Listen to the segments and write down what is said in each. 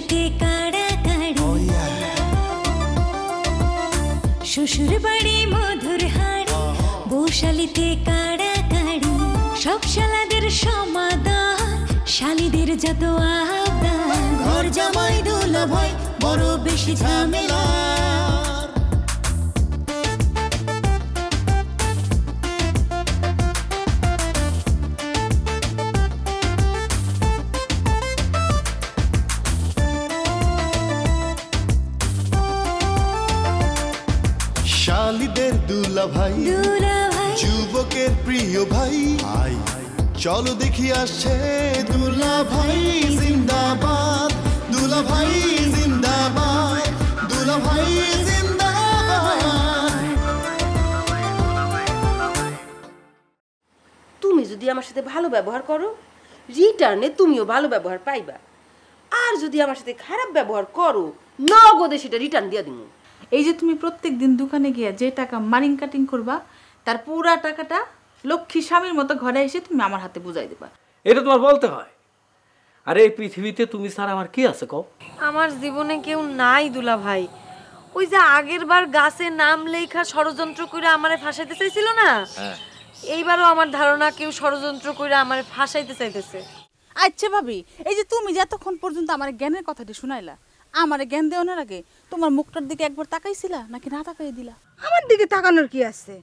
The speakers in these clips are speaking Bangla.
বৈশালীতে কাড়াকাড়ি শ্বশুর বাড়ি মধুর হাড়ি বৈশালীতে কাড়াকাড়ি সব শালাদের সমাদর শালীদের যত আবদার ঘর জামাই দুলাভাই বড় বেশি ঝামেলা শালীদের দুলাভাই যুবকের প্রিয় ভাই চলো দেখি আসছে দুলাভাই জিন্দাবাদ দুলাভাই জিন্দাবাদ দুলাভাই জিন্দাবাদ। তুমি যদি আমার সাথে ভালো ব্যবহার করো রিটার্নে তুমিও ভালো ব্যবহার পাইবা, আর যদি আমার সাথে খারাপ ব্যবহার করো নগদে সেটা রিটার্ন দিয়ে দিব। এই যে তুমি প্রত্যেক দিন দোকানে গিয়ে যে টাকা মারিং কাটিং করবা তার পুরা টাকাটা লক্ষ্মী স্বামীর মতো ঘরে এসে তুমি আমার হাতে বুঝাই দেবা। এটা তোমার বলতে হয়। আরে এই পৃথিবীতে তুমি ছাড়া আমার কি আছে কও? আমার জীবনে কেউ নাই দুলা ভাই। ওই যে আগের বার গাছে নাম লেখা ষড়যন্ত্র করে আমারে ফাঁসাইতে চাইছিল না, এইবারও আমার ধারণা কেউ ষড়যন্ত্র করে আমারে ফাঁসাইতে চাইতেছে। আচ্ছা ভাবি, এই যে তুমি যতক্ষণ পর্যন্ত আমার জ্ঞানের কথাটি শুনাইলা, আমার জ্ঞান দেওয়ার আগে তোমার মুখটার দিকে একবার তাকাইছিলা নাকি না তাকাই দিলা? আমার দিকে তাকানোর কি আছে?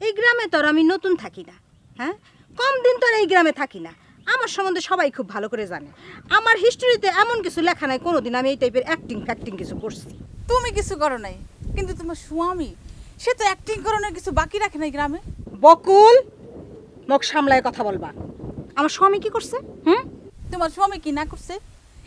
এই গ্রামে তো আমি নতুন থাকি না, হ্যাঁ কম দিন তো এই গ্রামে থাকি না। আমার সম্বন্ধে সবাই খুব ভালো করে জানে। আমার হিস্ট্রিতে এমন কিছু লেখা নাই কোনোদিন আমি এই টাইপের অ্যাক্টিং কিছু করছি। তুমি কিছু করো নাই, কিন্তু তোমার স্বামী সে তো অ্যাক্টিং করানোর কিছু বাকি রাখে নাই গ্রামে। বকুল, মুখ সামলায় কথা বলবা। আমার স্বামী কি করছে? তোমার স্বামী কি না করছে?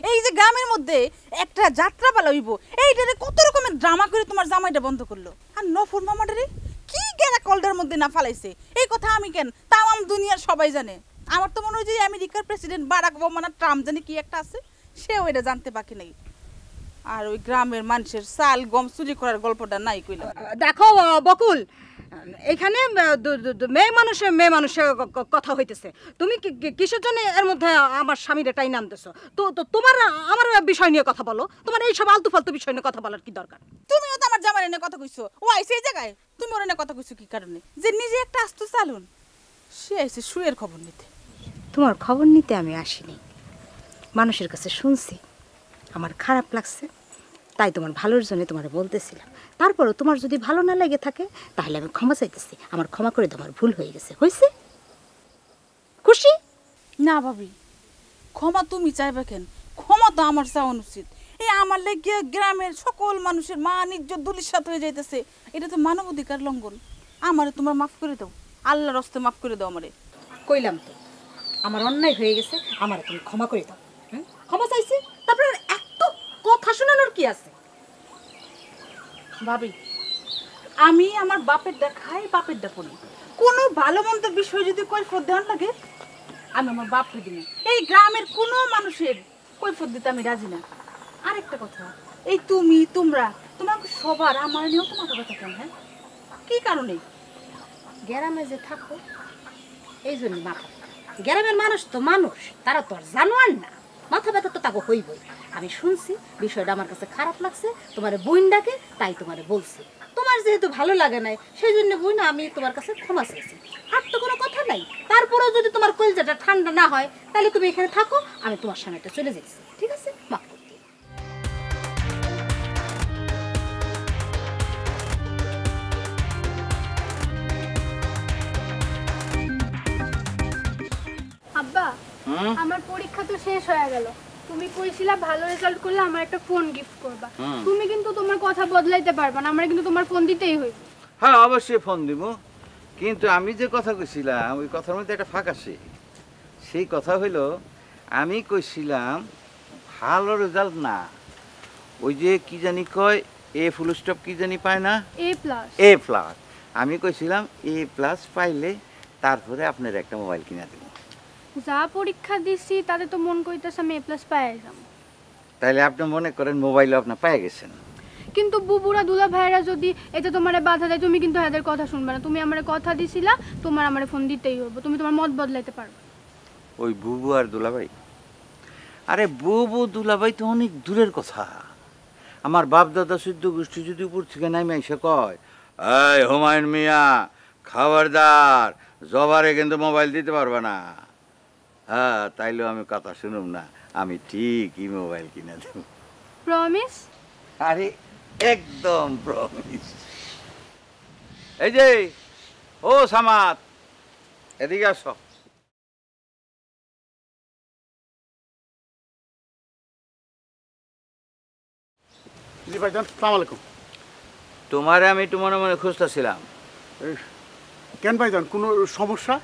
এই যে গ্রামের মধ্যে একটা যাত্রা পালা হইব, এইটারে কত রকমের ড্রামা করে তোমার জামাইটা বন্ধ করলো। আর নফর মামাটারে কি গেরা কলটার মধ্যে না ফালাইছে, এই কথা আমি কেন তাম দুনিয়ার সবাই জানে। আমার তো মনে হয় যে আমেরিকার প্রেসিডেন্ট বারাক ওবামা না ট্রাম্প জানি কি একটা আছে, সেও এটা জানতে বাকি নেই। আর ওই গ্রামের মানুষের চাল গম চুরি করার গল্পটা নাই কইলাম। দেখো বকুল, এখানে মেয়ে মানুষের কথা হইতেছে। তুমি কিসের জন্য এর মধ্যে আমার স্বামীর এটাই নামতেছো? তো তোমার আমার বিষয় নিয়ে কথা বলো। তোমার এই সব আলতু ফালতু বিষয় নিয়ে কথা বলার কি দরকার? তুমিও তো আমার জামাই নিয়ে কথা কইছো, ও আইছে এই জায়গায়, তুমি ওর নিয়ে কথা কইছো কি কারণে? যে নিজে একটা আস্ত চালুন, সে আইছে শুয়ের খবর নিতে। তোমার খবর নিতে আমি আসিনি, মানুষের কাছে শুনছি, আমার খারাপ লাগছে, তাই তোমার ভালোর জন্য তোমার বলতেছিলাম। তারপরও তোমার যদি ভালো না লেগে থাকে তাহলে আমি ক্ষমা চাইতেছি। আমার ক্ষমা করে তোমার ভুল হয়ে গেছে, হয়েছে? খুশি? না ভাবি, ক্ষমা তুমি চাইবে কেন? ক্ষমা তো আমার চাওয়া উচিত। এই আমার লেগে গ্রামের সকল মানুষের মান ইজ্জত ধূলিসাৎ হয়ে যাইতেছে, এটা তো মানবাধিকার লঙ্ঘন। আমারে তোমরা মাফ করে দাও, আল্লাহর হস্তে মাফ করে দাও। আমারে কইলাম তো আমার অন্যায় হয়ে গেছে, আমার তুমি ক্ষমা করে দাও। ক্ষমা চাইছি, তারপরে এত কথা শোনানোর কি আছে? ভাবি, আমি আমার বাপের দেখাই বাপের দেখুনি, কোনো ভালো মন্দ বিষয় যদি কৈফিয়ত দেওয়ার লাগে আমি আমার বাপকে দিই। এই গ্রামের কোনো মানুষের কৈফিয়ত দিতে আমি রাজি না। আরেকটা কথা, এই তোমরা সবার আমার নিয়েও তো মাথা ব্যথা কেন? হ্যাঁ, কি কারণে? গ্রামে যে থাকো এই জন্য মাথা। গ্রামের মানুষ তো মানুষ, তারা তো আর জানোয়ার না, মাথা ব্যথা তো তাকে হইবই। আমি শুনছি, বিষয়টা আমার কাছে খারাপ লাগছে, তোমার বোন ডাকে তাই তোমারে বলছি। তোমার যেহেতু ভালো লাগে নাই সেই জন্য বোন আমি তোমার কাছে ক্ষমা চাইছি, আর তো কোনো কথা নাই। তারপরেও যদি তোমার কলিজাটা ঠান্ডা না হয় তাহলে তুমি এখানে থাকো, আমি তোমার সামনেটা চলে যাচ্ছি, ঠিক আছে? মাফ করতে। আব্বা, আমার পরীক্ষা তো শেষ হয়ে গেল। তুমি কইছিলা ভালো রেজাল্ট করলে আমার একটা ফোন গিফট করবা। তুমি কিন্তু তোমার কথা বদলাইতে পারবা না, আমার কিন্তু তোমার ফোন দিতেই হইবে। হ্যাঁ, অবশ্যই ফোন দিব, কিন্তু আমি যে কথা কইছিলাম ওই কথার মধ্যে একটা ফাঁক আছে। সেই কথা হইল, আমি কইছিলাম ভালো রেজাল্ট না, ওই যে কি জানি কয় এ ফুল স্টপ কি জানি পায় না, এ প্লাস। আমি কইছিলাম এ প্লাস পাইলে তারপরে আপনার একটা মোবাইল কিনা দেব। যা পরীক্ষা দিছি তাতে তো মন কইতাছে আমি A+ পাই যাম। তাইলে আপনি মনে করেন মোবাইলও আপনি পেয়ে গেছেন, কিন্তু বুবুরা দুলা ভাইরা যদি এতে তোমারে বাধা দেয় তুমি কিন্তু এদের কথা শুনবে না। তুমি আমারে কথা দিছিলা তোমার আমারে ফোন দিতেই হবে, তুমি তোমার মত বদলাইতে পারবে। ওই বুবু আর দুলাভাই আরে বউ দুলাভাই তো অনেক দূরের কথা। আমার বাপ দাদা সিদ্ধ গোষ্ঠী যদি উপর থেকে নামে এসে কয়, এই হুমায়ুন মিয়া খবরদার, জবারে কিন্তু মোবাইল দিতে পারবে না, হ্যাঁ, তাইলেও আমি কথা শুনুম না, আমি ঠিকই মোবাইল কিনে দেব। প্রমিস? আরে একদম প্রমিস। এই যে ও সামাদ, এদিকে আসো। জি ভাইজান, সালাম আলাইকুম। তোমারে আমি একটু মনে মনে খুঁজতেছিলাম। কেন ভাইজান, কোনো সমস্যা?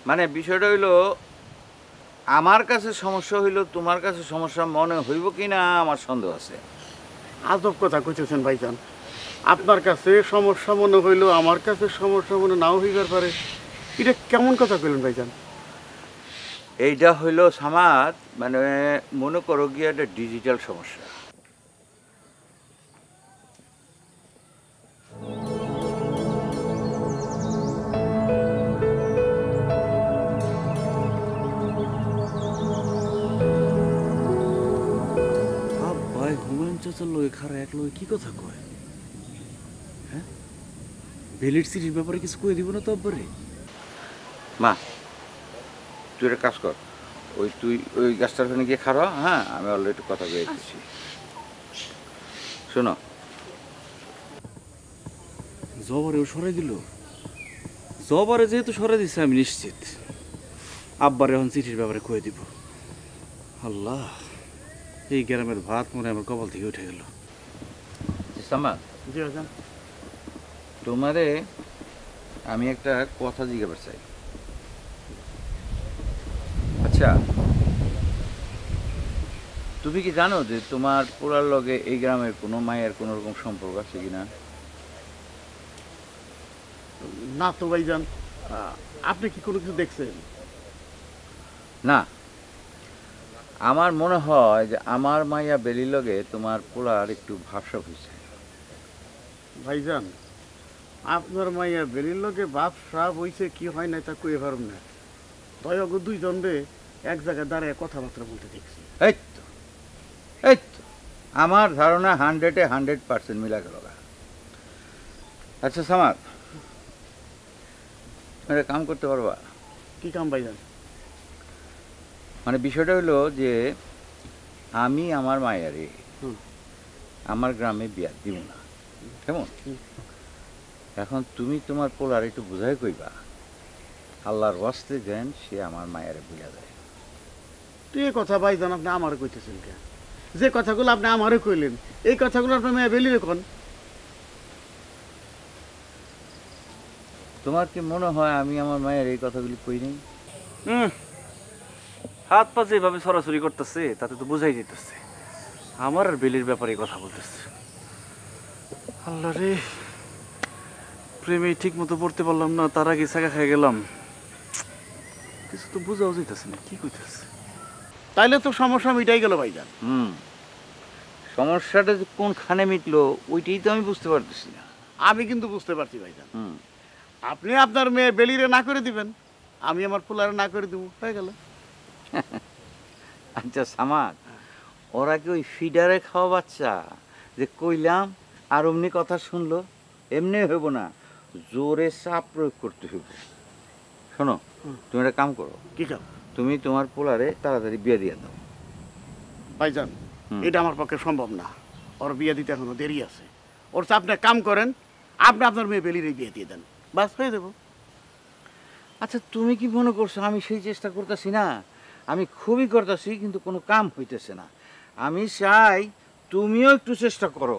মানে বিষয়টা হইলো, আমার কাছে সমস্যা হইলো, তোমার কাছে সমস্যা মনে হইব কি না আমার সন্দেহ আছে। আজব কথা কইতেছেন ভাইজান, আপনার কাছে সমস্যা মনে হইলো, আমার কাছে সমস্যা মনে নাও হইবার পারে, এটা কেমন কথা কইলেন ভাইজান? এইটা হইলো সামাদ, মানে মনে করো গিয়ে একটা ডিজিটাল সমস্যা। ভাই হুমায়ুন চাচার লগে খারা এক লগে কি কথা কয়? হ্যাঁ, বেলির সিটির ব্যাপারে কিছু কয়ে দিব না তো আব্বারে? মা তুই একটা কাজ কর, তুই ওই গাছটার ওখানে গিয়ে খারো, হ্যাঁ, আমি অলরেডি কথা বলে দিচ্ছি। শোনো, জবারেও সরাই দিল। জবারে যেহেতু সরাই দিছে আমি নিশ্চিত আব্বারে এখন চিঠির ব্যাপারে কয়ে দিব। আল্লাহ, এই গ্রামের ভাত মনে আমার কপাল থেকে উঠে গেল। সামাদ, জি ভাইজান। তোমারে আমি একটা কথা জিজ্ঞাসা চাই। আচ্ছা, তুমি কি জানো যে তোমার পোলার লগে এই গ্রামের কোনো মায়ের কোনো রকম সম্পর্ক আছে কিনা? না তো ভাইজান, আপনি কি কোনো কিছু দেখছেন? না, আমার মনে হয় যে আমার মাইয়া বেলির লগে তোমার পোলার একটু ভাবসাব হয়েছে। ভাইজান, আপনার মাইয়া বেরির লগে বাপ সাপ হইছে কি হয় না তা কয়ে পারব না, তয় অগ দুইজন রে এক জায়গায় দাঁড়ায় কথাবার্তা বলতে দেখছি। এই তো আমার ধারণা 100% মিলা গেল। আচ্ছা সামাদ, তুমি একটা কাম করতে পারবা? কি কাম ভাইজান? মানে বিষয়টা হলো যে আমি আমার মায়ারে আমার গ্রামে বিয়া দিব না, কেমন? এখন তুমি তোমার পোলার একটু বোঝাই কইবা, আল্লাহর ওয়াস্তে দেন সে আমার মায়ারে বুঝা যায়। তুই এই কথা ভাইজান আপনি আমারে কইতেছেন কে? যে কথাগুলো আপনি আমারে কইলেন, এই কথাগুলো আপনার মেয়ে বেলি রেখন। তোমার কি মনে হয় আমি আমার মায়ের এই কথাগুলি কই নাই? হাত পা যেভাবে সরাসরি করতেছে তাতে তো বোঝাই যেতেছে আমার আর বেলির ব্যাপারে কথা বলতেছে। আল্লাহ রে, প্রেমে ঠিক মতো পড়তে পারলাম না, তার আগে ছাগা খেয়ে গেলাম। কিছু তো বোঝাও যেতেছে না কি কইতেছে। তাইলে তো সমস্যা মিটাই গেল ভাইজান। সমস্যাটা যে কোনখানে মিটলো ওইটাই তো আমি বুঝতে পারতেছি না। আমি কিন্তু বুঝতে পারছি ভাইজান। আপনি আপনার মেয়ে বেলিরে না করে দিবেন, আমি আমার পোলারে না করে দিব, হয়ে গেল। আচ্ছা সামাদ, ওরা কি ওই ফিডারে খাওয়া বাচ্চা যে কইলাম আর অমনি কথা শুনলো? এমনি হইব না, জোরে চাপ প্রয়োগ করতে হইব। শোনো, তুমি একটা কাম করো। কি কাম? তুমি তোমার পোলারে তাড়াতাড়ি বিয়ে দিয়ে দাও। ভাইজান, এটা আমার পক্ষে সম্ভব না, ওর বিয়ে দিতে এখনো দেরি আছে। ওর চাপ আপনি কাম করেন, আপনি আপনার মেয়ে বেলিরে বিয়ে দিয়ে দেন, বাস হয়ে দেবো। আচ্ছা, তুমি কি মনে করছো আমি সেই চেষ্টা করতেছি না? আমি খুবই করতেছি, কিন্তু কোনো কাম হইতেছে না। আমি চাই তুমিও একটু চেষ্টা করো।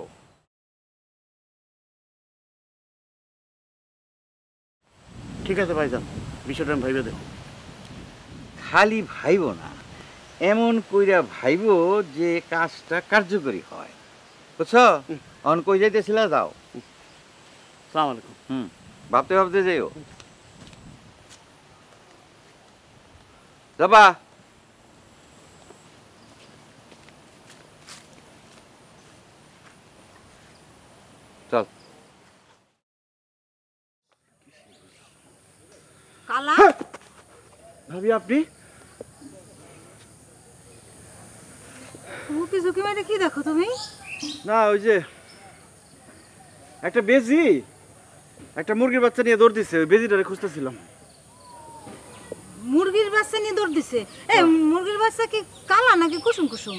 ঠিক আছে ভাইজান, বিষয়টা আমি ভাইবে দেখো। খালি ভাইব না, এমন কইরা ভাইব যে কাজটা কার্যকরী হয়, বুঝছো? অন কই যাইতেছিল যাও। আসসালামু আলাইকুম। ভাবতে ভাবতে যাইও। যাবা? চল। ভাবি আপনি মুখে ঝুঁকি মেরে কি দেখো তুমি? না ওই যে একটা বেজি একটা মুরগির বাচ্চা নিয়ে দৌড় দিচ্ছে, ওই বেজিটারে খুঁজতেছিলাম। মুরগির বাচ্চা নিয়ে দৌড় দিছে? এই মুরগির বাচ্চা কি কালা নাকি কুসুম কুসুম?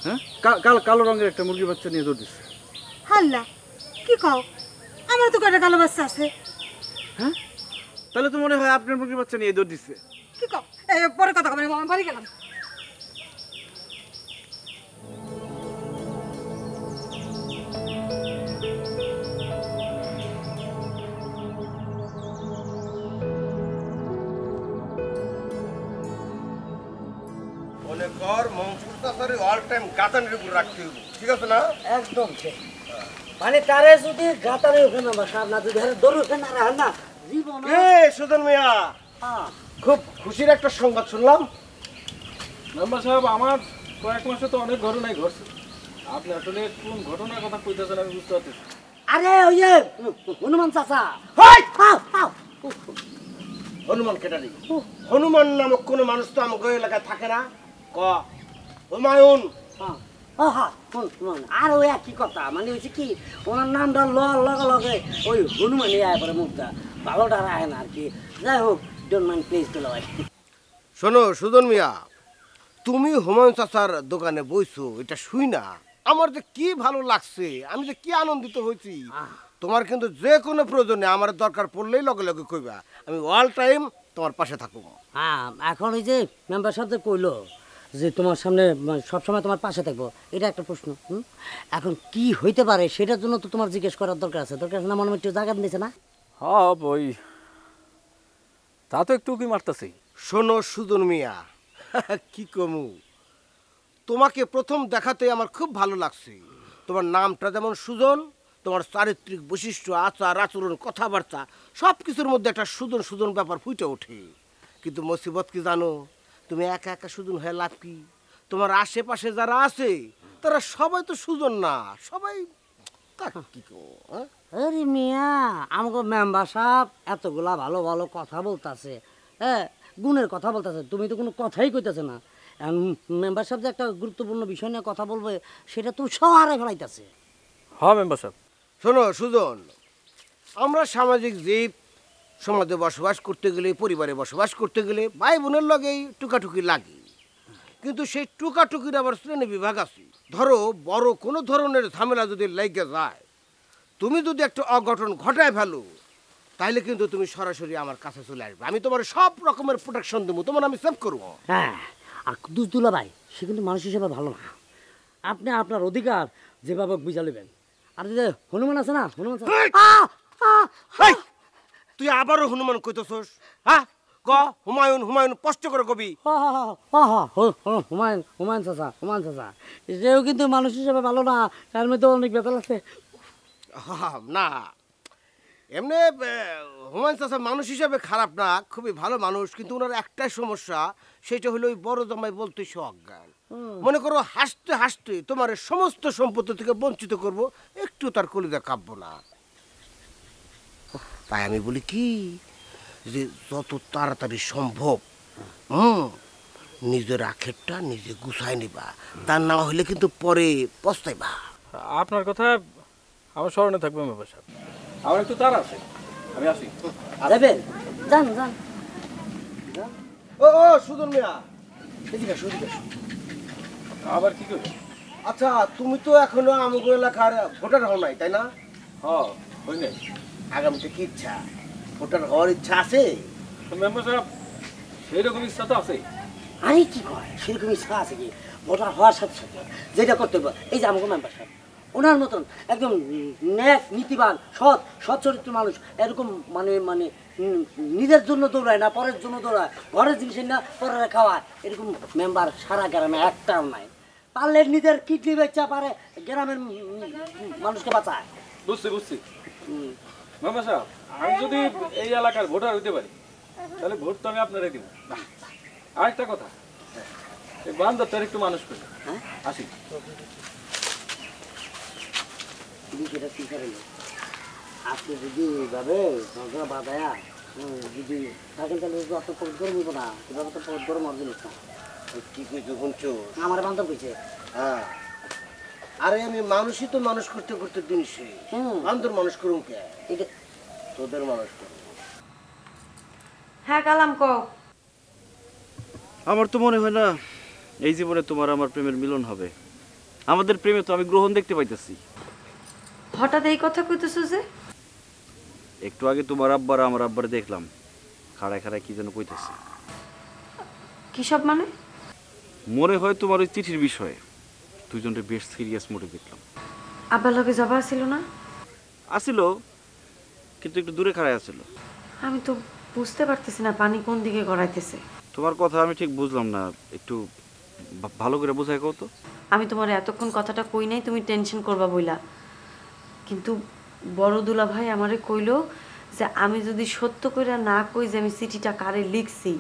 হ্যাঁ, কালো রঙের একটা মুরগির বাচ্চা নিয়ে দৌড় দিচ্ছে। হাল্লা, কি কও? আমার তো কয়টা কালো বাচ্চা আছে। হ্যাঁ, তাহলে তো মনে হয় আপনার মুরগির বাচ্চা নিয়ে দৌড় দিচ্ছে। কি কও? এই পরে কথা কবে, আমি বাড়ি গেলাম। মনে কর মনসুরটা স্যার অল টাইম গাতানের উপর রাখতে হবে, ঠিক আছে না? একদম ঠিক। মানে তারে যদি গাতারে ওখানে বসা না, যদি দৌড় ওখানে রাখেন না জীবন। সুজন মিয়া, খুব খুশির একটা সংবাদ শুনলাম। মেম্বার সাহেব, আমার কয়েক মাসে তো অনেক ঘটনাই ঘটছে। আপনি আসলে কোন ঘটনার কথা কইতেছেন আমি বুঝতে পারতেছি। আরে ওই যে হনুমান চাচা। হনুমান কেটারি? হনুমান নামক কোন মানুষ তো আমাদের এলাকায় থাকে না। ক হুমায়ুন। আর ওই একই কথা, মানে হচ্ছে কি ওনার নামটা লগে লগে ওই হনুমানই আয় পরে মুখটা ভালোটা রাখে না আর কি। যাই হোক, ডোন্ট মাইন্ড প্লিজ তো ভাই। শোনো সুজন মিয়া, তুমি হুমায়ুন চাচার দোকানে বইছো, এটা শুই না আমার যে কি ভালো লাগছে, আমি যে কি আনন্দিত হয়েছি। তোমার কিন্তু যে কোনো প্রয়োজনে আমার দরকার পড়লেই লগে লগে কইবা, আমি অল টাইম তোমার পাশে থাকবো। হ্যাঁ, এখন ওই যে মেম্বার সাহেব যে কইলো যে তোমার সামনে সবসময় তোমার পাশে থাকবো, এটা একটা প্রশ্ন। এখন কি হইতে পারে সেটার জন্য তো তোমার জিজ্ঞেস করার দরকার আছে না? মনে একটু জায়গা দিয়েছে না? হ্যাঁ বই, তা তো একটু কি মারতেছি। শোনো সুজন মিয়া, কি কমু, তোমাকে প্রথম দেখাতে আমার খুব ভালো লাগছে। তোমার নামটা যেমন সুজন, তোমার চারিত্রিক বৈশিষ্ট্য, আচার আচরণ, কথাবার্তা সব কিছুর মধ্যে একটা সুজন সুজন ব্যাপার ফুটে ওঠে। কিন্তু মুসিবত কি জানো, তুমি একা একা সুজন হয়ে লাভ কি? তোমার আশেপাশে যারা আছে তারা সবাই তো সুজন না, সবাই কি আরে মিয়া, আমাকে মেম্বার সাহেব এতগুলা ভালো ভালো কথা বলতেছে, হ্যাঁ গুণের কথা বলতেছে, তুমি তো কোনো কথাই কইতেছে না। মেম্বার সাহেব যে একটা গুরুত্বপূর্ণ বিষয় নিয়ে কথা বলবে সেটা তুমি সহারে ফেলাইতেছে। হ্যাঁ মেম্বার সাহেব। শোনো সুজন, আমরা সামাজিক জীব, সমাজে বসবাস করতে গেলে, পরিবারে বসবাস করতে গেলে ভাই বোনের লগেই টুকাটুকি লাগে। কিন্তু সেই টুকাটুকির আবার শ্রেণী বিভাগ আছে। ধরো বড় কোনো ধরনের ঝামেলা যদি লেগে যায়, তুমি যদি একটা অঘটন ঘটায় ফেলো, তাইলে কিন্তু তুমি সরাসরি আমার কাছে চলে আসবে। আমি তোমার সব রকমের প্রোটেকশন দেবো, তোমার আমি সেভ করবো। হ্যাঁ, আর দুলা ভাই সে কিন্তু মানুষ হিসেবে ভালো না। আপনি আপনার অধিকার যেভাবে বুঝা নেবেন। আর যে হনুমান আছে না, হনুমান তুই আবারও হনুমান কইতেছস? হ্যাঁ ক, হুমায়ুন হুমায়ুন স্পষ্ট করে কবি। হুমায়ুন চাচা সেও কিন্তু মানুষ হিসেবে ভালো না, তার মধ্যে অনেক ব্যাপার আছে। না এমনি হুমায়ুন চাচা মানুষ হিসাবে খারাপ না, খুবই ভালো মানুষ। কিন্তু ওনার একটাই সমস্যা, সেটা হলো ওই বড় জামাই বলতে সে অজ্ঞান। মনে করো হাসতে হাসতে তোমার সমস্ত সম্পত্তি থেকে বঞ্চিত করব, একটু তার কলিজা কাঁপবো না। তাই আমি বলি কি, যে যত তাড়াতাড়ি সম্ভব নিজের আখেরটা নিজে গুছায় নিবা, তা না হলে কিন্তু পরে পস্তাইবা। আপনার কথা আমার স্মরণে থাকবে মেম্বার সাহেব। আমার একটু তাড়া আছে, আমি আসি। যান যান। ও সুজন মিয়া, এদিকে আসো, এদিকে আসো। আবার কি করবে? আচ্ছা, তুমি তো এখনো আমাদের এলাকার ভোটার হও নাই, তাই না? হ্যাঁ, হই নাই। আগামীতে কি ইচ্ছা, ভোটার হওয়ার ইচ্ছা আছে? মেম্বার সাহেব সেইরকম ইচ্ছা তো আছে। আরে কি কয়, সেরকম ইচ্ছা আছে কি? ভোটার হওয়ার সাথে সাথে যেটা করতে হবে, এই যে আমাকে মেম্বার সাহেব ওনার মতন একদম ন্যাক নীতিবান সৎ চরিত্র মানুষ, এরকম মানে মানে নিজের জন্য দৌড়ায় না, পরের জন্য দৌড়ায়, ঘরের জিনিস না পরের খাওয়ায়, এরকম মেম্বার সারা গ্রামে একটাও নাই। পারলে নিজের কিডনি বেচা পারে গ্রামের মানুষকে বাঁচায়। বুঝছি মেম্বার সাহেব, আমি যদি এই এলাকার ভোটার হইতে পারি তাহলে ভোট তো আমি আপনারাই দিব। আরেকটা কথা, এই বান্দারটার একটু মানুষ করি। আসি। আপনি যদি এইভাবে বাধায়া যদি থাকেন তাহলে অত পথ করে নিব না, এভাবে তো পথ করে মরবে না। কি কইছো শুনছো? আমার বান্ধব কইছে হ্যাঁ আরে আমি মানুষই তো মানুষ করতে করতে দিন শেষ। বান্দর মানুষ করুন কে? এটা তোদের মানুষ করুন। হ্যাঁ কালাম কও। আমার তো মনে হয় না এই জীবনে তোমার আমার প্রেমের মিলন হবে। আমাদের প্রেমে তো আমি গ্রহণ দেখতে পাইতেছি। হঠাৎ এই কথা কইতেছো যে? একটু আগে তোমার আব্বার আমার আব্বার দেখলাম খাড়ায় খাড়ায় কি যেন কইতেছে। কি সব মানে? মনে হয় তোমার ওই চিঠির বিষয়ে দুজনের বেশ সিরিয়াস মোডে দেখলাম। আব্বার লগে যাবা ছিল না? আসিল, কিন্তু একটু দূরে খাড়ায় আসিল। আমি তো বুঝতে পারতেছি না পানি কোন দিকে গড়াইতেছে। তোমার কথা আমি ঠিক বুঝলাম না, একটু ভালো করে বোঝাই কও তো। আমি তোমার এতক্ষণ কথাটা কই নাই, তুমি টেনশন করবা বইলা। কিন্তু বড় দুলা ভাই আমারে কইলো যে আমি যদি সত্য কইরা না কই যে আমি চিঠিটা কারে লিখছি,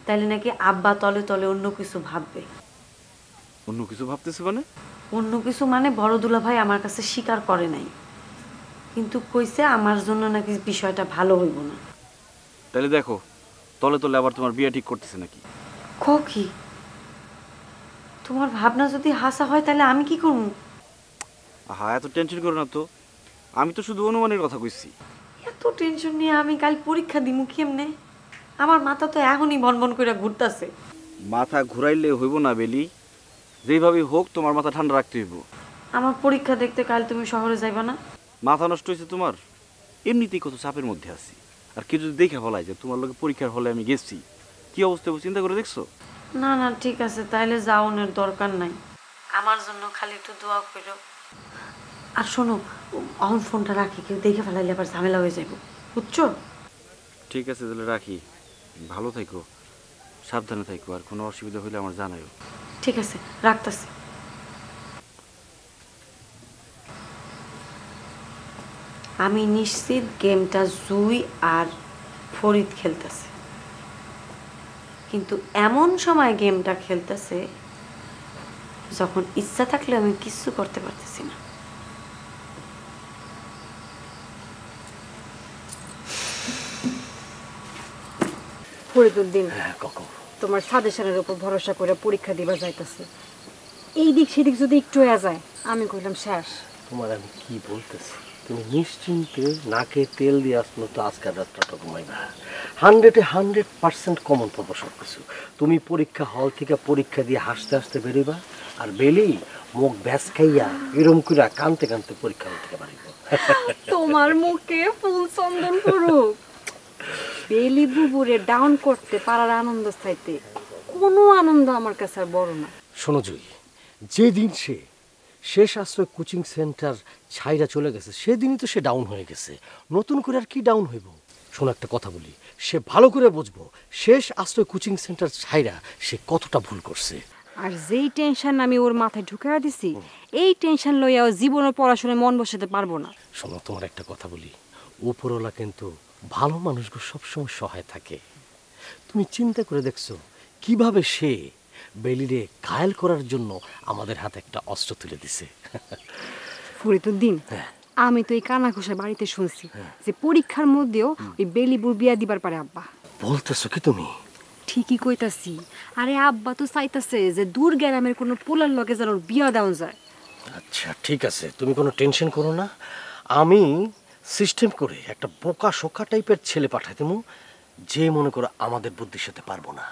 তাহলে নাকি আব্বা তলে তলে অন্য কিছু ভাববে। অন্য কিছু ভাবতেছে মানে? অন্য কিছু মানে বড় দুলা ভাই আমার কাছে স্বীকার করে নাই, কিন্তু কইছে আমার জন্য নাকি বিষয়টা ভালো হইব না। তাহলে দেখো তলে তলে আবার তোমার বিয়ে ঠিক করতেছে নাকি? কি তোমার ভাবনা যদি হাসা হয় তাহলে আমি কি করব? হ্যাঁ, এত টেনশন করো না তো, আমি তো শুধু অনুমানের কথা কইছি। এত টেনশন নিয়ে আমি কাল পরীক্ষা দিমু কেমনে? আমার মাথা তো এখনই বনবন করে ঘুরতাছে। মাথা ঘুরাইলে হইব না বেলি, যেভাবে হোক তোমার মাথা ঠান্ডা রাখতে হইব। আমার পরীক্ষা দেখতে কাল তুমি শহরে যাইবা না? মাথা নষ্ট হয়েছে তোমার? এমনিতেই কত চাপের মধ্যে আছি, আর কেউ যদি দেখে ফেলায় যে তোমার লোকে পরীক্ষার হলে আমি গেছি, কি অবস্থা চিন্তা করে দেখছো? না না ঠিক আছে, তাইলে যাওনের দরকার নাই। আমার জন্য খালি একটু দোয়া করো। আর শোনো, অন ফোনটা রাখি, কেউ দেখে ফেলাইলে আবার ঝামেলা হয়ে যাইব, বুঝছো? ঠিক আছে তাহলে রাখি। ভালো থাকো, সাবধানে থাকো, আর কোনো অসুবিধা হইলে আমার জানাইও। ঠিক আছে, রাখতাছি। আমি নিশ্চিত গেমটা জুই আর ফরিদ খেলতেছে, কিন্তু এমন সময় গেমটা খেলতেছে যখন ইচ্ছা থাকলে আমি কিছু করতে পারতেছি না। ফরিদুদ্দিন, তোমার সাজেশনের উপর ভরসা করে পরীক্ষা দিবা যাইতেছে, এই দিক সেদিক যদি একটু হয়ে যায় আমি কইলাম শেষ। তোমার আমি কি বলতেছি, তুমি নিশ্চিন্তে নাকে তেল দিয়ে আসলো তো আজকের রাতটা ঘুমাইবা। 100% কমন পাবো সব কিছু। তুমি পরীক্ষা হল থেকে পরীক্ষা দিয়ে হাসতে হাসতে বেরোবা, আর বেলি মুখ ব্যাস খাইয়া এরম করে কানতে কানতে পরীক্ষা হল থেকে বাড়িব। তোমার মুখে ফুল চন্দন পড়ুক। বেলি বুবুরে ডাউন করতে পারার আনন্দ চাইতে কোনো আনন্দ আমার কাছে আর বড় না। শোনো জুই, যেদিন সে শেষ আশ্রয় কোচিং সেন্টার ছাইরা চলে গেছে সেদিনই তো সে ডাউন হয়ে গেছে, নতুন করে আর কি ডাউন হইব? শোনো একটা কথা বলি, সে ভালো করে বুঝবো শেষ আশ্রয় কোচিং সেন্টার ছাইরা সে কতটা ভুল করছে। আর যেই টেনশন আমি ওর মাথায় ঢুকাইয়া দিছি, এই টেনশন লইয়াও জীবনের পড়াশোনায় মন বসাতে পারবো না। শোনো তোমার একটা কথা বলি, উপরওয়ালা কিন্তু ভালো মানুষগুলো সবসময় সহায় থাকে। তুমি চিন্তা করে দেখছো কিভাবে সে বেলিরে ঘায়েল করার জন্য আমাদের হাতে একটা অস্ত্র তুলে দিছে। ফরিদুদ্দিন, আমি তো এই কানাঘোষা বাড়িতে শুনছি যে পরীক্ষার মধ্যেও ওই বেলিবুর বিয়া দিবার পারে আব্বা। বলতেছো কি তুমি? ঠিকই কইতাছি। আরে আব্বা তো চাইতাছে যে দূর গ্রামের কোনো পোলার লগে যেন বিয়া দেওয়া যায়। আচ্ছা ঠিক আছে, তুমি কোনো টেনশন করো না, আমি সিস্টেম করে একটা বোকা শোকা টাইপের ছেলে পাঠাই দেবো, যে মনে করো আমাদের বুদ্ধির সাথে পারবো না।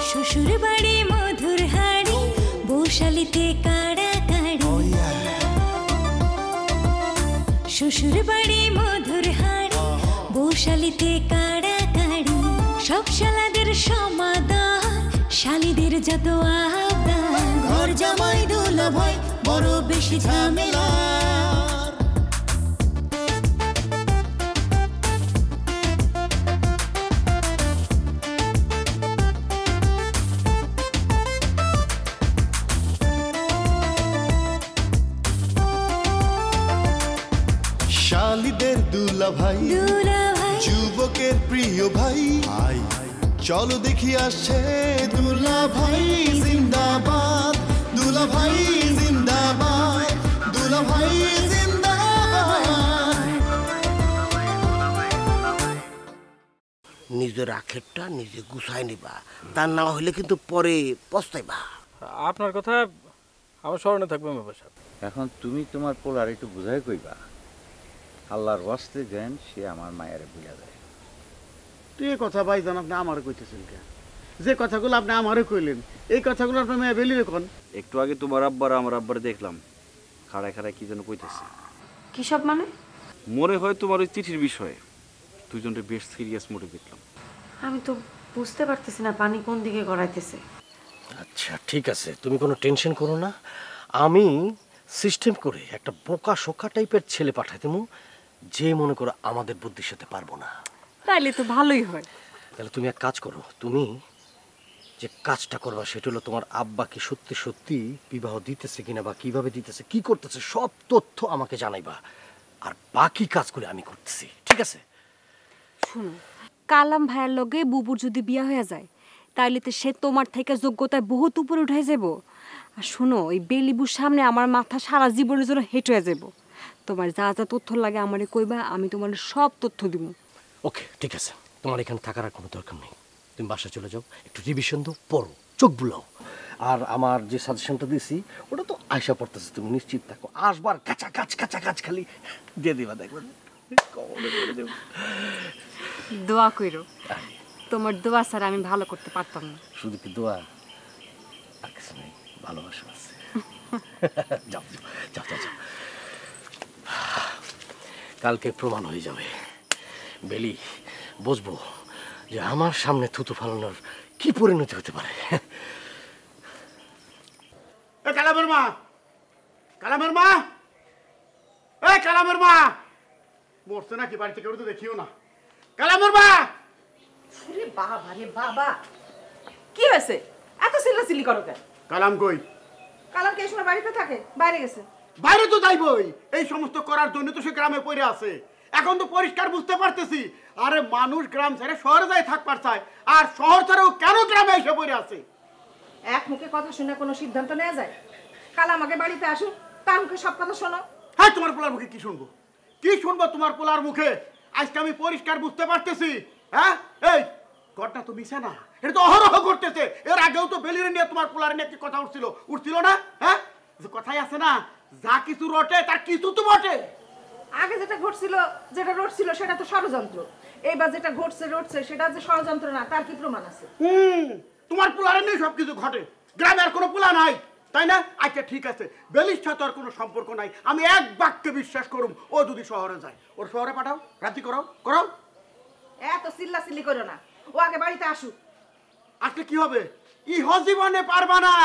শ্বশুর বাড়ি মধুর হাড়ি, বৌশালীতে কাড়া কাড়ি, শ্বশুর বাড়ি মধুর হাড়ি বৌশালীতে কাড়াকাড়ি সব শালাদের সমাদর শালীদের যত আবদার ঘর জামাই দুলাভাই বড় বেশি ঝামেলা শালীদের দুলাভাই যুবকের প্রিয় ভাই চলো দেখি আসছে দুলাভাই জিন্দাবাদ দুলাভাই জিন্দাবাদ দুলাভাই জিন্দাবাদ। নিজের আখেরটা নিজে গুছাই নিবা, তা না হলে কিন্তু পরে পস্তাইবা। আপনার কথা আমার স্মরণে থাকবে মেম্বার সাহেব। এখন তুমি তোমার পোলার একটু বুঝাই কইবা, আল্লাহর ওয়াস্তে দেন সে আমার মায়ের বুঝা যায়। তুই এই কথা ভাইজান আপনি আমার কইতেছেন কেন? যে কথাগুলো আপনি আমারে কইলেন এই কথাগুলো আপনার মেয়ে বেলিয়ে কোন? একটু আগে তোমার আব্বার আমার আব্বার দেখলাম খাড়ায় খাড়ায় কি যেন কইতেছে। কি সব মানে? মনে হয় তোমার ওই চিঠির বিষয়ে দুজনকে বেশ সিরিয়াস মোডে দেখলাম। আমি তো বুঝতে পারতেছি না পানি কোন দিকে গড়াইতেছে। আচ্ছা ঠিক আছে, তুমি কোনো টেনশন করো না, আমি সিস্টেম করে একটা বোকা শোকা টাইপের ছেলে পাঠাই দেবো, যে মনে করো আমাদের বুদ্ধির সাথে পারবো না। তাইলে তো ভালোই হয়। তাহলে তুমি এক কাজ করো, তুমি যে কাজটা করবা সেটা হলো তোমার আব্বা কি সত্যি সত্যি বিবাহ দিতেছে কিনা বা কিভাবে দিতেছে কি করতেছে সব তথ্য আমাকে জানাইবা, আর বাকি কাজগুলো আমি করতেছি, ঠিক আছে? শুনো, কালাম ভাইয়ের লগে বুবুর যদি বিয়া হয়ে যায় তাইলে তো সে তোমার থেকে যোগ্যতায় বহুত উপরে উঠে যাব। আর শুনো, ওই বেলিবুর সামনে আমার মাথা সারা জীবনের জন্য হেঁট হয়ে যাব। তোমার যা যা তথ্য লাগে আমারে কইবা, আমি তোমার সব তথ্য দিব। ওকে ঠিক আছে, তোমার এখানে থাকার আর কোনো দরকার নেই, তুমি বাসায় চলে যাও, একটু রিভিশন দাও, পড়ো, চোখ বুলাও। আর আমার যে সাজেশনটা দিয়েছি ওটা তো আয়সা পড়তেছে, তুমি নিশ্চিত থাকো, আসবার কাঁচা কাচ খালি দিয়ে দিবা, দেখবেন দোয়া কইরো, তোমার দোয়া ছাড়া আমি ভালো করতে পারতাম না। শুধু কি দোয়া, আর কিছু নেই, ভালোবাসা আছে। যাও যাও যাও যাও, কালকে প্রমাণ হয়ে যাবে, বেলি বুঝবো যে আমার সামনে থুতু ফালানোর কি পরিণতি হতে পারে। কালামের মা, কালামের মা, এই কালামের মা মরছে নাকি? বাড়ি থেকে তো দেখিও না। কালামের মা! আরে বাবা রে বাবা, কি হয়েছে? এত চিল্লাচিল্লি করো কেন? কালাম কই? কালাম কি এই সময় বাড়িতে থাকে? বাইরে গেছে। বাইরে তো যাইবই, এই সমস্ত করার জন্য তো সে গ্রামে পড়ে আছে। এখন তো পরিষ্কার বুঝতে পারতেছি, আরে মানুষ গ্রাম ছেড়ে শহরে যায় থাকবার চায়, আর শহর ছেড়েও কেন গ্রামে এসে পড়ে আছে? এক মুখে কথা শুনে কোনো সিদ্ধান্ত নেওয়া যায়? কালাম আগে বাড়িতে আসুক, তার মুখে সব কথা শোনো। হ্যাঁ, তোমার পোলার মুখে কি শুনবো? কি শুনবো তোমার পোলার মুখে? আজকে আমি পরিষ্কার বুঝতে পারতেছি। হ্যাঁ, এই ঘটনা তো মিশে না, এটা তো অহরহ করতেছে। এর আগেও তো বেলিরে নিয়ে তোমার পোলার নিয়ে কি কথা উঠছিল না? হ্যাঁ, যে কথাই আছে না, যা কিছু রটে তার কিছু তো বটে। আগে যেটা ঘটছিল সেটা তো ষড়যন্ত্র, এইবার যেটা রটছে সেটা যে ষড়যন্ত্র না তার কি প্রমাণ আছে? তোমার পোলারে নিয়ে সবকিছু ঘটে, গ্রামে আর কোনো পোলা নাই, তাই না? আচ্ছা ঠিক আছে, বেলির সাথে আর কোনো সম্পর্ক নাই, আমি এক বাক্যে বিশ্বাস করুম ও যদি শহরে যায়, ওর শহরে পাঠাও, রাজি করাও। এত চিল্লাচিল্লি করো না, ও আগে বাড়িতে আসুক। আজকে কি হবে? জীবনে পারবা না,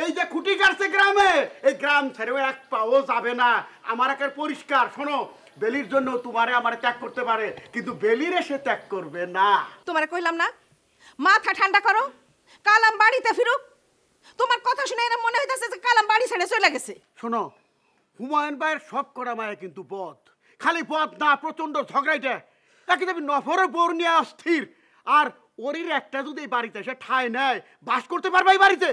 এই যে খুঁটি কাটছে গ্রামে, এই গ্রাম ছেড়েও এক পাও যাবে না। আমার একের পরিষ্কার, শোনো, বেলির জন্য তোমারে আমারে ত্যাগ করতে পারে, কিন্তু বেলির এসে ত্যাগ করবে না। তোমারে কইলাম না, মাথা ঠান্ডা করো, কালাম বাড়িতে ফিরুক। তোমার কথা শুনে এরা মনে হইতাছে যে কালাম বাড়ি ছেড়ে চলে গেছে। শোনো, হুমায়ুন ভাইয়ের সব করা মায়া কিন্তু বদ, খালি বদ না, প্রচন্ড ঝগড়াইটা। একে তুমি নফরের বোর নিয়ে অস্থির, আর ওরির একটা যদি বাড়িতে সে ঠায় নেয়, বাস করতে পারবে এই বাড়িতে?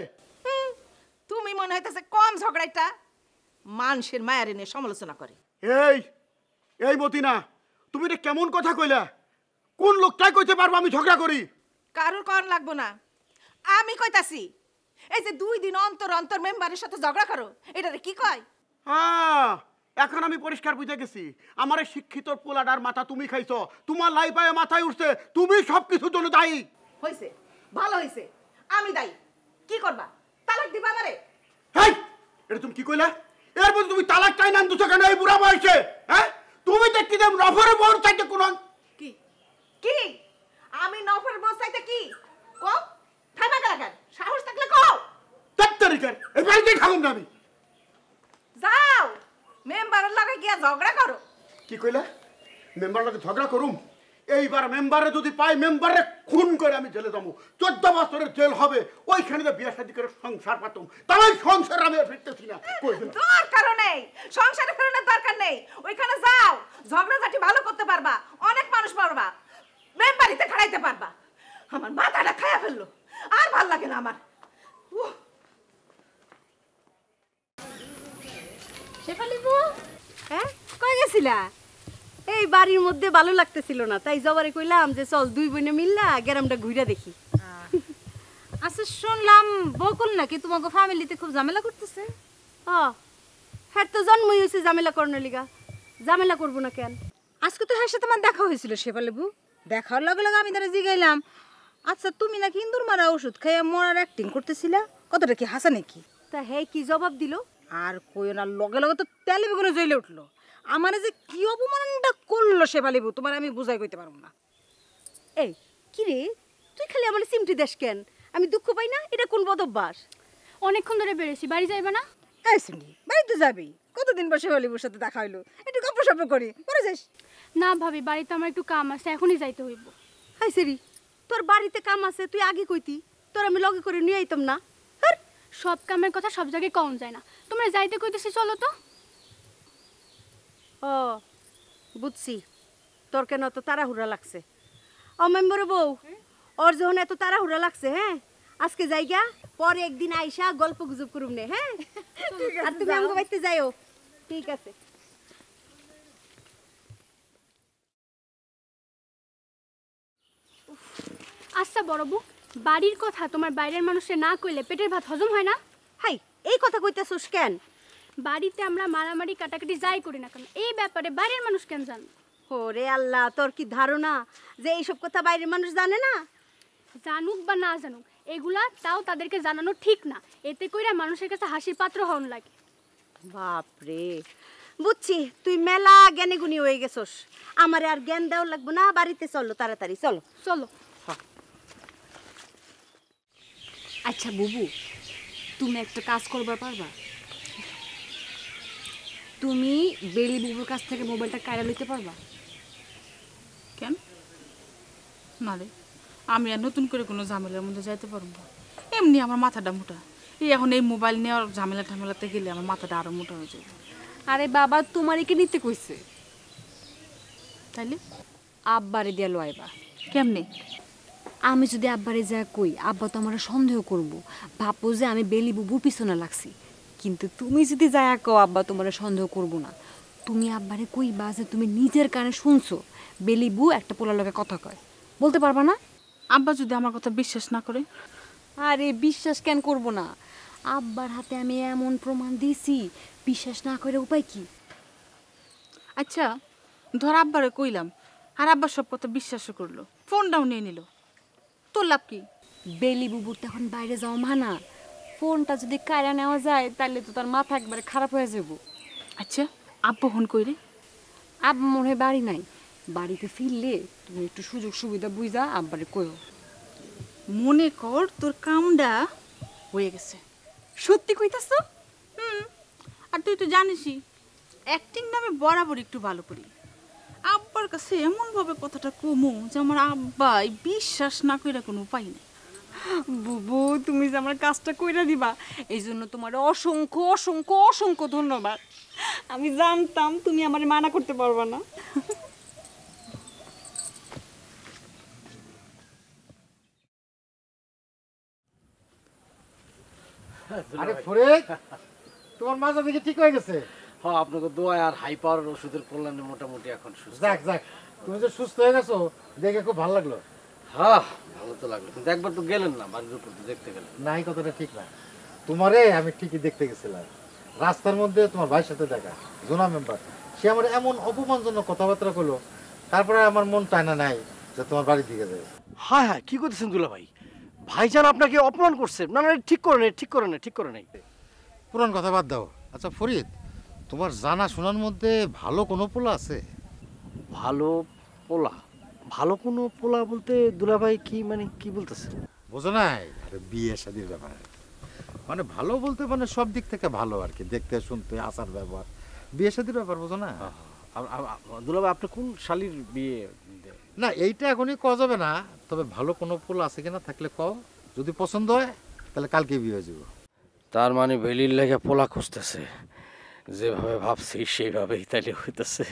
তুমি মনে হইতাছে কম ঝগড়াইটা, মানুষের মায়ারে নিয়ে সমালোচনা করে। এই মতিনা, তুমি এটা কেমন কথা কইলা? কোন লোকটাই কইতে পারবো আমি ঝগড়া করি? কারোর কর লাগবো না, আমি কইতাছি। এই যে 2 দিন অন্তর অন্তর মেম্বারের সাথে ঝগড়া করো, এটারে কি কয়? এখন আমি পরিষ্কার বুঝে গেছি, আমার শিক্ষিত পোলাডার মাথা তুমি খাইছো, তোমার লাইফে মাথায় উঠছে, তুমি সবকিছুর জন্য দায়ী। হইছে, ভালো হইছে, আমি দায়ী। কি করবা? তালাক দিবা আমারে? এটা তুমি কি কইলা? এর মধ্যে তুমি তালাক চাই না দুটো কেন এই বুড়া বয়সে? হ্যাঁ, তুমি দেখতে দেব নফরের বউর চাইতে কোন কি কি আমি নফরের বউ চাইতে কি কও থামা গেল সাহস থাকলে কও তাড়াতাড়ি এই বাড়িতে খাবো না আমি যাও মেম্বারের লগে গিয়া ঝগড়া করো কি কইলা মেম্বার লগে ঝগড়া করুম এইবার মেম্বারে যদি পাই মেম্বারে খুন করে আমি জেলে যাবো 14 বছরের জেল হবে ওইখানে বিয়ে শাদী করে সংসার পাতাম তাই সংসার আমি ফিরতেছি না দরকার নেই সংসারের কারণে দরকার নেই ওইখানে যাও ঝগড়াঝাটি ভালো করতে পারবা অনেক মানুষ পারবা মেম্বারিতে খাড়াইতে পারবা আমার মাথাটা খায়া ফেললো আর ভাল লাগে না আমার শেফালি বউ হ্যাঁ কই গেছিলা এই বাড়ির মধ্যে ভালো লাগতেছিল না তাই জবারে কইলাম যে চল দুই বোনে মিললা গ্রামটা ঘুরে দেখি আচ্ছা শুনলাম বকুল নাকি তোমাকে ফ্যামিলিতে খুব ঝামেলা করতেছে হ্যাঁ তো জন্মই হয়েছে ঝামেলা করার লিগা ঝামেলা করবো না কেন আজকে তো হ্যাঁ সাথে আমার দেখা হয়েছিল শেফালিবু দেখার লগে লগে আমি তারা জিগাইলাম আচ্ছা তুমি নাকি ইন্দুর মারা ওষুধ খাইয়া মরার অ্যাক্টিং করতেছিলা কতটা কি হাসা নাকি তা হ্যাঁ কি জবাব দিল আর কইও না লগে লগে তো তেলে বেগুনে জ্বলে উঠলো আমার যে কি অপমানটা করলো শেফালিবু তোমার আমি বুঝাই কইতে পারবো না এই কি রে তুই খালি আমার সিমটি দেশ কেন আমি দুঃখ পাই না এটা কোন বদ অভ্যাস অনেকক্ষণ ধরে বেরেছি বাড়ি যাইবা না এই শুনি বাড়িতে যাবি কতদিন পর শেফালিবুর সাথে দেখা হইলো একটু গপ্প সপ্প করি পরে যাস না ভাবি বাড়িতে আমার একটু কাম আছে এখনই যাইতে হইব হাই সেরি তোর বাড়িতে কাম আছে তুই আগে কইতি তোর আমি লগে করে নিয়ে আইতাম না সব কামের কথা সব জায়গায় কম যায় না তোমরা যাইতে কইতেছি চলো তো ও বুঝছি তোর কেন এত তাড়াহুড়া লাগছে ও মেম্বার বউ ওর যখন এত তাড়াহুড়া লাগছে হ্যাঁ আজকে যাইগা পরে একদিন আইসা গল্প গুজব করুম নে হ্যাঁ আর তুমি আমাকে বাড়িতে যাইও ঠিক আছে আচ্ছা বড় বউ বাড়ির কথা তোমার বাইরের মানুষে না কইলে পেটের ভাত হজম হয় না হাই এই কথা কইতেছস কেন বাড়িতে আমরা মারামারি কাটাকাটি যাই করি না কেন এই ব্যাপারে বাইরের মানুষ কেন জানে ওরে আল্লাহ তোর কি ধারণা যে এইসব কথা বাইরের মানুষ জানে না জানুক বা না জানুক এগুলা তাও তাদেরকে জানানো ঠিক না এতে কইরা মানুষের কাছে হাসির পাত্র হন লাগে বাপ রে বুঝছি তুই মেলা জ্ঞানী গুণী হয়ে গেছস আমারে আর জ্ঞান দেওয়া লাগবে না বাড়িতে চলো তাড়াতাড়ি চলো চলো আচ্ছা বুবু তুমি একটা কাজ করবার পারবা তুমি বেলি বুবুর কাছ থেকে মোবাইলটা কাইরা লইতে পারবা কেন না রে আমি আর নতুন করে কোনো ঝামেলার মধ্যে যাইতে পারবো না এমনি আমার মাথাটা মোটা এই এখন এই মোবাইল নেওয়ার ঝামেলা ঠামেলাতে গেলে আমার মাথাটা আরো মোটা হয়ে যাবে আরে বাবা তোমার একে নিতে কইছে তাইলে আব্বারে দিয়া লইবা কেমনে আমি যদি আব্বারে যা কই আব্বা তো আমার সন্দেহ করব ভাববো যে আমি বেলি বুবুর পিছনে লাগছি কিন্তু তুমি যদি যায় কও আব্বা তোমার সন্দেহ করব না তুমি আব্বারে কইবা যে তুমি নিজের কানে শুনছো বেলি বু একটা পোলার লগে কথা কয় বলতে পারবা না আব্বা যদি আমার কথা বিশ্বাস না করে আরে বিশ্বাস কেন করব না আব্বার হাতে আমি এমন প্রমাণ দিছি বিশ্বাস না করে উপায় কি আচ্ছা ধর আব্বারে কইলাম আর আব্বা সব কথা বিশ্বাস করলো ফোনটাও নিয়ে নিল তোর লাভ কি বেলি বুবুর তখন বাইরে যাওয়া মানা ফোনটা যদি কায়রা নেওয়া যায় তাহলে তো তার মাথা একবারে খারাপ হয়ে যাব আচ্ছা আব্বা ফোন কইরে আব্বা মনে হয় বাড়ি নাই বাড়িতে ফিরলে তুমি একটু সুযোগ সুবিধা বুঝা আব্বারে কইও মনে কর তোর কামটা হয়ে গেছে সত্যি কইতাছ আর তুই তো জানিসই অ্যাক্টিং নামে বরাবর একটু ভালো করি আব্বার কাছে এমনভাবে কথাটা কমো যে আমার আব্বাই বিশ্বাস না কইরা কোনো উপায় নেই বুবু তুমি যে আমার কাজটা কইরা দিবা এই জন্য তোমার অসংখ্য অসংখ্য অসংখ্য ধন্যবাদ আমি জানতাম তুমি আমারে মানা করতে পারবা না আরে ফরিদ তোমার মাজা দেখি ঠিক হয়ে গেছে হ্যাঁ আপনাকে দোয়া আর হাই পাওয়ার ওষুধের কল্যাণে মোটামুটি এখন সুস্থ যাক যাক তুমি যে সুস্থ হয়ে গেছো দেখে খুব ভালো লাগলো হ্যাঁ ভালো তো লাগলো কিন্তু একবার তো গেলেন না বাড়ির উপর তো দেখতে গেলেন না এই কথাটা ঠিক না তোমারে আমি ঠিকই দেখতে গেছিলাম রাস্তার মধ্যে তোমার ভাইয়ের সাথে দেখা জোনা মেম্বার সে আমার এমন অপমানজনক কথাবার্তা করলো তারপরে আমার মন টানা নাই যে তোমার বাড়ির দিকে যাবে হ্যাঁ হ্যাঁ কি করতেছেন দুলা ভাই ভাইজান আপনাকে অপমান করছে না না ঠিক করে নেই ঠিক করে নেই ঠিক করে নেই পুরান কথা বাদ দাও আচ্ছা ফরিদ তোমার জানা শোনার মধ্যে ভালো কোনো পোলা আছে ভালো পোলা, ভালো কোনো পোলা বলতে দুলাভাই কি মানে কি বলতেছে? বোঝো নাই? আরে বিয়ে শাদীর ব্যাপার, মানে ভালো বলতে মানে সব দিক থেকে ভালো আর কি, দেখতে শুনতে আচার ব্যবহার, বিয়ে শাদীর ব্যাপার বোঝো না? দুলাভাই আপনি কোন শালীর বিয়ে? না এইটা এখনই কওয়া যাবে না, তবে ভালো কোনো পোলা আছে কিনা থাকলে কও, যদি পছন্দ হয় তাহলে কালকে বিয়ে হয়ে যাবো। তার মানে বেলির লেগে পোলা খুঁজতেছে, যেভাবে ভাবছি সেইভাবেই তাইলে হইতেছে।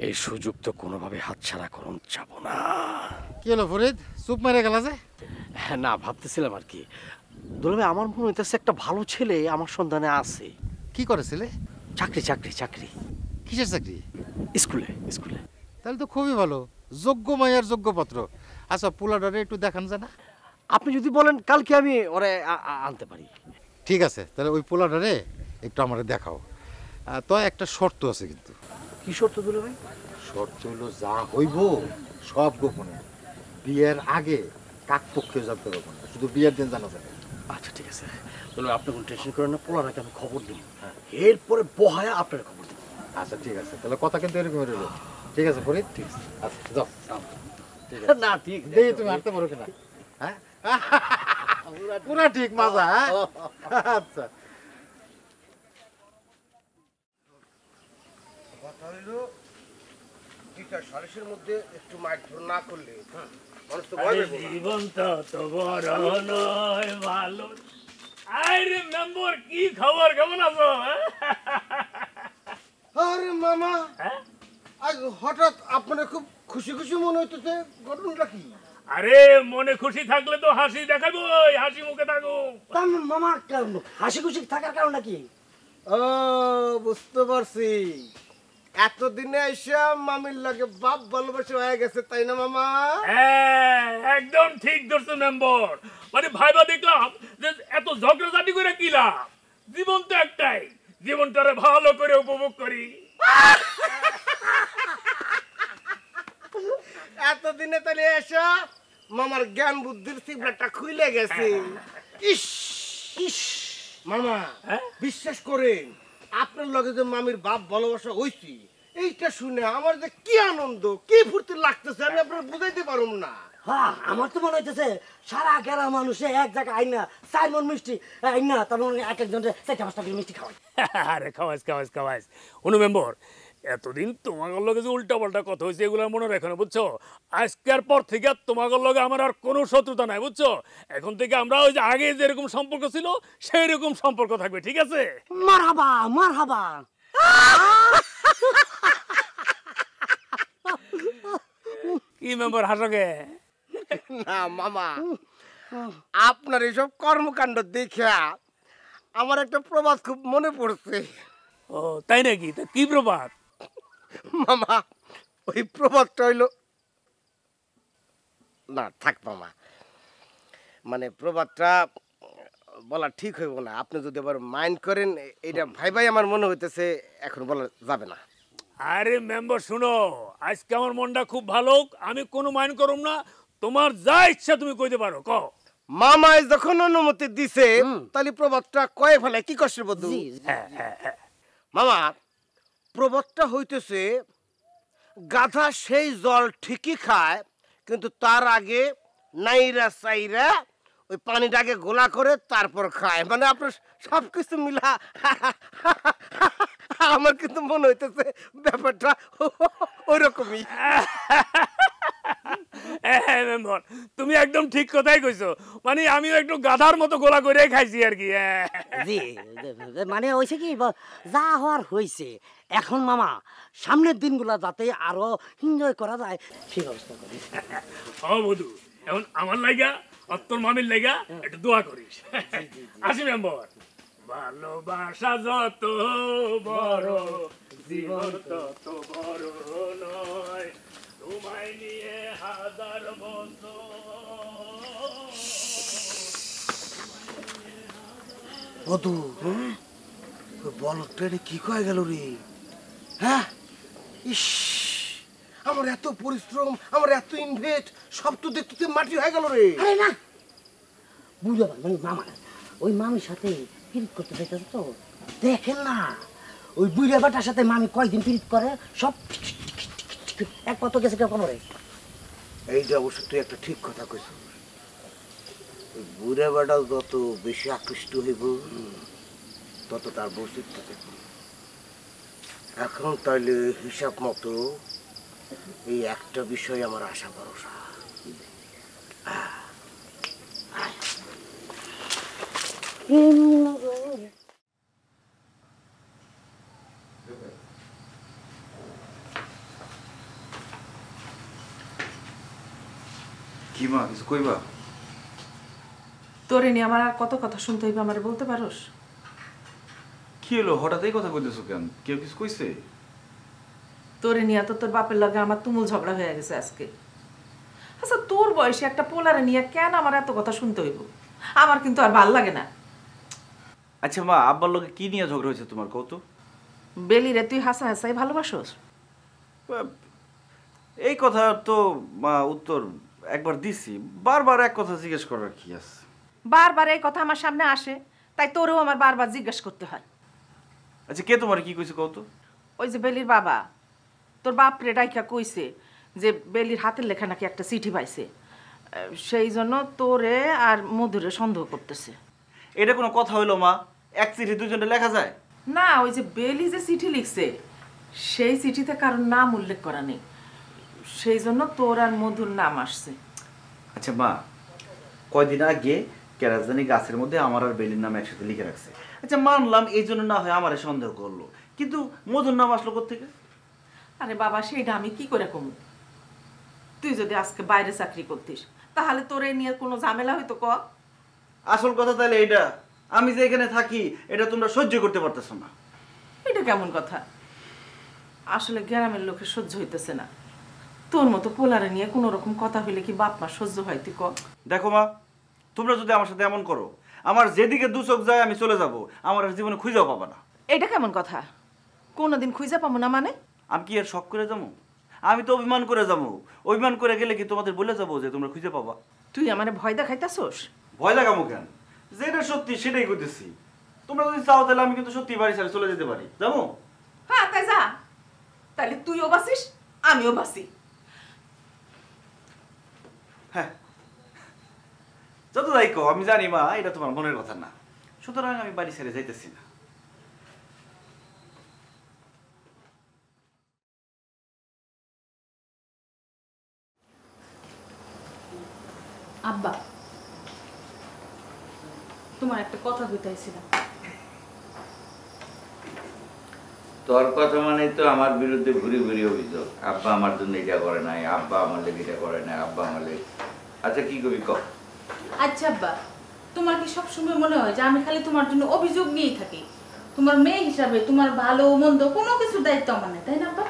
এই সুযোগ তো কোনোভাবে হাতছাড়া করুন যাব না। কি হলো ফরিদ, চুপ মেরে গেল যে? হ্যাঁ না, ভাবতেছিলাম আর কি দুলাভাই, আমার মনে হইতেছে একটা ভালো ছেলে আমার সন্ধানে আছে। কি করে ছেলে? চাকরি চাকরি চাকরি। কিসের চাকরি? স্কুলে স্কুলে। তাহলে তো খুবই ভালো, যোগ্য মাইয়ার যোগ্য পত্র। আচ্ছা পোলাডারে একটু দেখান যায় না? আপনি যদি বলেন কালকে আমি ওরে আনতে পারি। ঠিক আছে, তাহলে ওই পোলাডারে একটু আমার দেখাও। তো একটা শর্ত আছে কিন্তু। কি শর্ত দুলাভাই? শর্ত হলো যা হইব সব গোপনে, বিয়ের আগে কাক পক্ষে জানতে পারবো না, শুধু বিয়ের দিন জানা যাবে। আচ্ছা ঠিক আছে, তাহলে আপনি কোনো টেনশন করেন না, পোলাটাকে আমি খবর দিই, এরপরে বহায়া আপনার খবর দিই। আচ্ছা ঠিক আছে, তাহলে কথা কিন্তু এরকম রইল। ঠিক আছে ফরিদ, ঠিক আছে, আচ্ছা যাও। না ঠিক দেখি তুমি হাঁটতে পারো কিনা। হ্যাঁ পুরা ঠিক মজা। আচ্ছা কথা হইল দুইটা সালিশের মধ্যে একটু মারধর না করলে মানুষ তো ভয় পাবে। জীবন তো বড় নয় ভালো। আরে মেম্বার কি খবর, কেমন আছো? আরে মামা, আজ হঠাৎ আপনার খুব খুশি খুশি মনে হইতেছে, ঘটনাটা কি? আরে মনে খুশি থাকলে তো হাসি দেখাবো, হাসি মুখে থাকো। মামা হাসি খুশি থাকার কারণটা কি? ও বুঝতে পারছি, এতদিনে এসে মামির লাগে বাপ ভালোবাসা হয়ে গেছে, তাই না মামা? হ্যাঁ একদম ঠিক ধরছো মেম্বার। মানে ভাইবা দেখলাম যে এত ঝগড়াঝাটি করে কি লাভ, জীবন তো একটাই, জীবনটারে ভালো করে উপভোগ করি। এতদিনে তাহলে এসে মামার জ্ঞান বুদ্ধির সিবরাটা খুলে গেছে। ইস ইস মামা, বিশ্বাস করেন আপনার লগে যে মামির বাপ ভালোবাসা হইছি, এইটা শুনে আমার যে কি আনন্দ কি ফুর্তি লাগতেছে আমি আপনার বুঝাইতে পারুম না। হ্যাঁ আমার তো মনে হইতেছে সারা গ্রাম মানুষে এক জায়গায় আইনা 4 মণ মিষ্টি আইনা, তার মানে এক একজনের 4-5টা করে মিষ্টি খাওয়াই। আরে খাওয়াইস খাওয়াইস খাওয়াইস। অনু মেম্বার, এতদিন তোমার লগে যে উল্টা পাল্টা কথা হয়েছে এগুলো মনে রেখো না, বুঝছো? আজকের পর থেকে তোমার লগে আমার আর কোনো শত্রুতা নাই, বুঝছো? এখন থেকে আমরা ওই যে আগে যেরকম সম্পর্ক ছিল সেই রকম সম্পর্ক থাকবে, ঠিক আছে? মারহাবা মারহাবা। কি মেম্বার হাসোকে? না মামা, আপনার এসব কর্মকাণ্ড দেখা আমার একটা প্রবাদ খুব মনে পড়ছে। ও তাই নাকি? তা কি প্রবাদ? মামা ওই প্রবাদটা হইল না, থাক মামা, মানে প্রবাদটা বলা ঠিক হইব না, আপনি যদি আবার মাইন্ড করেন। এটা ভাই ভাই আমার মনে হইতেছে এখন বলা যাবে না। আরে মেম্বার শুনো, আজকে আমার মনটা খুব ভালো, আমি কোনো মাইন্ড করুম না, তোমার যা ইচ্ছা তুমি কইতে পারো, কও। মামায় যখন অনুমতি দিছে তাহলে প্রবাদটা কয়ে ফেলে কি কষ্টের বন্ধু। মামা প্রবাদটা হইতেছে গাধা সেই জল ঠিকই খায়, কিন্তু তার আগে নাইরা চাইরা ওই পানিটাকে গোলা করে তারপর খায়। মানে আপনার সবকিছু মিলা আমার কিন্তু মনে হইতেছে ব্যাপারটা ওই রকমই। মেম্বার তুমি একদম ঠিক কথাই কইছো, মানে আমিও একটু গাধার মতো গোলা করে খাইছি আর কি। জি মানে হইছে কি, যা হওয়ার হইছে, এখন মামা সামনের দিনগুলা যাতে আরো এনজয় করা যায় সেই ব্যবস্থা করি। ও বধু, এখন আমার লাগা আর তোর মামির লাগা একটু দোয়া করিস। আসি মেম্বার। ভালোবাসা যত বড় জীবন তত বড় নয়, তোমায় নিয়ে হাজার বছর। বধু বলটা কি কয়ে গেল রে? হ্যাঁ ইস, আমার এত পরিশ্রম, আমার এত ইনভেস্ট সব তো দেখতে মাটি হয়ে গেল রে। আরে না বুঝা মানে মামা ওই মামির সাথে পিরিত করতে চাইতেছে তো, দেখেন না ওই বুড়া বাটার সাথে মামি কয়দিন পিরিত করে সব এক পা তো গেছে কেউ কোমরে। এইটা অবশ্য তুই একটা ঠিক কথা কইছ। বুড়ে বেটা যত বেশি আকৃষ্ট হইব তত তার বস্তিত্ব দেখব। এখন তাইলে হিসাব মতো এই একটা বিষয় আমার আশা ভরসা। কি মা কিছু কইবা? তোরে নিয়ে আমার আর কত কথা শুনতে হইবে আমারে বলতে পারোস? কি হলো হঠাৎ এই কথা কইতেছো কেন? কেউ কিছু কইছে? তোরে নিয়ে তো তোর বাপের লগে আমার তুমুল ঝগড়া হয়ে গেছে আজকে। আচ্ছা তোর বয়সে একটা পোলারে নিয়ে কেন আমার এত কথা শুনতে হইব? আমার কিন্তু আর ভাল লাগে না। আচ্ছা মা, আব্বার লগে কি নিয়ে ঝগড়া হয়েছে তোমার কত? বেলিরে তুই হাসা হাসাই ভালোবাসোস? এই কথা তো মা উত্তর একবার দিছি, বারবার এক কথা জিজ্ঞেস করার কি আছে? বারবার এই কথা আমার সামনে আসে, তাই তোরেও আমার বারবার জিজ্ঞেস করতে হয়। আচ্ছা কে তোমার কি কইছে কত? ওই যে বেলির বাবা, তোর বাপ রে ডাইকা কইছে যে বেলির হাতের লেখা নাকি একটা চিঠি পাইছে, সেই জন্য তোরে আর মধুরে সন্দেহ করতেছে। এটা কোনো কথা হইলো মা? এক চিঠি দুজনে লেখা যায় না? ওই যে বেলি যে চিঠি লিখছে সেই চিঠিতে কারোর নাম উল্লেখ করা নেই, সেই জন্য তোর আর মধুর নাম আসছে। আচ্ছা মা, কয়দিন আগে কেরাজানি গাছের মধ্যে আমার আর বেলির নাম একসাথে লিখে রাখছে। আচ্ছা মানলাম এই জন্য না হয় আমারে সন্দেহ করলো, কিন্তু মধুর নাম আসলো কোত্থেকে? আরে বাবা সেইটা আমি কি করে কমু? তুই যদি আজকে বাইরে চাকরি করতিস তাহলে তোর এই নিয়ে কোনো ঝামেলা হইতো ক? আসল কথা তাহলে এটা, আমি যে এখানে থাকি এটা তোমরা সহ্য করতে পারতেছ না। এটা কেমন কথা? আসলে গ্রামের লোকের সহ্য হইতেছে না। তোর মতো পোলারে নিয়ে কোনো রকম কথা হইলে কি বাপ মা সহ্য হয় তুই ক? দেখো মা, তোমরা যদি আমার সাথে এমন করো, আমার যেদিকে দু চোখ যায় আমি চলে যাব, আমার আর জীবনে খুঁজেও পাবা না। এটা কেমন কথা? কোনোদিন খুঁজে পাবো না মানে? আমি কি আর শখ করে যাবো? আমি তো অভিমান করে যাবো। অভিমান করে গেলে কি তোমাদের বলে যাবো যে তোমরা খুঁজে পাবা? তুই আমারে ভয় দেখাইতাছস? ভয় লাগামো কেন? যেটা সত্যি সেটাই করতেছি। তোমরা যদি চাও তাহলে আমি কিন্তু সত্যি বাড়ি ছেড়ে চলে যেতে পারি। যাবো? হ্যাঁ তাই যা, তাহলে তুইও বাসিস আমিও বাসি। হ্যাঁ যত যাই কো, আমি জানি মা এটা তোমার মনের কথা না, সুতরাং আমি বাড়ি ছেড়ে যাইতেছি না। আব্বা, তোমার একটা কথা কইতাইছিলাম। তোর কথা মানে তো আমার বিরুদ্ধে ঘুরি ঘুরি অভিযোগ, আব্বা আমার জন্য এটা করে নাই, আব্বা আমার লেগে এটা করে নাই, আব্বা আমার লেগে। আচ্ছা কি কবি ক? আচ্ছা আব্বা, তোমার কি সবসময় মনে হয় যে আমি খালি তোমার জন্য অভিযোগ নিয়েই থাকি? তোমার মেয়ে হিসাবে তোমার ভালো মন্দ কোনো কিছু দায়িত্ব আমার নেই, তাই না আব্বা?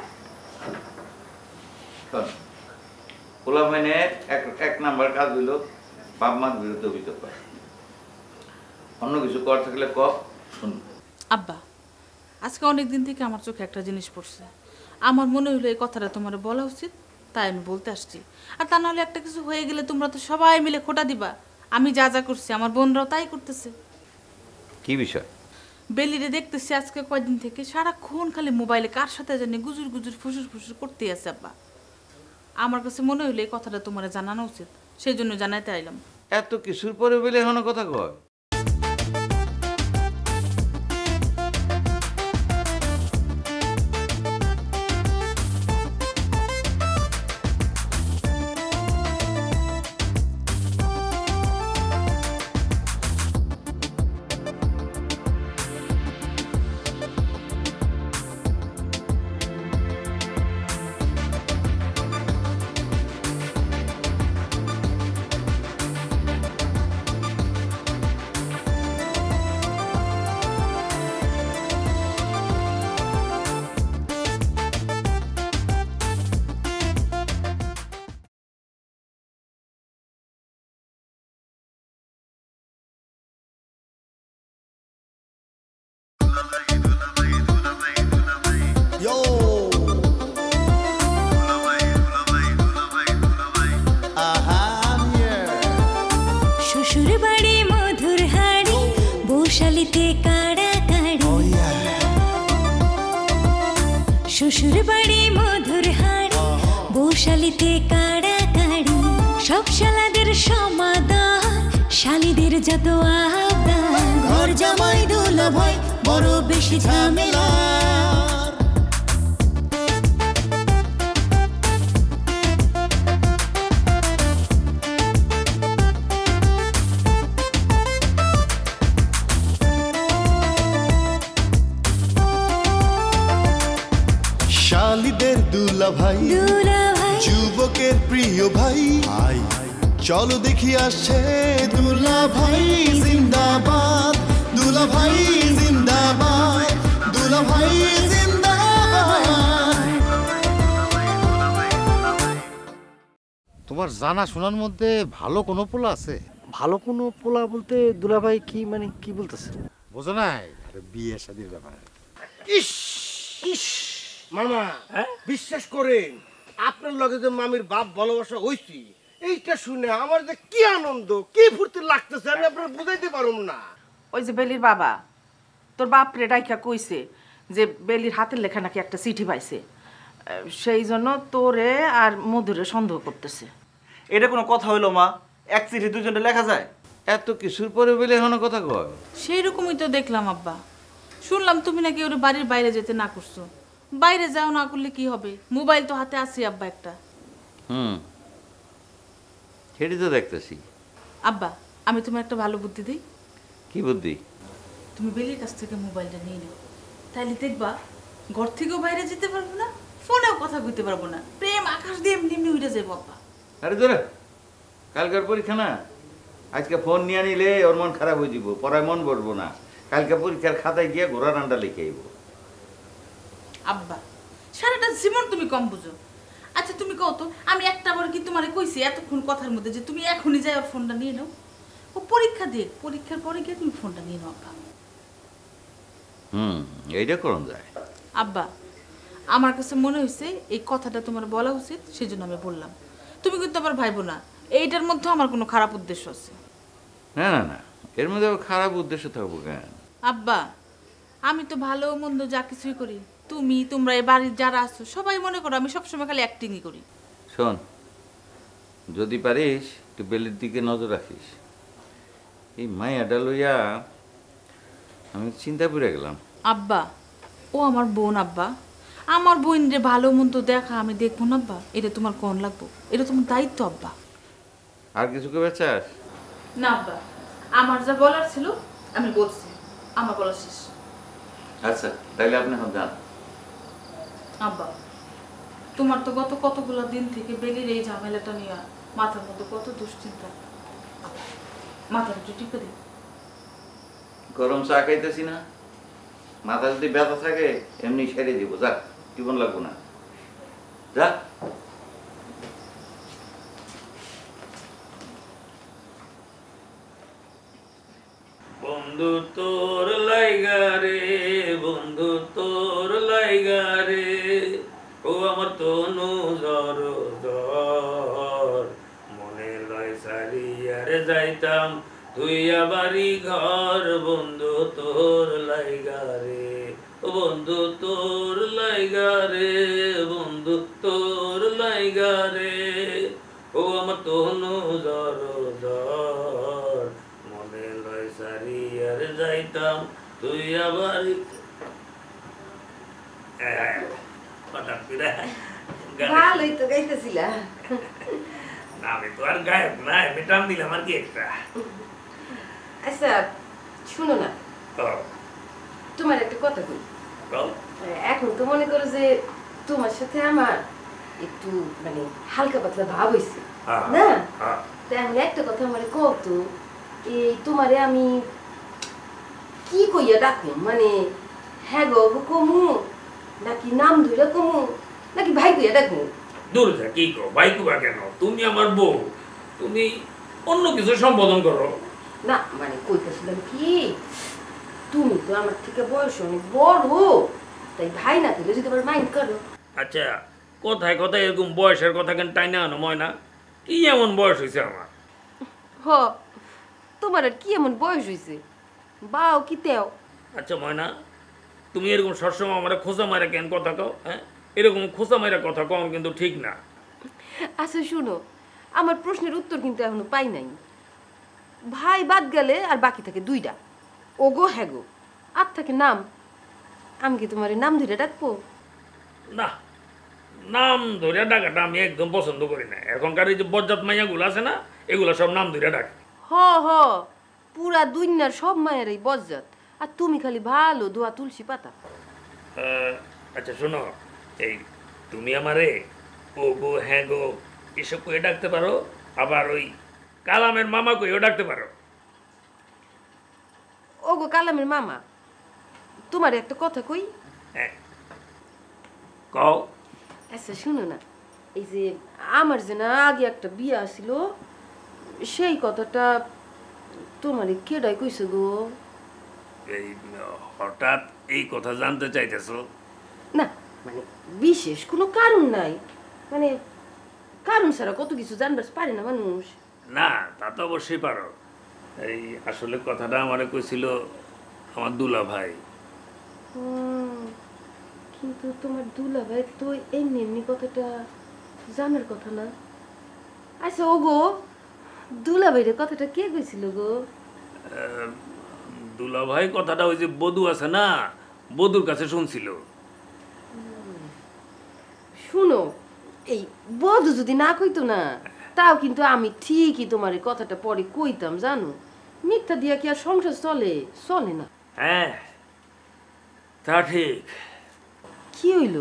পোলা মানে এক নাম্বার কাজ হইল বাপ মার বিরুদ্ধে অভিযোগ করে। অন্য কিছু কর থাকলে ক শুন। আব্বা, আজকে অনেক দিন থেকে আমার চোখে একটা জিনিস পড়ছে, আমার মনে হলো এই কথাটা তোমার বলা উচিত, তাই আমি বলতে আসছি। আর তা নাহলে একটা কিছু হয়ে গেলে তোমরা তো সবাই মিলে খোটা দিবা। আমি যা যা করছি আমার বোনরাও তাই করতেছে। কি বিষয়? বেলিরে দেখতেছি আজকে কয়দিন থেকে সারাক্ষণ খালি মোবাইলে কার সাথে জানি গুজুর গুজুর ফুসুর ফুসুর করতেই আছে। আব্বা, আমার কাছে মনে হইলো এই কথাটা তোমার জানানো উচিত, সেই জন্য জানাইতে আইলাম। এত কিছুর পরে বলে এখনো কথা কয়? শ্বশুর বাড়ি মধুর হাড়ি, বৌশালিতে কাড়া কাড়ি। শ্বশুর বাড়ি মধুর হাড়ি, বৌশালিতে কাড়াকাড়ি সব শালাদের সমাধান শালিদের যত আবদার ঘর জামাই দুলা ভাই বড় বেশি ঝামেলা শালিদের দুলা ভাই যুবকের প্রিয় ভাই আই চলো দেখি আসছে দুলা ভাই জিন্দাবাদ দুলা ভাই জিন্দাবাদ দুলা ভাই জিন্দাবাদ। তোমার জানা শোনার মধ্যে ভালো কোনো পোলা আছে? ভালো কোনো পোলা বলতে দুলাভাই কি মানে কি বলতেছে? বোঝো নাই বিয়ে শাদীর ব্যাপারে। ইস ইস মামা বিশ্বাস করেন আপনার লগে যে মামির বাপ ভালোবাসা হইছি এইটা শুনে আমার যে কি আনন্দ কি ফুর্তি লাগতেছে আমি আপনার বুঝাইতে পারুম না। ওই যে বেলির বাবা তোর বাপ রে ডাইকা কইছে যে বেলির হাতের লেখা নাকি একটা চিঠি পাইছে, সেই জন্য তোরে আর মধুরে সন্দেহ করতেছে। এটা কোনো কথা হইলো মা? এক চিঠি দুজনে লেখা যায়? এত কিছুর পরে বলে এখনো কথা কয়? সেই রকমই তো দেখলাম আব্বা। শুনলাম তুমি নাকি ওর বাড়ির বাইরে যেতে না করছো। বাইরে যাও না করলে কি হবে? মোবাইল তো হাতে আছে আব্বা একটা। সেটি তো দেখতেছি। আব্বা আমি তোমার একটা ভালো বুদ্ধি দিই। কি বুদ্ধি? তুমি বেলির কাছ থেকে মোবাইলটা নিয়ে নাও, তাইলে দেখবা ঘর থেকেও বাইরে যেতে পারবো না, ফোনেও কথা কইতে পারবো না, প্রেম আকাশ দিয়ে এমনি এমনি উড়ে যাবো আব্বা। আরে ধরে কালকার পরীক্ষা না, আজকে ফোন নিয়ে নিলে ওর মন খারাপ হয়ে যাব, পড়ায় মন বসবো না। কালকে পরীক্ষার খাতায় গিয়ে ঘোড়া রান্ডা লিখে আইব। আব্বা সারাটা জীবন তুমি কম বুঝো। আচ্ছা তুমি কও তো, আমি একটা বার কি তোমারে কইছি এতক্ষণ কথার মধ্যে যে তুমি এখনই যাই ওর ফোনটা নিয়ে নাও? ও পরীক্ষা দিক, পরীক্ষার পরে গিয়ে তুমি ফোনটা নিয়ে নাও আব্বা। এইটা করুন যায়। আব্বা আমার কাছে মনে হয়েছে এই কথাটা তোমার বলা উচিত, সেজন্য আমি বললাম। তুমি কিন্তু আবার ভাইবো না এইটার মধ্যে আমার কোনো খারাপ উদ্দেশ্য আছে। না না না, এর মধ্যে খারাপ উদ্দেশ্য থাকবো কেন? আব্বা আমি তো ভালো মন্দ যা কিছুই করি, তুমি তোমরা এই বাড়ির যারা আছো সবাই মনে করো আমি সবসময় খালি অ্যাক্টিংই করি। শোন, যদি পারিস একটু বেলির দিকে নজর রাখিস। এই মায়াটা লইয়া আমি চিন্তা করে গেলাম। আব্বা ও আমার বোন আব্বা, আমার বোন যে ভালো মন্দ দেখা আমি দেখবো না আব্বা? এটা তোমার কোন লাগবো? এটা তোমার দায়িত্ব আব্বা। আর কিছু কে বেচাস? না আব্বা আমার যা বলার ছিল আমি বলছি, আমার বলা শেষ। আচ্ছা তাইলে আপনি এখন যান। আব্বা তোমার তো গত কতগুলো দিন থেকে বেলির এই ঝামেলাটা নিয়ে মাথার মধ্যে কত দুশ্চিন্তা। মাথার একটু টিপে দিই। গরম চা খাইতেছি না, মাথা যদি ব্যথা থাকে এমনি সেরে দিব। যা, জীবন লাগবো না, যা। বন্ধু তোর লাইগা রে, বন্ধু তোর লাইগা রে, ও আমার তনু ঝর ঝর, মনে লয় সারিয়ারে যাইতাম তুই আবারই ঘর। বন্ধু তোর লাইগা রে, ও বন্ধু তোর লাইগা রে, বন্ধু তোর লাইগা রে, ও আমার তনু ঝর ঝর, মনে লয় সারিয়ারে যাইতাম তুই আবারই। ভালোই তো গাইতেছিলা। আমি তো আর গায়ক না, আমি টান দিলাম আর কি একটা। আচ্ছা শুনো না, তোমার একটা কথা কই। এখন তো মনে করো যে তোমার সাথে আমার একটু মানে হালকা পাতলা ভাব হইছে না? তাই আমি একটা কথা আমার কত, এই তোমারে আমি কি কইয়া ডাকুম, মানে হ্যাঁ গো কমু নাকি নাম ধরে কমু নাকি ভাই কইয়া ডাকবো? দূর যা, কি কো ভাই কুবা কেন? তুমি আমার বউ, তুমি অন্য কিছু সম্বোধন করো না। মানে কইতেছিলাম কি, তুমি তো আমার থেকে বয়স অনেক বড়, তাই ভাই না দিলে যদি আবার মাইন্ড করো। আচ্ছা কোথায় কোথায় এরকম বয়সের কথা কেন টাইনা আনো ময়না? কি এমন বয়স হয়েছে আমার? হ তোমার আর কি এমন বয়স হয়েছে? বাও কি তেও। আচ্ছা ময়না, তুমি এরকম সবসময় আমার খোঁচা মারা কেন কথা কও? হ্যাঁ, এরকম খোঁচা মারা কথা কম কিন্তু ঠিক না। আচ্ছা শুনো, আমার প্রশ্নের উত্তর কিন্তু এখনো পাই নাই। ভাই বাদ গেলে আর বাকি থাকে দুইটা, ওগো হ্যাগো, আর থাকে নাম। আমি কি তোমার নাম ধরে ডাকবো? না, নাম ধরে ডাকাটা আমি একদম পছন্দ করি না। এখনকার এই যে বজ্জাত মাইয়াগুলো আছে না, এগুলো সব নাম ধরে ডাকে। হ হ, পুরা দুনিয়ার সব মায়ের এই বজ্জাত, আর তুমি খালি ভালো দোয়া তুলসী পাতা। আচ্ছা শোনো, এই তুমি আমারে ও গো হ্যাঁ গো এসব কয়ে ডাকতে পারো, আবার ওই কালামের মামা কইও ডাকতে পারো। ওগো কালামের মামা, তোমার একটা কথা কই। হ্যাঁ কও। আচ্ছা শুনো না, এই যে আমার যে না আগে একটা বিয়ে আসছিল, সেই কথাটা তোমারে কেডাই কইছে গো? এই হঠাৎ এই কথা জানতে চাইতেছো? না মানে বিশেষ কোনো কারণ নাই, মানে কারণ ছাড়া কত কিছু জানবার পারে না মানুষ। না তা তো অবশ্যই পারো। এই আসলে কথাটা আমারে কইছিল আমার দুলা ভাই। কিন্তু তোমার দুলা ভাই তো এমনি এমনি কথাটা জানার কথা না। আচ্ছা ওগো, দুলা ভাইয়ের কথাটা কে কইছিল গো? দুলা ভাই কথাটা ওই যে বধূ আছে না, বধূর কাছে শুনছিল। শুনো, এই বধূ যদি না কইতো না, তাও কিন্তু আমি ঠিকই তোমার এই কথাটা পরে কইতাম জানো। মিথ্যা দিয়া কি আর সংসার চলে? চলে না। হ্যাঁ তা ঠিক। কি হইল,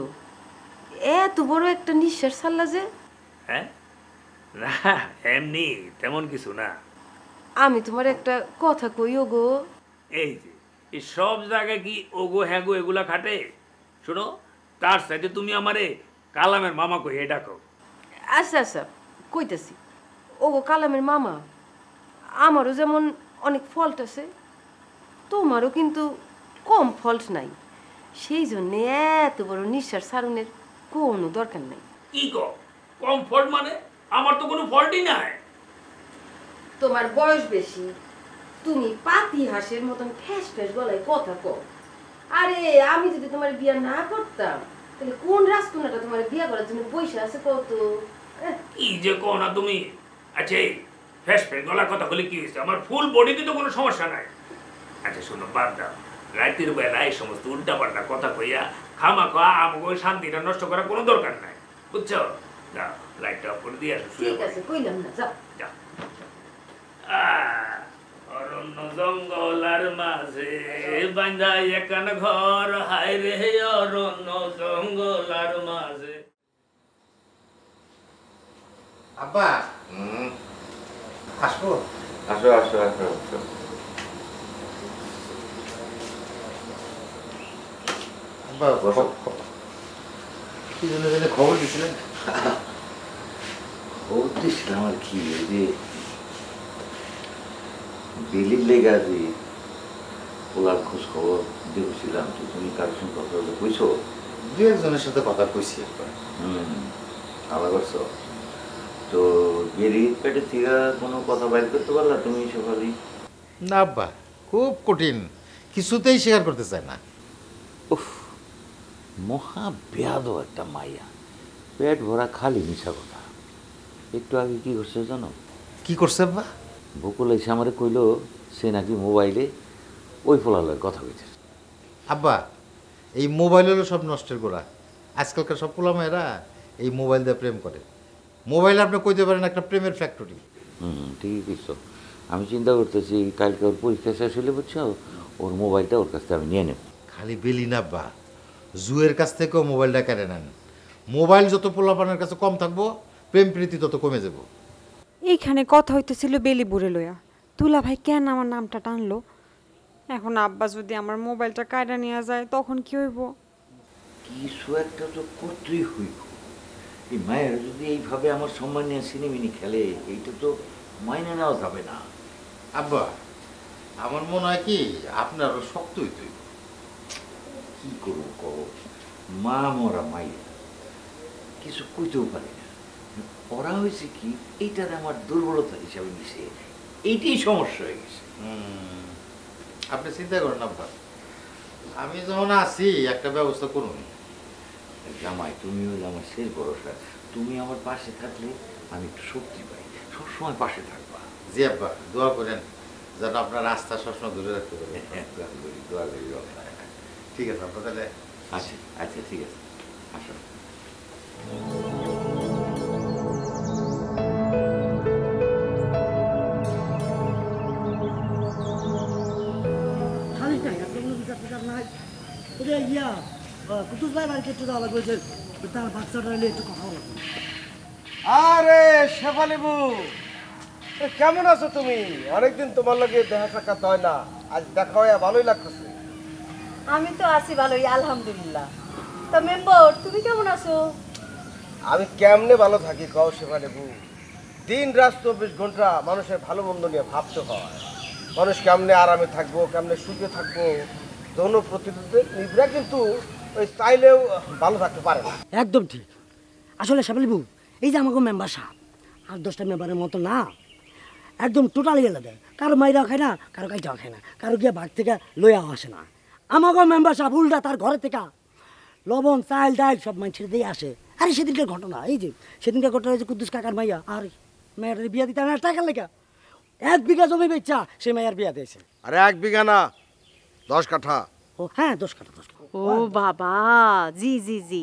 এত বড় একটা নিঃশ্বাস ছাড়লা যে? হ্যাঁ না এমনি তেমন কিছু না। আমি তোমার একটা কথা কই ওগো। এই যে এই সব জায়গায় কি ওগো হ্যাগো এগুলা খাটে? শোনো, তার সাথে তুমি আমারে কালামের মামা কই ডাকো। আচ্ছা আচ্ছা কইতেছি। ওগো কালামের মামা, আমারও যেমন অনেক ফল্ট আছে, তোমারও কিন্তু কম ফল্ট নাই। সেই জন্যে এত বড় নিঃশ্বাস ছাড়নের কোনো দরকার নাই। কি কম ফল্ট মানে? আমার তো কোনো ফল্টই নাই। তোমার বয়স বেশি, তুমি পাতি হাঁসের মতন ফ্যাস ফ্যাস গলায় কথা কও। আরে আমি যদি তোমার বিয়া না করতাম, তাহলে কোন রাজকন্যাটা তোমার বিয়া করার জন্য পয়সা আছে কত? কি যে কও না তুমি। আচ্ছা এই ফ্যাস ফ্যাস গলার কথা বলে কি হয়েছে? আমার ফুল বডিতে তো কোনো সমস্যা নাই। আচ্ছা শোনো, বাদ দাও। রাতের বেলা এই সমস্ত উল্টা পাল্টা কথা কইয়া খামাখা আমাকে শান্তিটা নষ্ট করার কোনো দরকার নাই, বুঝছো? যাও লাইটটা অফ করে দিয়ে আসো। ঠিক আছে কইলাম না, যাও যাও। অরণ্য জঙ্গলার মাঝে বাঁধা একান ঘর, হায় রে অরণ্য জঙ্গলার মাঝে। আব্বা আসবো? আসো আসো আসো আসো। আব্বা কি জন্য জানি খবর দিছিলেন? খবর দিছিলাম আর কি, ওই যে বেলির লেগে যে ওলার খোঁজ খবর দেখছিলাম। তো তুমি কারোর সঙ্গে কথা বলে কইছো? দু একজনের সাথে কথা কইছি একবার। আলাদা করছো? তো বেরির পেটে থেকে কোনো কথা বাইর করতে পারলা তুমি সকালেই? না আব্বা, খুব কঠিন, কিছুতেই স্বীকার করতে চায় না। উফ, মহা বেয়াদো একটা মাইয়া, পেট ভরা খালি মিশা কথা। একটু আগে কি করছে জানো? কি করছে আব্বা? বকুল এসে আমারে কইলো সে নাকি মোবাইলে ওই ফোলালয় কথা কইছে। আব্বা, এই মোবাইল হলো সব নষ্টের গোড়া। আজকালকার সব পোলামেয়েরা এই মোবাইল দিয়ে প্রেম করে। মোবাইল আপনি কইতে পারেন একটা প্রেমের ফ্যাক্টরি। ঠিকই কইছো। আমি চিন্তা করতেছি কালকে ওর পরীক্ষা শেষ হলে বুঝছো, ওর মোবাইলটা ওর কাছ থেকে আমি নিয়ে নেব। খালি বেলি না আব্বা, জুয়ের কাছ থেকেও মোবাইলটা কেড়ে নেন। মোবাইল যত পোলাপানের কাছে কম থাকবো, প্রেম প্রীতি তত কমে যাব। এইখানে কথা হইতেছিল বেলি বুড়ে লইয়া, তুলা ভাই কেন আমার নামটা টানলো? এখন আব্বা যদি আমার মোবাইলটা কায়রা নিয়ে যায় তখন কি হইব? কিছু একটা তো করতেই হইব। এই মায়ের যদি এইভাবে আমার সম্মান নিয়ে সিনেমিনি খেলে, এইটা তো মাইনে নেওয়া যাবে না। আব্বা, আমার মনে হয় কি আপনারও শক্ত হইতে হইব। কি করবো কও, মা মরা মাইয়া কিছু কইতেও পারি না। ওরা হয়েছে কি, এইটার আমার দুর্বলতা হিসাবে নিছে, এইটাই সমস্যা হয়ে গেছে। আপনি চিন্তা করেন আব্বা, আমি যখন আছি একটা ব্যবস্থা করুন। জামাই তুমি হইলে আমার শেষ ভরসা। তুমি আমার পাশে থাকলে আমি একটু শক্তি পাই, সবসময় পাশে থাকবা। জি আব্বা, দোয়া করেন যেন আপনার রাস্তা সবসময় ধরে রাখতে পারে। দোয়া করি। ঠিক আছে আপনার তাহলে। আচ্ছা আচ্ছা, ঠিক আছে, আসো। খালিস নাই আর কোনো বিচার টিচার নাই। ওই যে ইয়া কুতুস ভাই বাড়িতে একটু যাওয়া লাগবে, যে তার বাচ্চাটা নিয়ে একটু কথা বলা। আরে শেফালিবু, কেমন আছো তুমি? অনেকদিন তোমার লগে দেখা সাক্ষাৎ হয় না, আজ দেখা হয়ে ভালোই লাগতেছে। আমি তো আছি ভালোই, আলহামদুলিল্লাহ। তা মেম্বার, তুমি কেমন আছো? আমি কেমনে ভালো থাকি কও শেফালিবু? দিন রাত 24 ঘন্টা মানুষের ভালো মন্দ নিয়ে ভাবতে হয়। মানুষ কেমনে আরামে থাকবো, কেমনে সুখে থাকবো, যৌন প্রতিরোধে নিবরা কিন্তু ওই চাইলেও ভালো থাকতে পারে না। একদম ঠিক। আসলে শেফালিবু, এই যে আমাকে মেম্বার সাহেব আর 10টা মেম্বারের মতো না, একদম টোটালি আলাদা। কারো মাইরা খায় না, কারো কাইটাও খায় না, কারো গিয়ে ভাগ থেকে লইয়া আসে না। আমাকে মেম্বার সাহেব উল্টা তার ঘরে থেকে লবণ চাল ডাল সব মানুষের দিয়ে আসে। আরে সেদিনকার ঘটনা, এই যে সেদিনকার ঘটনা হয়েছে কুদ্দুস কাকার মাইয়া আর মেয়ের বিয়া দিতে না টাকার লেখা 1 বিঘা জমি বেচা সে মেয়ের বিয়া দিয়েছে। আরে 1 বিঘা না, 10 কাঠা। ও হ্যাঁ, 10 কাঠা। ও বাবা, জি জি জি,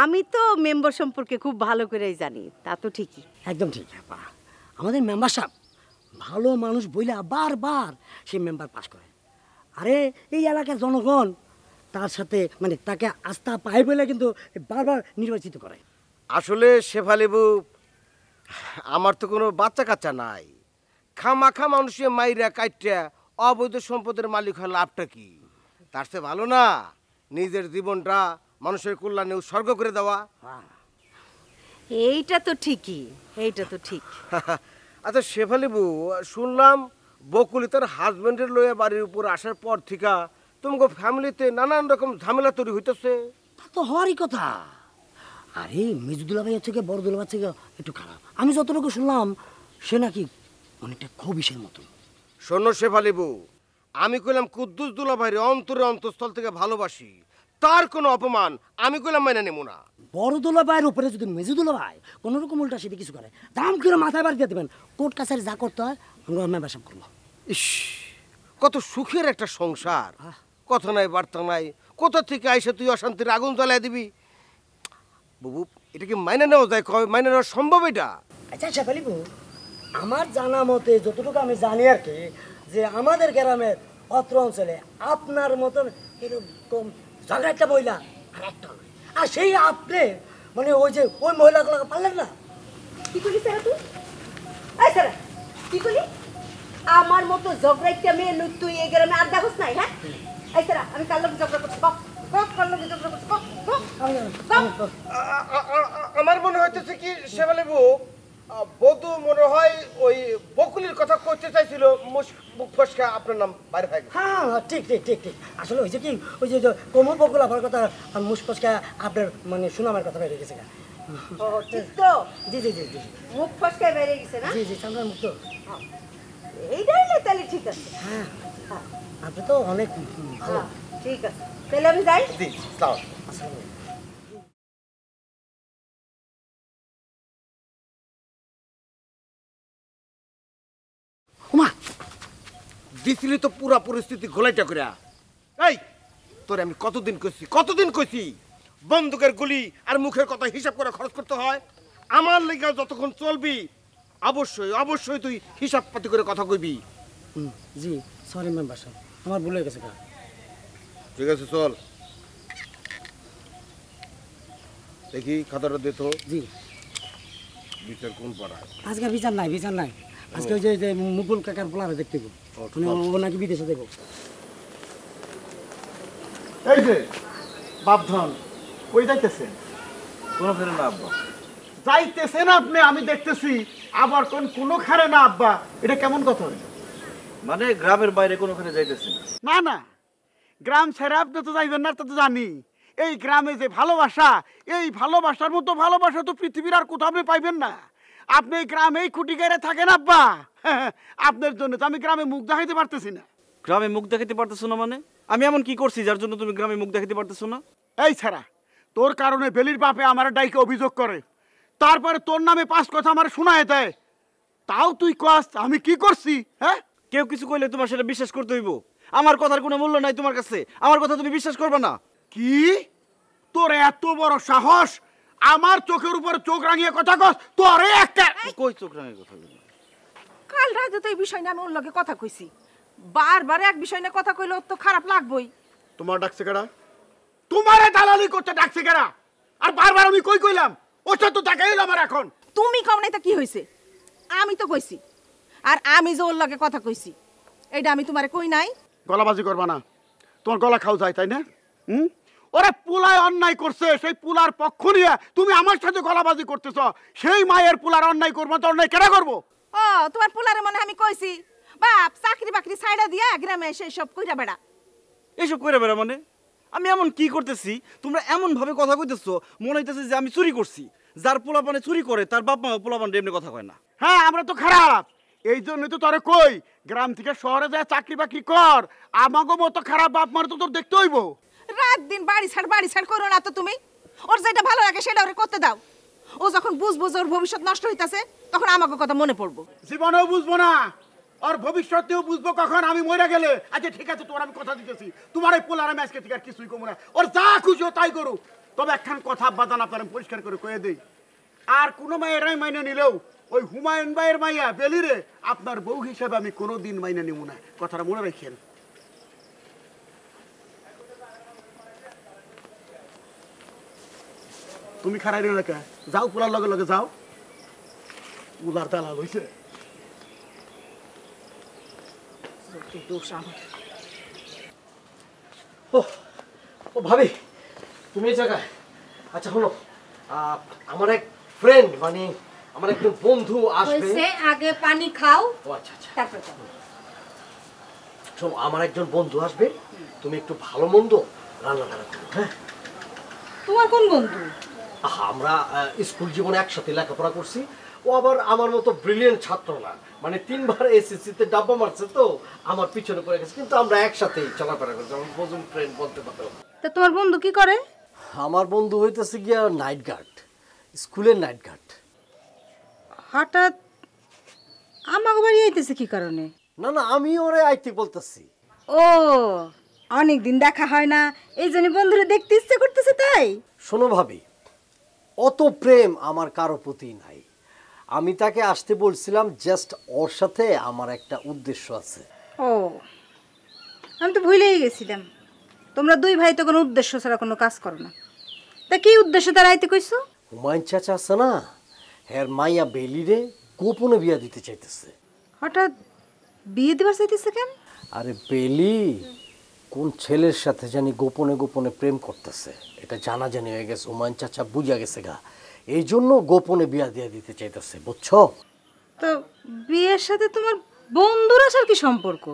আমি তো মেম্বার সম্পর্কে খুব ভালো করেই জানি। তা তো ঠিকই, একদম ঠিক। আমাদের মেম্বার সাহেব ভালো মানুষ বইলা বারবার সে মেম্বার পাস করে। আরে এই এলাকার জনগণ তার সাথে মানে তাকে আস্থা পায় বলে কিন্তু বারবার নির্বাচিত করে। আসলে শেফালিবু, আমার তো কোনো বাচ্চা কাচ্চা নাই, খামাখা মানুষের মাইরা কাইটা অবৈধ সম্পদের মালিক হয়, লাভটা কি? তার চেয়ে ভালো না নিজের জীবনটা মানুষের কল্যাণে উৎসর্গ করে দেওয়া। এইটা তো ঠিকই, এইটা তো ঠিক। আচ্ছা শেফালিবু, শুনলাম বকুলি তার হাজবেন্ডের লইয়া বাড়ির উপর আসার পর থেকে তোমাকে ফ্যামিলিতে নানান রকম ঝামেলা তৈরি হইতেছে। তা তো হওয়ারই কথা। আরে মেজুদুল্লা ভাই হচ্ছে বড় দুলা ভাই থেকে একটু খারাপ। আমি যতটুকু শুনলাম সে নাকি অনেকটা খবিসের মতো। শোনো শেফালিবু, আমি কইলাম কুদ্দুস দুলা ভাইরে অন্তরে অন্তঃস্থল থেকে ভালোবাসি, তার কোনো অপমান আমি কইলাম মাইনা নেব না। বড় দুলা ভাইয়ের উপরে যদি মেজুদুল্লা ভাই কোনো রকম উল্টা সেটা কিছু করে, দাম করে মাথায় বাড়ি দিয়ে দেবেন। কোর্ট কাছারি যা করতে হয় আমরা মেম্বার সাহেব করবো। ইস, কত সুখের একটা সংসার, কথা নাই বার্তা নাই, কোথা থেকে আইসে তুই অশান্তির আগুন জ্বালাই দিবি? বাবু, এটা কি মাইনে নেওয়া যায়? মাইনে নেওয়া সম্ভব এটা? আচ্ছা শেফালিবু, আমার জানা মতে যতটুকু আমি জানি আর কি, যে আমাদের গ্রামের অত্র অঞ্চলে আপনার মতন এরকম ঝগড়া একটা মহিলা আর একটা নয়। আর সেই আপনি মানে ওই যে ওই মহিলাগুলোকে পারলেন না। কি করি স্যার তুই? এই স্যার, কি করি? আমার মতো ঝগড়াইটা মেয়ে তুই এই গ্রামে আর দেখোস নাই? হ্যাঁ, এই স্যার, আমি কার লোকে ঝগড়া করছি? আমার মনে হইতেছে কি শেফালিবু, বধু মনে হয় ওই বকুলির কথা করতে চাইছিল, মুখ ফসকা আপনার নাম বাইরে থাকে। হ্যাঁ ঠিক ঠিক ঠিক ঠিক। আসলে হয়েছে কি, ওই যে কোমর বকুল আবার কথা আর মুখ ফসকা আপনার মানে সুনামের কথা বেরিয়ে গেছে। ঠিক তো? জি জি জি জি, মুখ ফসকায় বেরিয়ে গেছে না? জি জি, সামনের মুখ তো এইটাই না, তাহলে ঠিক আছে। হ্যাঁ, আপনি তো অনেক ভালো। ঠিক আছে, তাহলে আমি যাই। জি, যাও। দিছিলি তো পুরা পরিস্থিতি ঘোলাইটা করে। এই তোরে আমি কতদিন কইছি বন্দুকের গুলি আর মুখের কথা হিসাব করে খরচ করতে হয়। আমার লেগে যতক্ষণ চলবি অবশ্যই অবশ্যই তুই হিসাব পাতি করে কথা কইবি। জি সরি মেম্বার সাহেব, আমার ভুল হয়ে গেছে। ঠিক আছে, চল দেখি খাতাটা দে তো। জি, বিচার কোন পাড়া? আজকে বিচার নাই, বিচার নাই। আজকে ওই যে মুকুল কাকার পোলারে দেখতে গো, ও নাকি বিদেশে দেখো। এই যে বাপধন কই যাইতেছেন? কোনো ফেরে না আব্বা। যাইতেছেন আপনি, আমি দেখতেছি। আবার কোনো খারে না আব্বা, এটা কেমন কথা? মানে গ্রামের বাইরে কোনোখানে যাইতেছি না। না না, গ্রাম ছেড়ে আপনি তো যাইবেন না, তা তো জানি। এই গ্রামে যে ভালোবাসা, এই ভালোবাসার মতো ভালোবাসা তো পৃথিবীর আর কোথাও আপনি পাইবেন না। আপনি এই গ্রামেই খুঁটি গেড়ে থাকেন আব্বা। আপনার জন্য তো আমি গ্রামে মুখ দেখাইতে পারতেছি না। গ্রামে মুখ দেখাতে পারতেছো না মানে? আমি এমন কি করছি যার জন্য তুমি গ্রামে মুখ দেখাতে পারতেছো না? এই ছাড়া তোর কারণে বেলির বাপে আমার ডাইকে অভিযোগ করে তারপরে তোর নামে 5 কথা আমার শোনায় দেয়, তাও তুই কস আমি কি করছি? হ্যাঁ, কেউ কিছু কইলে তোমার সেটা বিশ্বাস করতে হইব। আমার কথার কোনো মূল্য নাই তোমার কাছে, আমার কথা তুমি বিশ্বাস করবে না। কি তোর এত বড় সাহস আমার চোখের উপর চোখ রাঙিয়ে কথা কস? তোরে একটা কই চোখ রাঙিয়ে কথা বলি? কাল রাতে তো এই বিষয় নিয়ে আমি ওর লগে কথা কইছি, বারবার এক বিষয় নিয়ে কথা কইলে ওর তো খারাপ লাগবেই। তোমার ডাকছে কেডা? তোমারে দালালি করতে ডাকছে কেডা? আর বারবার আমি কই কইলাম ওর সাথে তো দেখাই হলো আমার এখন। তুমি কও নাই তা কি হইছে? আমি তো কইছি, আর আমি যে ওর লগে কথা কইছি এইটা আমি তোমারে কই নাই। গলাবাজি করবা না, তোমার গলা খাও যায় তাই না? ওরে পুলায় অন্যায় করছে, সেই পুলার পক্ষ নিয়ে তুমি আমার সাথে গলাবাজি করতেছ। সেই মায়ের পুলার অন্যায় করবো তো অন্যায় কেন করবো? ও তোমার পুলারে মনে আমি কইছি বাপ চাকরি বাকরি ছাইড়া দিয়া গ্রামে এসে সব কইরা বেড়া। এইসব কইরা বেড়া মানে? আমি এমন কি করতেছি তোমরা এমন ভাবে কথা কইতেছো মনে হইতেছে যে আমি চুরি করছি। যার পোলাপানে চুরি করে তার বাপ মা পোলাপানে এমনি কথা কয় না। হ্যাঁ, আমরা তো খারাপ, এই জন্যই তো তোরে কই গ্রাম থেকে শহরে যায় চাকরি বাকরি কর। আমাগো মতো খারাপ বাপ মার তো তোর দেখতে হইব। রাত দিন বাড়ি ছাড় করো না তো তুমি। ওর যেটা ভালো লাগে সেটা ওরে করতে দাও। ও যখন বুঝবো যে ওর ভবিষ্যৎ নষ্ট হইতাছে তখন আমাকে কথা মনে পড়বো। জীবনেও বুঝবো না, আর ভবিষ্যতেও বুঝবো কখন আমি মরে গেলে। আচ্ছা ঠিক আছে, তোমার আমি কথা দিতেছি, তোমার এই পোলার আমি আজকে থেকে আর কিছুই কমু না। ওর যা খুশি তাই করু। তবে একখান কথা বাদান আপনার আমি পরিষ্কার করে কয়ে দেই, আর কোনো মায়েরাই মাইনে নিলেও ওই হুমায়ুন ভাইয়ের মাইয়া বেলিরে আপনার বউ হিসেবে আমি কোনোদিন মাইনে নিব না। কথাটা মনে রাখেন। তুমি খারাই লেখা যাও, পোলার লগে লগে যাও। পোলার তালা লইছে ও ভাবি তুমি এই জায়গায়? আচ্ছা হলো, আমার এক ফ্রেন্ড মানে আমার একজন বন্ধু আসবে। আগে পানি খাও। ও আচ্ছা আচ্ছা, তারপর শোনো, আমার একজন বন্ধু আসবে, তুমি একটু ভালো মন্দ রান্না বান্না করো। হ্যাঁ, তোমার কোন বন্ধু? আমরা স্কুল জীবনে একসাথে লেখাপড়া করছি। ও আবার আমার মতো ব্রিলিয়েন্ট ছাত্র না, মানে 3 বার এসএসসিতে ডাব্বা মারছে, তো আমার পিছনে পড়ে গেছে, কিন্তু আমরা একসাথেই চলাফেরা করছি, আমার বোঝুন ফ্রেন্ড বলতে পারো। তা তোমার বন্ধু কি করে? আমার বন্ধু হইতেছে গিয়া নাইট গার্ড, স্কুলের নাইট গার্ড। হঠাৎ আমাকে বাড়ি আইতেছে কি কারণে? না না, আমি ওরে আইতে বলতেছি। ও, অনেকদিন দেখা হয় না, এই জন্য বন্ধুরা দেখতে ইচ্ছে করতেছে তাই? শোনো ভাবি, অত প্রেম আমার কারো প্রতি নাই। আমি তাকে আসতে বলছিলাম জাস্ট ওর সাথে আমার একটা উদ্দেশ্য আছে। ও, আমি তো ভুলেই গেছিলাম, তোমরা দুই ভাই তো কোনো উদ্দেশ্য ছাড়া কোনো কাজ করো না। তা কি উদ্দেশ্য তার আইতে কইছো? হুমায়ুন চাচা আছে না, হ্যার মাইয়া বেলিরে গোপনে বিয়া দিতে চাইতেছে। হঠাৎ বিয়ে দিবার চাইতেছে কেন? আরে বেলি কোন ছেলের সাথে জানি গোপনে গোপনে প্রেম করতেছে, এটা জানাজানি হয়ে গেছে, হুমায়ুন চাচা বুঝা গেছে গা, এই জন্য গোপনে বিয়া দিয়ে দিতে চাইতেছে, বুঝছো? তো বিয়ের সাথে তোমার বন্ধুর আসার কি সম্পর্ক?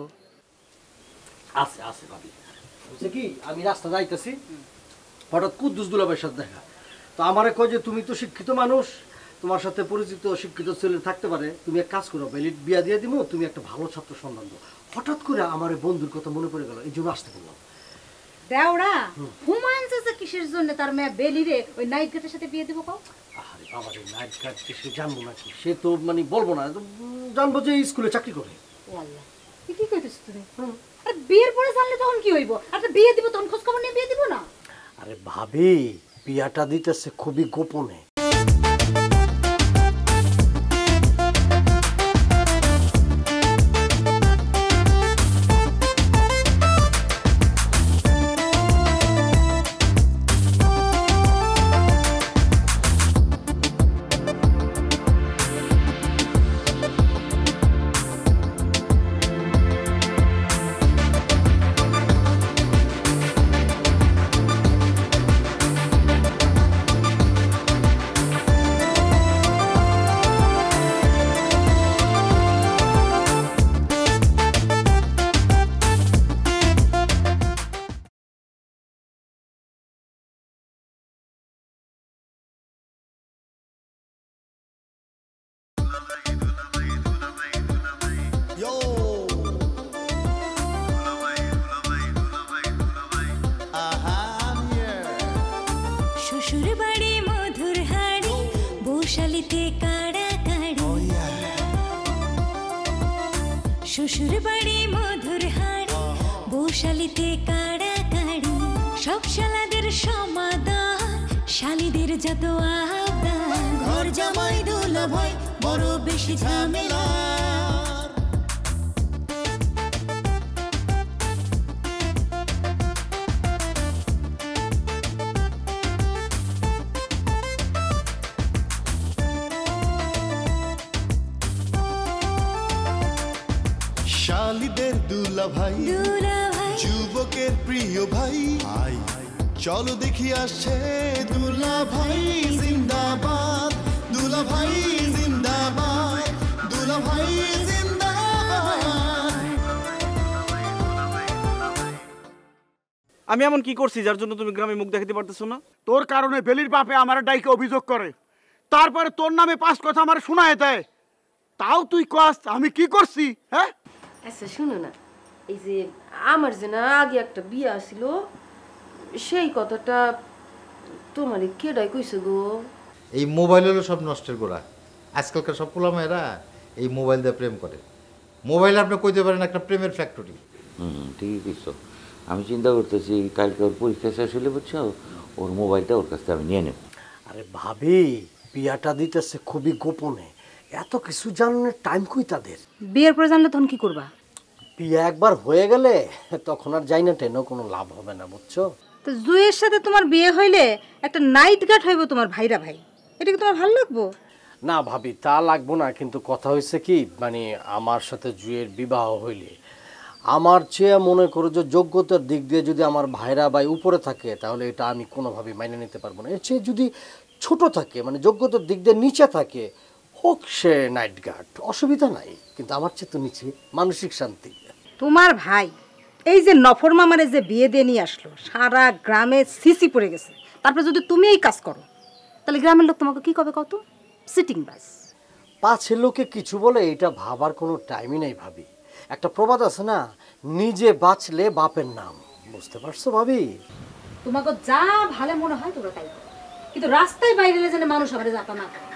আছে আছে ভাবি, বুঝছে কি, আমি রাস্তা যাইতেছি, হঠাৎ কুদ্দুস দুলাভাইয়ের সাথে দেখা। তো আমারে কয় যে তুমি তো শিক্ষিত মানুষ, তোমার সাথে পরিচিত শিক্ষিত ছেলে থাকতে পারে, তুমি এক কাজ করো, বেলির বিয়া দিয়ে দিব, তুমি একটা ভালো ছাত্র সন্ধান দাও। হঠাৎ করে আমার বন্ধুর কথা মনে পড়ে গেল, এই জন্য আসতে বললাম। দেওড়া, হুমায়ুন চাচা কিসের জন্য তার মেয়ে বেলিরে ওই নাইট গার্ডের সাথে বিয়ে দিব কও? আরে বাবা রে, নাইট গার্ড সে জানবো নাকি? সে তো মানে বলবো না, জানবো যে স্কুলে চাকরি করে। ও আল্লাহ, কি কইতেছ তুমি? আরে বিয়ের পরে জানলে তখন কি হইব? আরে বিয়ে দিব তখন খোঁজ খবর নিয়ে বিয়ে দিব না? আরে ভাবি, বিয়াটা দিতেছে খুবই গোপনে। শ্বশুর বাড়ি মধুর হাড়ি বসে শালিতে কাড়াকাড়ি শ্বশুর বাড়ি মধুর হাড়ি বউশালিতে কাড়াকাড়ি সব শালাদের সমাধান শালিদের যত আবদার ঘর জামাই দুলাভাই বড় বেশি ঝামেলা শালিদের দুলাভাই যুবকের প্রিয় ভাই চলো দেখি আসছে দুলাভাই জিন্দাবাদ দুলাভাই জিন্দাবাদ দুলাভাই জিন্দাবাদ। আমি এমন কি করছি যার জন্য তুমি গ্রামে মুখ দেখাতে পারতেছো না? তোর কারণে বেলির বাপে আমার ডাইকে অভিযোগ করে, তারপরে তোর নামে 5 কথা আমার শোনায় দেয়, তাও তুই কস আমি কি করছি? হ্যাঁ আচ্ছা শুনো না, এই যে আমার যে না আগে একটা বিয়ে আসছিল সেই কথাটা তোমারে কেডাই কইছে গো? এই মোবাইল হলো সব নষ্টের গোড়া। আজকালকার সব পোলামেয়েরা এই মোবাইল দিয়ে প্রেম করে। মোবাইল আপনি কইতে পারেন একটা প্রেমের ফ্যাক্টরি। ঠিকই কইছো। আমি চিন্তা করতেছি কালকে ওর পরীক্ষা শেষ হলে বুঝছো ওর মোবাইলটা ওর কাছ থেকে আমি নিয়ে নেব। আরে ভাবি বিয়াটা দিতেছে খুবই গোপনে, এত কিছু জানানোর টাইম কই তাদের? বিয়ের পরে জানলে তখন কি করবা? বিয়ে একবার হয়ে গেলে তখন আর যাই না টেনও কোনো লাভ হবে না, বুঝছো? তো জুয়ের সাথে তোমার বিয়ে হইলে একটা নাইট গার্ড হইব তোমার ভাইরা ভাই, এটা কি তোমার ভালো লাগবো? না ভাবি তা লাগবো না, কিন্তু কথা হয়েছে কি মানে আমার সাথে জুয়ের বিবাহ হইলে আমার চেয়ে মনে করো যে যোগ্যতার দিক দিয়ে যদি আমার ভাইরা ভাই উপরে থাকে তাহলে এটা আমি কোনোভাবেই মাইনে নিতে পারবো না। এর চেয়ে যদি ছোট থাকে মানে যোগ্যতার দিক দিয়ে নিচে থাকে হোক সে নাইট গার্ড, অসুবিধা নাই, কিন্তু আমার চেয়ে তো নিচে মানসিক শান্তি। তোমার ভাই এই যে নফর মামারে যে বিয়ে দিয়ে নিয়ে আসলো সারা গ্রামে সিসি পড়ে গেছে, তারপরে যদি তুমি এই কাজ করো তাহলে গ্রামের লোক তোমাকে কি কবে কত? সিটিং বাস। পাছে লোকে কিছু বলে এটা ভাবার কোনো টাইমই নেই ভাবি। একটা প্রবাদ আছে না, নিজে বাঁচলে বাপের নাম, বুঝতে পারছো ভাবি? তোমাকে যা ভালো মনে হয় তোমরা তাই করো, কিন্তু রাস্তায় বাইরে যেন মানুষ আবার যাতা না করে।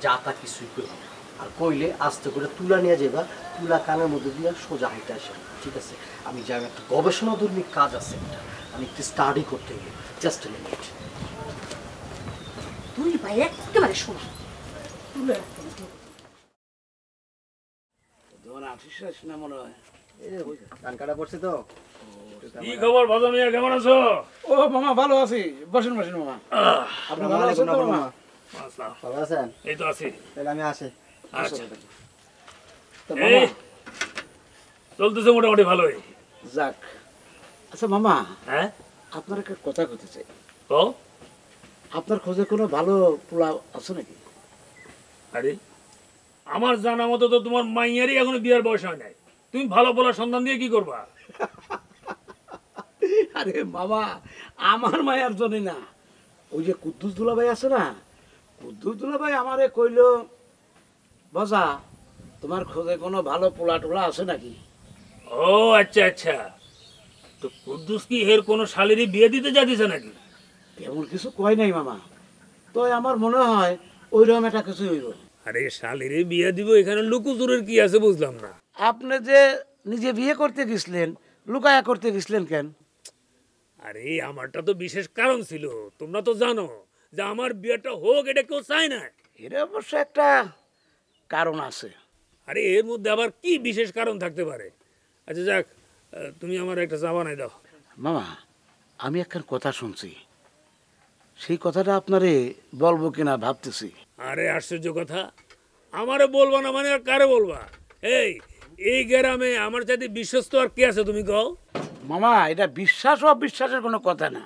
যাতা কিছুই করবে আর কইলে আস্তে করে তুলা নিয়ে যাবা, তুলা কানের মধ্যে দিয়ে সোজা হাইটে আসে, ঠিক আছে? আমি যাই, একটা গবেষণাধর্মী কাজ আছে, একটা আমি একটু স্টাডি করতে গিয়ে, জাস্ট এ মিনিট। তুই ভাই একেবারে শোনা তুলে রাখতে না মনে হয় কান কাটা পড়ছে তো। কি খবর বাবা মিয়া, কেমন আছো? ও মামা ভালো আছি, বসেন বসেন মামা। আপনি ভালো আছেন তো মামা? ভালো আছেন? এই তো আছি। তাহলে আমি আসি। আচ্ছা তো এই মামা চলতেছে মোটামুটি ভালোই। যাক। আচ্ছা মামা, হ্যাঁ আপনার একটা কথা কইতে চাই। তো আপনার খোঁজে কোনো ভালো পোলা আছে নাকি? আরে আমার জানা মতো তো তোমার মাইয়ারই এখনো বিয়ার বয়স হয় নাই, তুমি ভালো বলার সন্ধান দিয়ে কি করবা? আরে বাবা আমার মায়ার জন্য না, ওই যে কুদ্দুস দুলাভাই আছে না, কুদ্দুস দুলাভাই আমারে কইলো বজা তোমার খোঁজে কোনো ভালো পোলা টোলা আছে নাকি? ও আচ্ছা আচ্ছা, তো কুদ্দুস কি এর কোনো শালিরই বিয়ে দিতে যাইতেছে নাকি? তেমন কিছু কয় নাই মামা, তো আমার মনে হয় ওইরকম একটা কিছু হইব। আরে শালিরই বিয়ে দিব এখানে লুকুচুরের কি আছে বুঝলাম না। আপনি যে নিজে বিয়ে করতে গেছিলেন লুকায়া করতে গেছিলেন কেন? আরে আমারটা তো বিশেষ কারণ ছিল, তোমরা তো জানো যে আমার বিয়েটা হোক এটা কেউ চায় না। এর অবশ্য একটা কারণ আছে। আরে এর মধ্যে আবার কি বিশেষ কারণ থাকতে পারে? আচ্ছা যাক, তুমি আমার একটা চা বানাই দাও। মামা আমি একখান কথা শুনছি, সেই কথাটা আপনারে বলবো কিনা ভাবতেছি। আরে আশ্চর্য কথা, আমারে বলবা না মানে আর কারে বলবা? এই গ্রামে আমার চাইতে বিশ্বস্ত আর কে আছে তুমি কও? মামা এটা বিশ্বাস ও অবিশ্বাসের কোনো কথা না।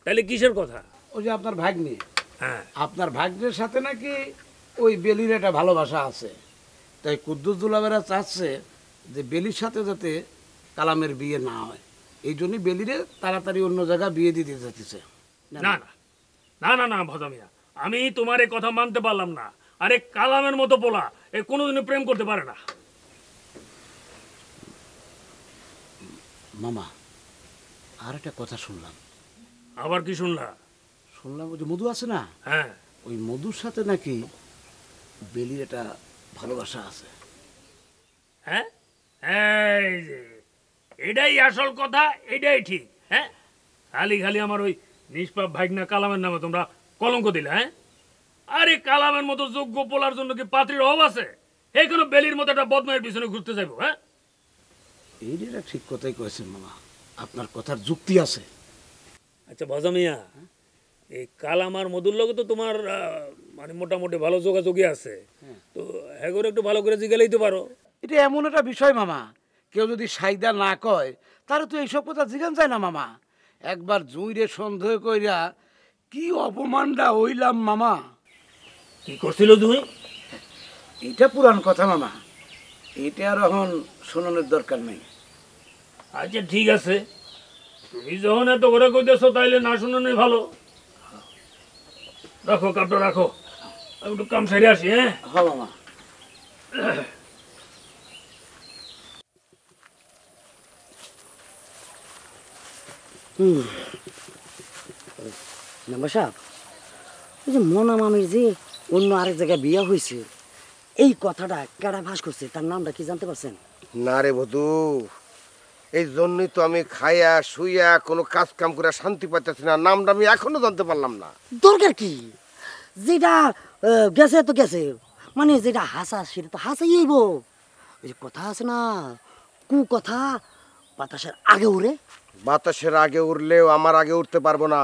তাহলে কিসের কথা? ওই যে আপনার ভাগ্নি, হ্যাঁ আপনার ভাগ্নের সাথে নাকি ওই বেলির একটা ভালোবাসা আছে, তাই কুদ্দুস দুলাবেরা চাচ্ছে যে বেলির সাথে যাতে কালামের বিয়ে না হয়, এই জন্যই বেলিরে তাড়াতাড়ি অন্য জায়গায় বিয়ে দিতে যাচ্ছে। না না না না না ভদামিয়া, আমি তোমার এই কথা মানতে পারলাম না। আরে কালামের মতো পোলা এ কোনোদিনও প্রেম করতে পারে না। মামা আর একটা কথা শুনলাম। আবার কি শুনলা? শুনলাম ওই যে মধু আছে না, হ্যাঁ ওই মধুর সাথে নাকি বেলির একটা ভালোবাসা আছে। হ্যাঁ, এই যে এটাই আসল কথা, এটাই ঠিক। হ্যাঁ, খালি খালি আমার ওই নিষ্পাপ ভাগনা কালামের নামে তোমরা কলঙ্ক দিলে। হ্যাঁ, আরে কালামের মতো যোগ্য পোলার জন্য কি পাত্রীর অভাব আছে? এই কোনো বেলির মতো একটা বদমাইয়ের পিছনে ঘুরতে যাবো? হ্যাঁ, এইটা ঠিক কথাই কয়েছেন মামা, আপনার কথার যুক্তি আছে। আচ্ছা ভজা মিয়া, এই কালাম আর মধুর লগে তো তোমার মানে মোটামুটি ভালো যোগাযোগই আছে, তো হ্যাঁ করে একটু ভালো করে জিজ্ঞালেই তো পারো। এটা এমন একটা বিষয় মামা, কেউ যদি সাইদা না কয় তাহলে তো এইসব কথা জিজ্ঞান যায় না মামা। একবার জুইরে সন্দেহ কইরা কি অপমানটা হইলাম মামা। কি করছিল তুই? এটা পুরান কথা মামা, এটা আর এখন শোনানোর দরকার নেই। আচ্ছা ঠিক আছে, তুমি যখন এত করে কইতেছো তাইলে না শোনানোই ভালো। রাখো কাপটা রাখো, আমি একটু কাম সেরে আসি। হ্যাঁ হ্যাঁ মামা। মেম্বার সাহেব, ওই যে মনা মামির যে অন্য আরেক জায়গায় বিয়ে হয়েছে, এই কথাটা কেডা ফাঁস করছে, তার নামটা কি জানতে পারছেন? না রে বধু, এই জন্যই তো আমি খাইয়া শুইয়া কোনো কাজ কাম করে শান্তি পাইতেছি না। নামটা আমি এখনো জানতে পারলাম না। দরকার কি? যেটা গেছে তো গেছে, মানে যেটা হাসা সেটা তো হাসাই হইব। ওই যে কথা আছে না, কু কথা বাতাসের আগে উড়ে। বাতাসের আগে উড়লেও আমার আগে উঠতে পারবো না।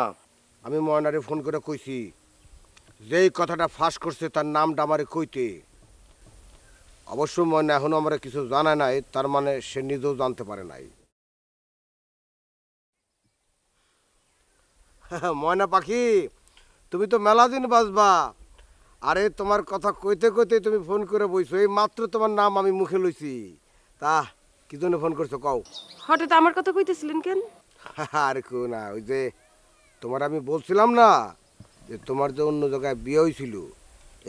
আমি ময়নারে ফোন করে কইছি, যেই কথাটা ফাঁস করছে তার নামটা আমারে কইতে। অবশ্য ময়না এখনো আমার কিছু জানা নাই, তার মানে সে নিজেও জানতে পারে নাই। ময়না পাখি, তুমি তো মেলা দিন বাঁচবা। আরে তোমার কথা কইতে কইতে তুমি ফোন করে বইছো, এই মাত্র তোমার নাম আমি মুখে লইছি। তা কি জন্য ফোন করছো কও? হঠাৎ আমার কথা কইতেছিলেন কেন? আরে কো না, ওই যে তোমার আমি বলছিলাম না যে তোমার যে অন্য জায়গায় বিয়ে হয়েছিল,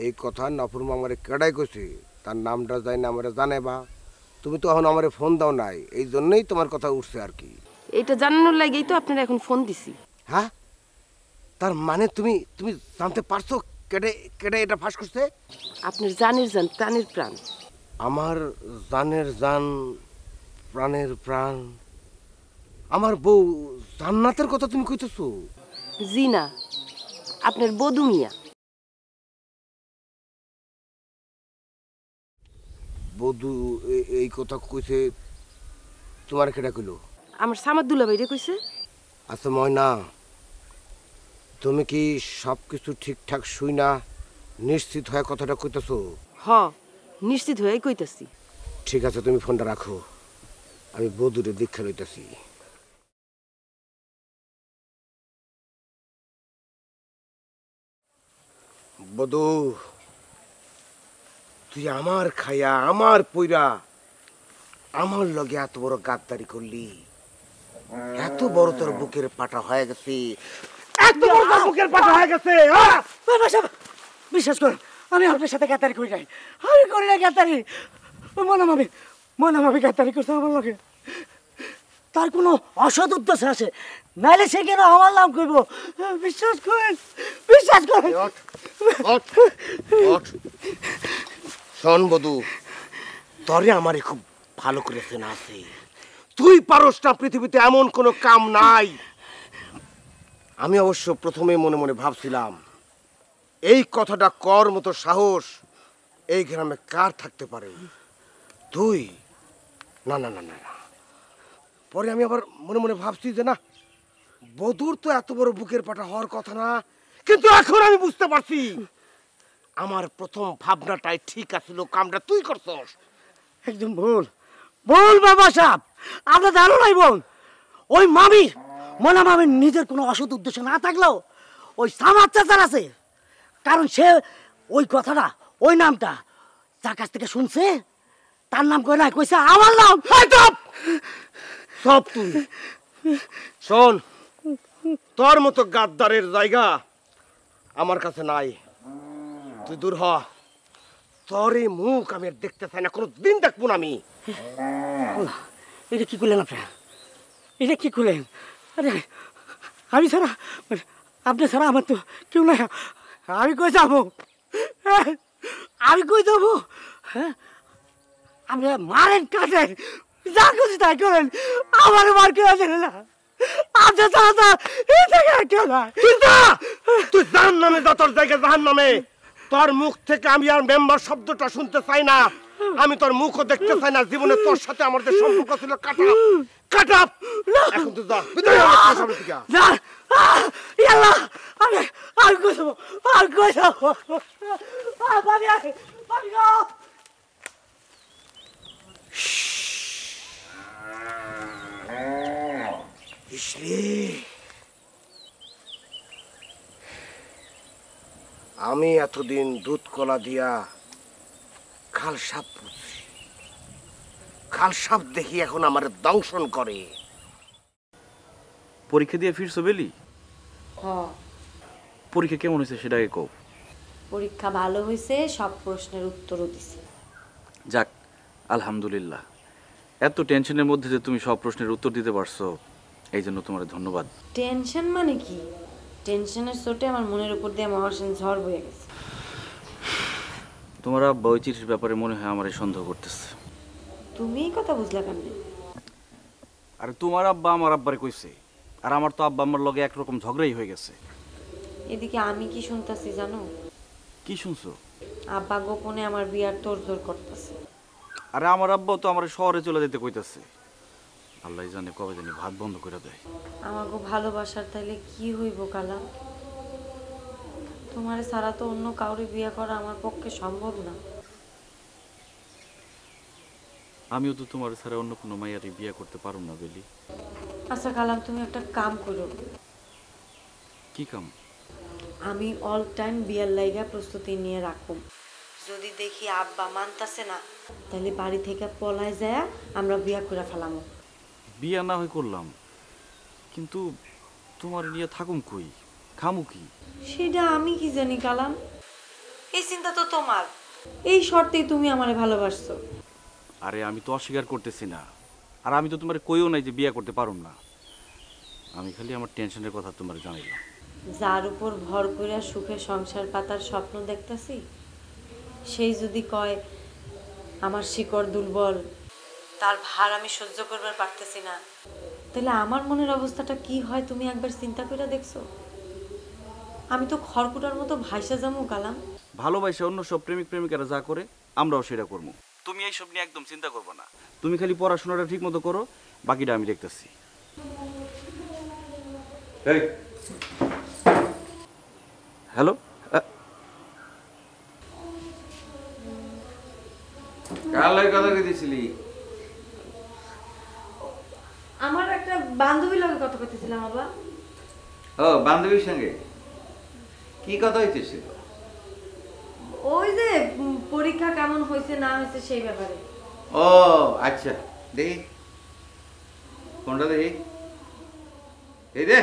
এই কথা নফর মামারে কেডাই কইছে, তার নামটা যাই না আমারে জানে বা। তুমি তো এখন আমারে ফোন দাও নাই, এই জন্যই তোমার কথা উঠছে আর কি। এটা জানানোর লাগেই তো আপনারা এখন ফোন দিছি। হ্যাঁ, তার মানে তুমি তুমি জানতে পারছো কেডে কেডে এটা ফাঁস করছে? আপনার জানের জান, প্রাণের প্রাণ। আমার জানের জান, প্রাণের প্রাণ, আমার বউ জান্নাতের কথা তুমি কইতেছো? জি না, আপনার বধূ মিয়া। বধূ এই কথা কইছে? তোমার কেডা কইলো? আমার সামাদুল্লা ভাইরে কইছে। আচ্ছা ময়না, তুমি কি সব কিছু ঠিকঠাক শুই না নিশ্চিত হয়ে কথাটা কইতেছো? হ, নিশ্চিত হয়ে কইতাছি। ঠিক আছে, তুমি ফোনটা রাখো, আমি বধূরে দীক্ষা লইতেছি। বধূ, তুই আমার খাইয়া আমার পইরা আমার লগে এত বড় গাদ্দারি করলি, এত বড় তোর বুকের পাটা হয়ে গেছে, এত বড় তোর বুকের পাটা হয়ে গেছে। বিশ্বাস করুন, আমি আপনার সাথে গাদ্দারি করি নাই, আমি করি না গাদ্দারি। ময়না মামি গাদ্দারি করছে আমার লগে। তার কোনো অসৎ উদ্দেশ্য আছে, নাইলে সে কেন আমার নাম করব? বিশ্বাস করেন, বিশ্বাস করেন। শোন বধূ, তরে আমারে খুব ভালো করে চেনা আছে। তুই পারস না, পৃথিবীতে এমন কোনো কাম নাই। আমি অবশ্য প্রথমে মনে মনে ভাবছিলাম এই কথাটা কর মতো সাহস এই গ্রামে কার থাকতে পারে? তুই? না না না না। পরে আমি আবার মনে মনে ভাবছি যে না, বধূর তো এত বড় বুকের পাটা হওয়ার কথা না। কিন্তু এখন আমি বুঝতে পারছি আমার প্রথম ভাবনাটাই ঠিক আছিল, কামটা তুই করছস। একদম ভুল, ভুল বাবা সাহেব, আপনার ধারণাই ভুল। ওই মামির, মনা মামির নিজের কোনো অসৎ উদ্দেশ্য না থাকলেও ওই সামাদ চাচার আছে। কারণ সে ওই কথাটা, ওই নামটা যার কাছ থেকে শুনছে, তার নাম কই না, কইছে আমার নাম। সব তুই শোন, তোর মতো গাদ্দারের জায়গা আমার কাছে নাই। তুই দূর হ, তোর এই মুখ আমি আর দেখতে চাই না, কোনো দিন দেখবো না আমি। এটা কি করলেন আপনারা? এটা কি করলেন? আরে আমি ছাড়া, আপনি ছাড়া আমার তো কেউ নাই। আমি কই যাবো? আমি কই দেবো? হ্যাঁ, আপনি মারেন কাটেন যা খুশি তাই করেন, আমার মার কেউ আছে না। আচ্ছা দাদা এই থেকে কেউ না, তুই জাহান নামে যা, তোর জায়গা জাহান নামে। তোর মুখ থেকে আমি আর মেম্বার শব্দটা শুনতে চাই না, আমি তোর মুখও দেখতে চাই না। জীবনে তোর সাথে আমার যে সম্পর্ক ছিল কাটা কাটা, এখন তুই যা বিদায় হ আমার সামনে থেকে। না ইয়াল্লাহ, আমি আর কই দেবো, আর কই দেবো। বাবা বাবা গো। আমি এতদিন দুধ কলা দিয়া খাল সাপ বুঝছি, খাল সাপ দেখি এখন আমার দংশন করে। পরীক্ষা দিয়ে ফিরছো বেলি? পরীক্ষা কেমন হয়েছে সেটা আগে কও। পরীক্ষা ভালো হয়েছে, সব প্রশ্নের উত্তরও দিছি। যাক আলহামদুলিল্লাহ, এত টেনশনের মধ্যে যে তুমি সব প্রশ্নের উত্তর দিতে পারছো, এই জন্য তোমার ধন্যবাদ। টেনশন মানে কি? টেনশনের চোটে আমার মনের উপর দিয়ে মহাশূন্য ঝড় বয়ে গেছে। তোমার আব্বা ওই চিঠির ব্যাপারে মনে হয় আমার সন্দেহ করতেছে। তুমি এই কথা বুঝলা কেন? আরে তোমার আব্বা আমার আব্বারে কইছে, আর আমার তো আব্বা আমার লগে একরকম ঝগড়াই হয়ে গেছে। এদিকে আমি কি শুনতাছি জানো? কি শুনছো? আব্বা গোপনে আমার বিয়ার তোড়জোড় করতেছে। আরে আমার আব্বা তো আমার শহরে চলে যেতে কইতাছে। আল্লাহ জানে কবে জানি ভাত বন্ধ করে দেয়। আমাকে ভালোবাসার তাইলে কি হইব কালাম? তোমারে ছাড়া তো অন্য কাউরে বিয়ে করা আমার পক্ষে সম্ভব না। আমিও তো তোমার ছাড়া অন্য কোনো মাইয়ারে বিয়ে করতে পারব না বেলি। আচ্ছা কালাম, তুমি একটা কাম করো। কি কাম? আমি অল টাইম বিয়ার লাইগা প্রস্তুতি নিয়ে রাখুম। যদি দেখি আব্বা মানতাছে না, তাহলে বাড়ি থেকে পলায় যায় আমরা বিয়া করে ফেলামো। বিয়া না হয় করলাম, কিন্তু তোমার নিয়ে থাকুম কই, খামু কি? সেটা আমি কি জানি কালাম। এই চিন্তা তো তোমার, এই শর্তেই তুমি আমারে ভালোবাসছো। আরে আমি তো অস্বীকার করতেছি না, আর আমি তো তোমার কইও নাই যে বিয়া করতে পারুম না। আমি খালি আমার টেনশনের কথা তোমার জানাইলাম। যার উপর ভর করে সুখে সংসার পাতার স্বপ্ন দেখতেছি, সেই যদি কয় আমার শিকড় দুর্বল, তার ভার আমি সহ্য করবার পারতেছি না, তাহলে আমার মনের অবস্থাটা কি হয় তুমি একবার চিন্তা করে দেখছো? আমি তো খড়কুটার মতো ভাইসা যাবো কালাম। ভালোবাসা অন্য সব প্রেমিক প্রেমিকারা যা করে আমরাও সেটা করবো। তুমি এইসব নিয়ে একদম চিন্তা করবে না, তুমি খালি পড়াশোনাটা ঠিক মতো করো, বাকিটা আমি দেখতেছি। হ্যালো, কার লাগে কথা কইতেছিলি? আমার একটা বান্ধবীর লগে কথা কইতেছিলাম বাবা। ও বান্ধবীর সঙ্গে কি কথা হইতেছিল? ওই যে পরীক্ষা কেমন হয়েছে না হয়েছে সেই ব্যাপারে। ও আচ্ছা, দেখি কোনটা দেখি। এই রে,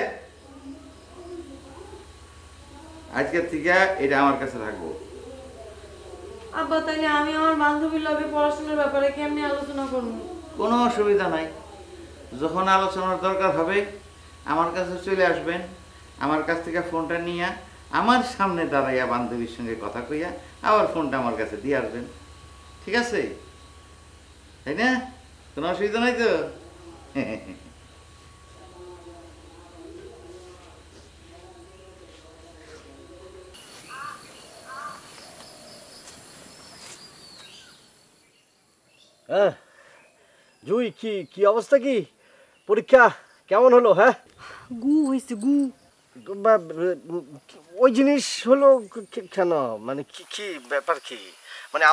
আজকের থেকে এটা আমার কাছে রাখবো। আব্বা তাইলে আমি আমার বান্ধবীর লগে পড়াশোনার ব্যাপারে কেমনে আলোচনা করব? কোনো অসুবিধা নাই, যখন আলোচনার দরকার হবে আমার কাছে চলে আসবেন। আমার কাছ থেকে ফোনটা নিয়ে আমার সামনে দাঁড়াইয়া বান্ধবীর সঙ্গে কথা কইয়া আবার ফোনটা আমার কাছে দিয়ে আসবেন, ঠিক আছে? তাই না? কোনো অসুবিধা নাই তো? হ্যাঁ জুই, কি কি অবস্থা, কি পরীক্ষা কেমন হলো? হ্যাঁ গু হয়েছে গু। ওই জিনিস হলো কেন, মানে কি কি ব্যাপার কি? মানে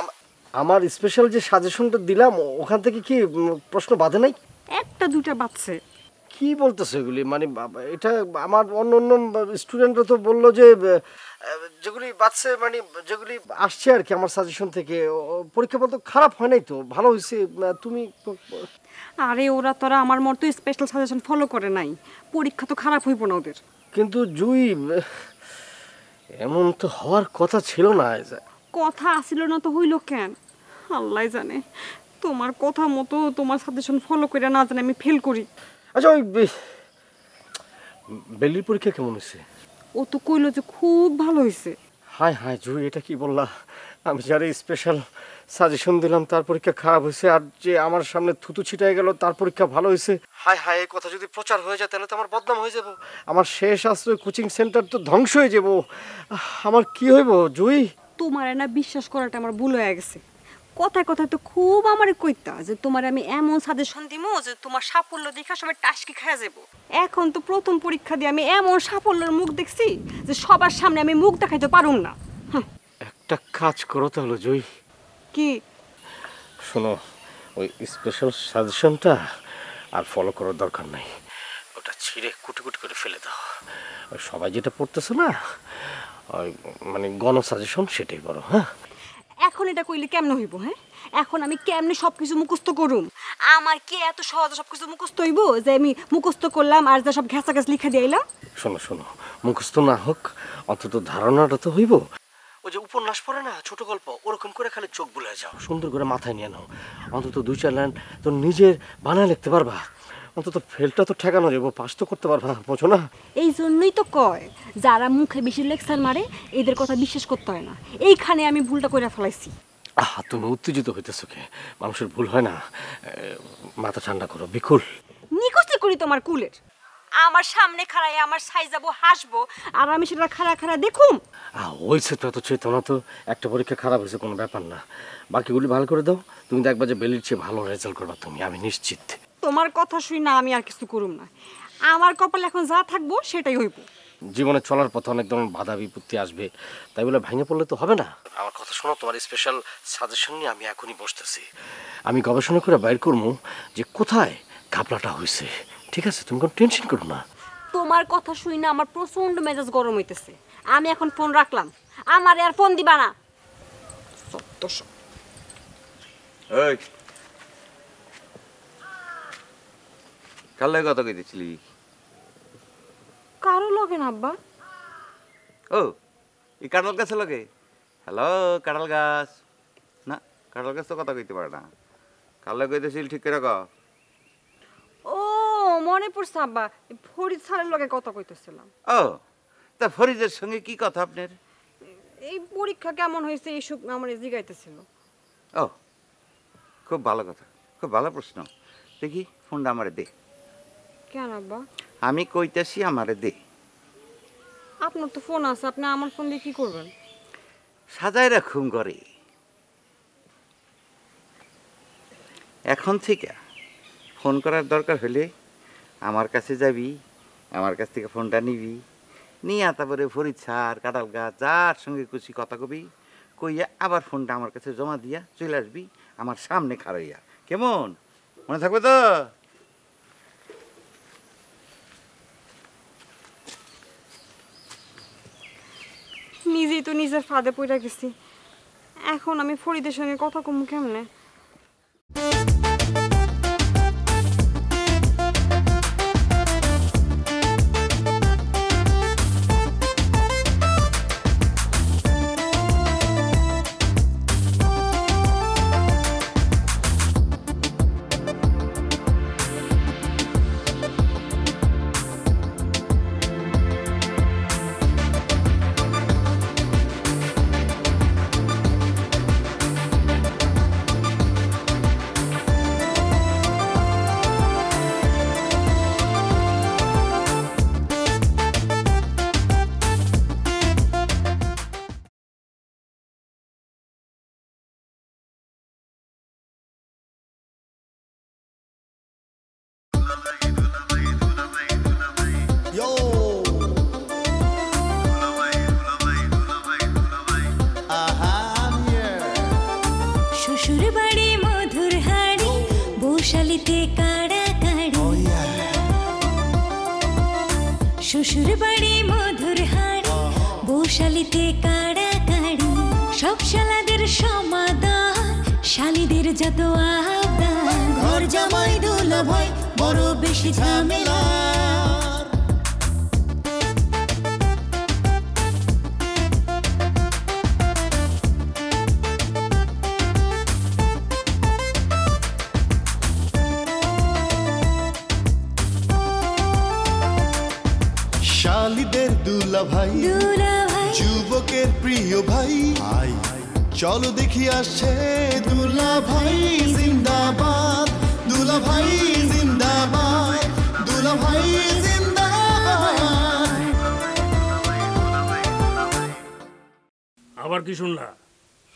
আমার স্পেশাল যে সাজেশনটা দিলাম ওখান থেকে কি প্রশ্ন বাঁধে নাই? একটা দুটা বাচ্চা। কি বলতেছে এগুলি? মানে এটা আমার অন্য অন্য স্টুডেন্টরা তো বললো যে যেগুলি বাচ্চা, মানে যেগুলি আসছে আর কি আমার সাজেশন থেকে, পরীক্ষা বলতে খারাপ হয় নাই তো, ভালো হয়েছে। তুমি আরে ওরা তোরা আমার মতো স্পেশাল সাজেশন ফলো করে নাই, পরীক্ষা তো খারাপ হইব না ওদের। কিন্তু জুই, এমন তো হওয়ার কথা ছিল না। কথা আসিল না তো হইল কেন? আল্লাহ জানে, তোমার কথা মতো তোমার সাজেশন ফলো করে না জানে আমি ফেল করি। আচ্ছা, ওই বেলির পরীক্ষা কেমন হয়েছে? ও তো কইলো যে খুব ভালো হয়েছে। হায় হায় জুই, এটা কি বললা? আমি যারা স্পেশাল সাজেশন দিলাম তার পরীক্ষা খারাপ হয়েছে, আর যে আমার সামনে থুতু ছিটাই গেল তার পরীক্ষা ভালো হয়েছে। হায় হায়, এই কথা যদি প্রচার হয়ে যায় তাহলে তো আমার বদনাম হয়ে যাব, আমার শেষ আশ্রয় কোচিং সেন্টার তো ধ্বংস হয়ে যাব। আমার কি হইব জুই? তোমার না বিশ্বাস করাটা আমার ভুল হয়ে গেছে। কথায় কথায় তো খুব আমারে কইতা যে তোমার আমি এমন সাজেশন দিমু যে তোমার সাফল্য দেখা সবাই টাসকি খেয়ে যাব। এখন তো প্রথম পরীক্ষা দিয়ে আমি এমন সাফল্যের মুখ দেখছি যে সবার সামনে আমি মুখ দেখাইতে পারুম না। একটা কাজ করো তাহলে জুই। কি? শোনো, ওই স্পেশাল সাজেশনটা আর ফলো করার দরকার নাই, ওটা ছিঁড়ে কুটি কুটি করে ফেলে দাও। সবাই যেটা পড়তেছে না, ওই মানে গণ সাজেশন সেটাই বড়। হ্যাঁ, এখন এটা কইলে কেমনে হইব? হ্যাঁ, এখন আমি কেমনে সবকিছু মুখস্থ করুম? আমার কি এত সহজে সবকিছু মুখস্থ হইব যে আমি মুখস্থ করলাম আর যা সব ঘেঁচা ঘেঁচ লিখা দিলাম? শোনো শোনো, মুখস্থ না হোক অন্তত ধারণাটা তো হইব। ওই যে উপন্যাস পড়ে না, ছোট গল্প, ওরকম করে খালি চোখ বুলে যাও, সুন্দর করে মাথায় নিয়ে নাও। অন্তত 2-4 লাইন তো নিজের বানায় লিখতে পারবা, অন্তত ফেলটা তো ঠেকানো যাবো, পাস তো করতে পারবা, বোঝো না? এই জন্যই তো কয় যারা মুখে বেশি লেকচার মারে এদের কথা বিশ্বাস করতে হয় না। এইখানে আমি ভুলটা করে ফেলাইছি। তুমি উত্তেজিত হইতেছো কে? মানুষের ভুল হয় না, মাথা ঠান্ডা করো। বিকুল, নিকস্তি করি তোমার কুলের। আমার সামনে খাড়াই আমার সাইজাবো, হাসবো, আর আমি সেটা খাড়া খাড়া দেখুম। হয়েছে তো, এত চেতনা তো। একটা পরীক্ষা খারাপ হয়েছে, কোনো ব্যাপার না, বাকিগুলি ভালো করে দাও। তুমি দেখবা যে বেলির চেয়ে ভালো রেজাল্ট করবা তুমি, আমি নিশ্চিত। তোমার কথা শুই না আমি আর কিছু করুম না, আমার কপালে এখন যা থাকবো সেটাই হইব। জীবনে চলার পথে অনেক ধরনের বাধা বিপত্তি আসবে, তাই বলে ভেঙে পড়লে তো হবে না। আমার কথা শোনো, তোমার স্পেশাল সাজেশন নিয়ে আমি এখনই বসতেছি। আমি গবেষণা করে বাইর করবো যে কোথায় ঘাপলাটা হয়েছে। ঠিক আছে, তুমি কোনো টেনশন করো না। তোমার কথা শুই না আমার প্রচন্ড মেজাজ গরম হইতেছে। আমি এখন ফোন রাখলাম, আমার আর ফোন দিবা না। ওই কার লাগে কথা কইতেছিলি? কারো লগে না আব্বা। ও, এই কাঁঠাল গাছের লগে? হ্যালো কাঁঠাল গাছ। না, কাঁঠাল গাছ তো কথা কইতে পারে না। কার লাগে কইতেছিল ঠিক করে কও। ও মনে পড়ছে আব্বা, ফরিদ স্যারের লগে কথা কইতেছিলাম। ও, তা ফরিদের সঙ্গে কি কথা আপনার? এই পরীক্ষা কেমন হয়েছে এইসব আমার জিগাইতেছিল। ও, খুব ভালো কথা, খুব ভালো প্রশ্ন। দেখি ফোনটা আমারে দে। কেন আব্বা? আমি কইতাছি আমারে দে। আপনার তো ফোন আছে, আপনি আমার ফোন দিয়ে কি করবেন? সাজায় রাখুম ঘরে। এখন থেকে ফোন করার দরকার হলে আমার কাছে যাবি, আমার কাছ থেকে ফোনটা নিবি, নিয়ে তারপরে ফরিদ স্যার, কাঁঠাল গাছ, যার সঙ্গে খুশি কথা কবি, কইয়া আবার ফোনটা আমার কাছে জমা দিয়া চলে আসবি আমার সামনে খাড়াইয়া। কেমন, মনে থাকবে তো? নিজেই তো নিজের ফাঁদে পড়ে গেছি, এখন আমি ফরিদের সঙ্গে কথা কমু কেমনে? শ্বশুর বাড়ি মধুর হাড়ি, বৌশালিতে কাড়া কাড়ি। শ্বশুর বাড়ি মধুর হাড়ি, বৌশালিতে কাড়া কাড়ি। সব শালাদের সমাধান, শালিদের যত আবদার। ঘর জামাই দুলা ভাই বড় বেশি ঝামেলা। শালিদের দুলা ভাই, যুবকের প্রিয় ভাই, চলো দেখি আসছে দুলা ভাই জিন্দাবাদ, দুলা ভাই জিন্দাবাদ, দুলা ভাই জিন্দাবাদ। আবার কি শুনলা?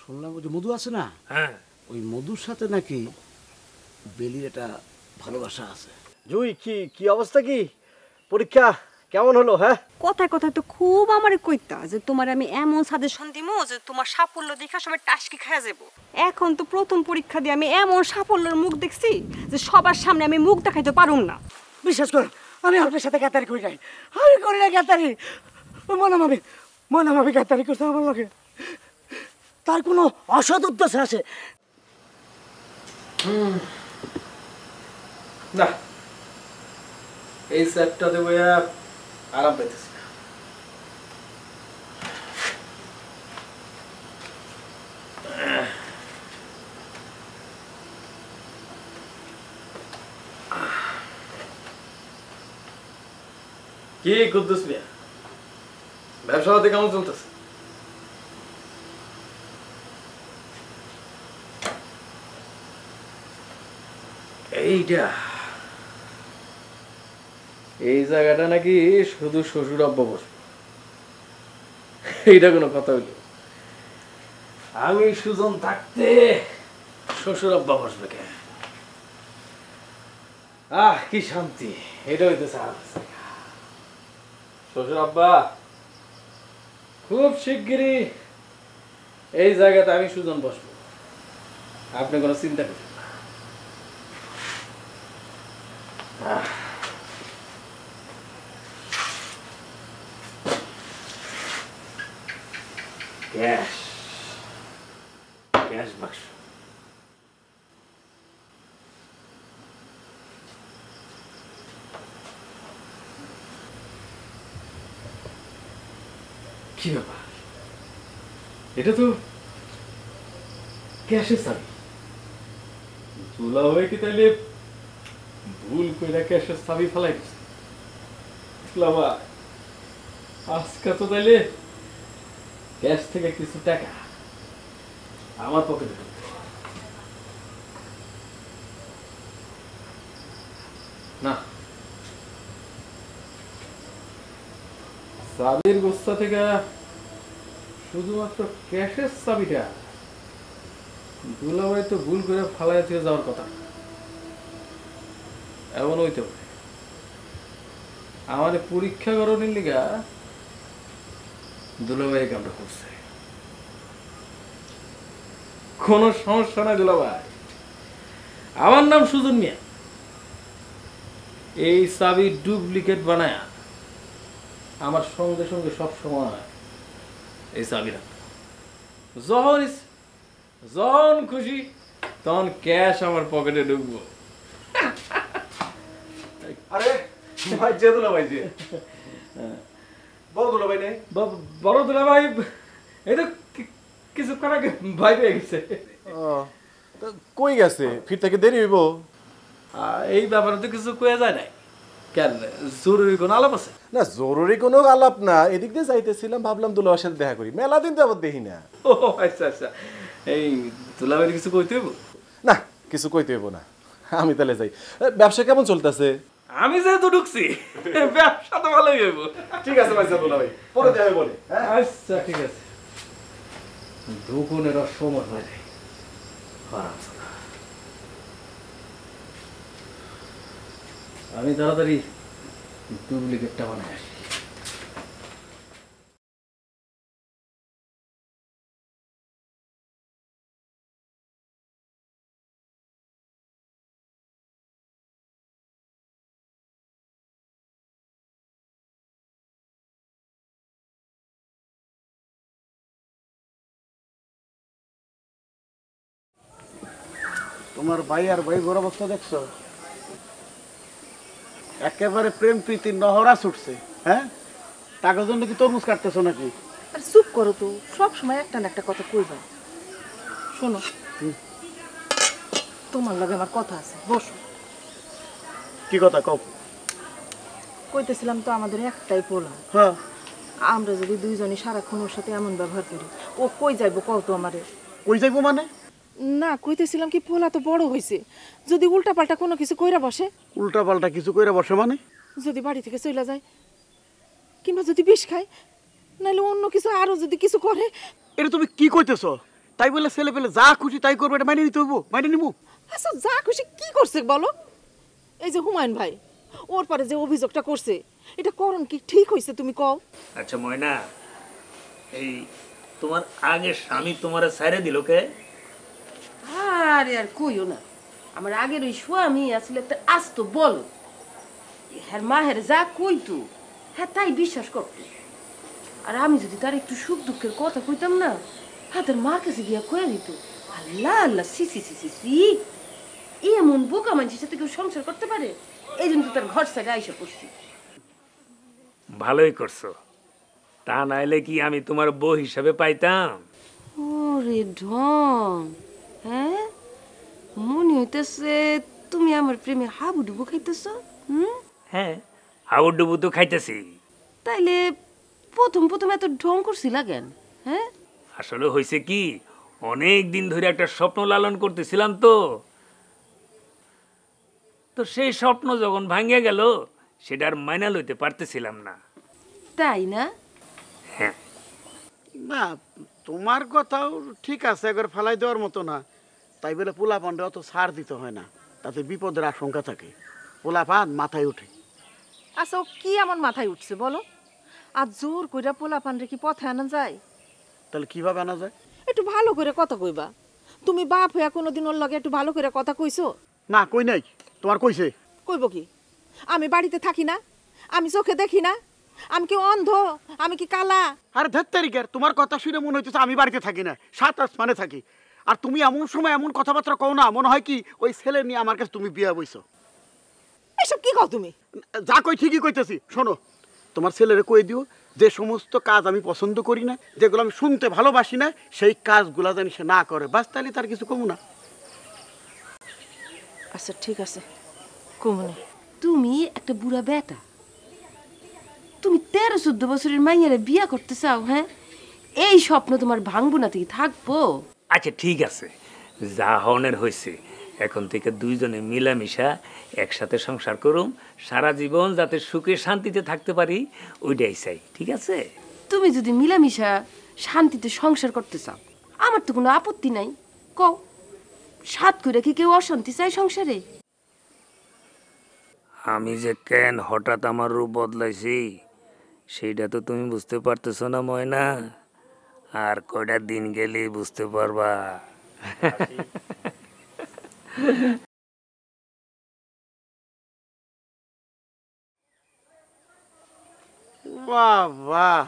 শুনলাম ওই যে মধু আছে না, হ্যাঁ, ওই মধুর সাথে নাকি বেলির একটা ভালোবাসা আছে। জুই, কি কি অবস্থা, কি পরীক্ষা কেমন হলো? হ্যাঁ, কথায় কথায় তো খুব আমারে কইতা যে তোমার আমি এমন সাজেশন দিমু যে তোমার সাফল্য দেখা সবাই টাসকি খায়া যাব। এখন তো প্রথম পরীক্ষা দিয়ে আমি এমন সাফল্যের মুখ দেখছি যে সবার সামনে আমি মুখ দেখাইতে পারুম না। বিশ্বাস করো, আমি আপনার সাথে গ্যাতারি করি নাই, আমি করি না গ্যাতারি। মনামামি গ্যাতারি করছে আমার লগে, তার কোনো অসৎ উদ্দেশ্য আছে। না, এই সেটটাতে বইয়া আরাম পেতেছি না। কি কুদ্দুস মিয়া, ব্যবসা পাতি কেমন চলতেছে? এইটা এই জায়গাটা নাকি শুধু শ্বশুর আব্বা বসবে, এইটা কোনো কথা হইল? আমি সুজন থাকতে শ্বশুর আব্বা বসবে কে? কি শান্তি, এটা হইতেছে। শ্বশুর আব্বা খুব শিগগিরই এই জায়গাতে আমি সুজন বসবো, আপনি কোনো চিন্তা করবেন না। গ্যাস বাক্স, কি ব্যাপার? এটা তো ক্যাশের চাবি। চুলা হয়ে কি তাইলে ভুল করে ক্যাশের চাবি ফেলাই দিচ্ছে? আজকে তো তাইলে ক্যাশ থেকে কিছু টাকা আমার পকেটে ঢুকবে। না, চাবির গোস্তা থেকে শুধুমাত্র ক্যাশের চাবিটা দুলাভাই তো ভুল করে ফালাই থেকে যাওয়ার কথা, এমন হইতে পারে। আমার পরীক্ষা করার লিগা দুলাভাই কামটা করছে। কোনো সমস্যা নাই দুলাভাই, আমার নাম সুজন মিয়া। এই চাবি ডুপ্লিকেট বানায় আমার সঙ্গে সঙ্গে সব সময় এই চাবি রাখতো। যখন খুশি তখন ক্যাশ আমার পকেটে ঢুকবো। আরে ভাই, যে দুলাভাই, যে বড় দুলাভাই নেই? বড় দুলাভাই এই তো কিছুক্ষণ আগে বাইরে গেছে। কই গেছে? ফির থেকে দেরি হইব? এই ব্যাপারে তো কিছু কয়ে যায় নাই। কেন, জরুরি কোনো আলাপ আছে? না, জরুরি কোনো আলাপ না, এদিক দিয়ে যাইতেছিলাম, ভাবলাম দুলাভাইয়ের সাথে দেখা করি, মেলা দিন তো আবার দেখি না। ও আচ্ছা আচ্ছা, এই দুলাভাইয়ের কিছু কইতে হইব? না, কিছু কইতে হইব না, আমি তাহলে যাই। ব্যবসা কেমন চলতেছে? আমি যেহেতু ঢুকছি, ব্যবসা তো ভালোই হইব। ঠিক আছে ভাই, দুলাভাই পরে দেখা বলে। আচ্ছা ঠিক আছে। দোকানের সময় হয়ে যায়, আমি তাড়াতাড়ি ডুপ্লিকেটটা বানাই আসি। তোমার ভাই আর ভাই গোর অবস্থা দেখছো? একেবারে প্রেম প্রীতির নহরা ছুটছে। হ্যাঁ, টাকার জন্য কি তরমুজ কাটতেছো নাকি? আর চুপ করো তো, সব সময় একটা না একটা কথা কইবা। শোনো, তোমার লগে আমার কথা আছে, বসো। কি কথা কও? কইতেছিলাম তো আমাদের একটাই পোলা। হ্যাঁ, আমরা যদি দুইজনই সারাক্ষণ ওর সাথে এমন ব্যবহার করি, ও কই যাইবো কও তো আমারে? কই যাইবো মানে? না কইতেছিলাম কি পোলা তো বড় হইছে, যদি উল্টা পাল্টা কোনো কিছু কইরা বসে। উল্টা পাল্টা কিছু কইরা বসে মানে? যদি বাড়ি থেকে চলে যায়, কিংবা যদি বিষ খায়, নাহলে অন্য কিছু আরো যদি কিছু করে। এটা তুমি কি কইতেছো? তাই বলে ছেলে পেলে যা খুশি তাই করবে, এটা মাইনে নিতে হইব? মাইনে নিবো? আচ্ছা যা খুশি কি করছে বলো? এই যে হুমায়ুন ভাই ওর পরে যে অভিযোগটা করছে, এটা করণ কি ঠিক হইছে তুমি কও? আচ্ছা ময়না, এই তোমার আগে স্বামী তোমারে ছাইরে দিল কে? আরে আর কইও না, আমার আগের ওই স্বামী আসলে একটা আস্ত বল। হ্যাঁ মাহের যা কইতো হ্যাঁ তাই বিশ্বাস করতো। আর আমি যদি তার একটু সুখ দুঃখের কথা কইতাম না, হ্যাঁ তার মার কাছে গিয়া কয়ে দিত। আল্লাহ আল্লাহ, সি সি সি সি সি, এমন বোকা মানুষের সাথে কেউ সংসার করতে পারে? এই জন্য তো তার ঘর সাইডে আইসা পড়ছি। ভালোই করছো, তা নাইলে কি আমি তোমার বউ হিসাবে পাইতাম? ওরে ঢং, হ্যাঁ মনে হইতেছে তুমি আমার প্রেমে হাবুডুবু খাইতেছ। হ্যাঁ হাবুডুবু তো খাইতেছি। তাইলে প্রথম প্রথম এত ঢং করছিলা কেন? হ্যাঁ আসলে হয়েছে কি, অনেক দিন ধরে একটা স্বপ্ন লালন করতেছিলাম তো সেই স্বপ্ন যখন ভাঙিয়া গেল, সেটা আর মাইনা লইতে পারতেছিলাম না। তাই না? হ্যাঁ না, তোমার কথাও ঠিক আছে, একবার ফেলাই দেওয়ার মতো না। তাই বলে পোলা পান্ডে অত ছাড় দিতে হয় না, তাতে বিপদের আশঙ্কা থাকে। পোলা পান মাথায় উঠে। আচ্ছা ও কি এমন মাথায় উঠছে বলো? আর জোর কইরা পোলা পানরে কি পথে আনা যায়? তাহলে কিভাবে আনা যায়? একটু ভালো করে কথা কইবা। তুমি বাপ হইয়া কোনোদিন ওর লগে একটু ভালো করে কথা কইছো? না, কই নাই। তোমার কইছে? কইব কি? আমি বাড়িতে থাকি না? আমি চোখে দেখি না? আমি কি অন্ধ? আমি কি কালা? আরে ধ্যাত তারিখের, তোমার কথা শুনে মনে হইতেছে আমি বাড়িতে থাকি না, 7 আসমানে থাকি। আর তুমি এমন সময় এমন কথাবার্তা কও না, মনে হয় কি ওই ছেলে নিয়ে আমার কাছে তুমি বিয়া বইছো। এসব কি কও তুমি? যা কই ঠিকই কইতেছি। শোনো, তোমার ছেলেরে কই দিও যে সমস্ত কাজ আমি পছন্দ করি না, যেগুলো আমি শুনতে ভালোবাসি না, সেই কাজগুলো যেন সে না করে। বাস, তাহলে তার কিছু কমু না। আচ্ছা ঠিক আছে, কমনে। তুমি একটা বুড়া বেটা, তুমি 13-14 বছরের মাইয়ারে বিয়া করতে চাও? হ্যাঁ এই স্বপ্ন তোমার ভাঙবো না থেকে থাকবো? আচ্ছা ঠিক আছে, যা হনের হয়েছে, এখন থেকে দুইজনে মিলামিশা একসাথে সংসার করুম, সারা জীবন যাতে সুখে শান্তিতে থাকতে পারি, ওইটাই চাই। ঠিক আছে? তুমি যদি মিলামিশা শান্তিতে সংসার করতে চাও, আমার তো কোনো আপত্তি নাই। কও, সাত করে কি কেউ অশান্তি চায় সংসারে? আমি যে কেন হঠাৎ আমার রূপ বদলাইছি সেইটা তো তুমি বুঝতে পারতেছো না ময়না। আর কয়টা দিন গেলেই বুঝতে পারবা। বাহ বাহ,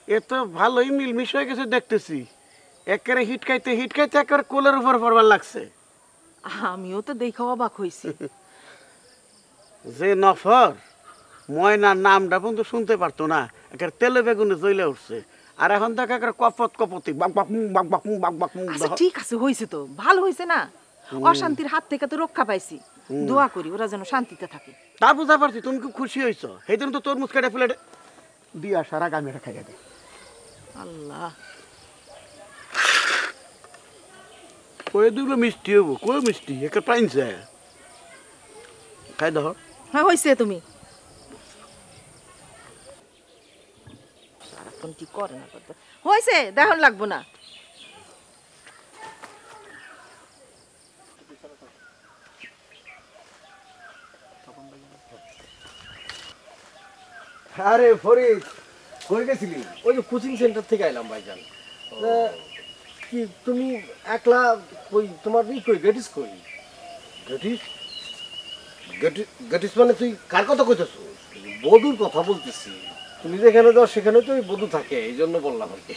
এ তো ভালোই মিলমিশ হয়ে গেছে দেখতেছি। একেবারে হিটকাইতে হিটকাইতে একেবারে কোলের উপর পড়বার লাগছে। আমিও তো দেখা অবাক হইছি। যে নফর ময়নার নামটা পর্যন্ত শুনতে পারতো না, একেবারে তেলে বেগুনে জ্বলে উঠছে। আর এখন দেখ একেবারে কপত কপতি, বাক বাক মুখ, বাক বাক মুখ, বাক বাক মুখ। আচ্ছা ঠিক আছে, হইছে তো, ভালো হইছে না? অশান্তির হাত থেকে তো রক্ষা পাইছি। দোয়া করি ওরা যেন শান্তিতে থাকে। তা বুঝতে পারছি, তুমি খুব খুশি হয়েছো। সেই জন্য তো তরমুজ কেটে ফেলে দিয়া সারা গামিটা খাইয়া দে। আল্লাহ, কয়ে দিগুলো মিষ্টি হবো, কয়ে মিষ্টি একে পাইনছে। খাই দাও। হ্যাঁ হইছে। তুমি সারাক্ষণ কি করে না করতে হয়েছে, দেখন লাগবো না। আরে ফরিদ, কই গেছিলি? ওই যে কোচিং সেন্টার থেকে আইলাম ভাইজান। কি তুমি একলা? কই তোমার কই গেটিস? কই গেটিস? গেটিস মানে তুই কার কথা কইতেছ? বধুর কথা বলতেছি। তুমি যেখানে যাও সেখানে তো ওই বধু থাকে, এই জন্য বললাম আর কি।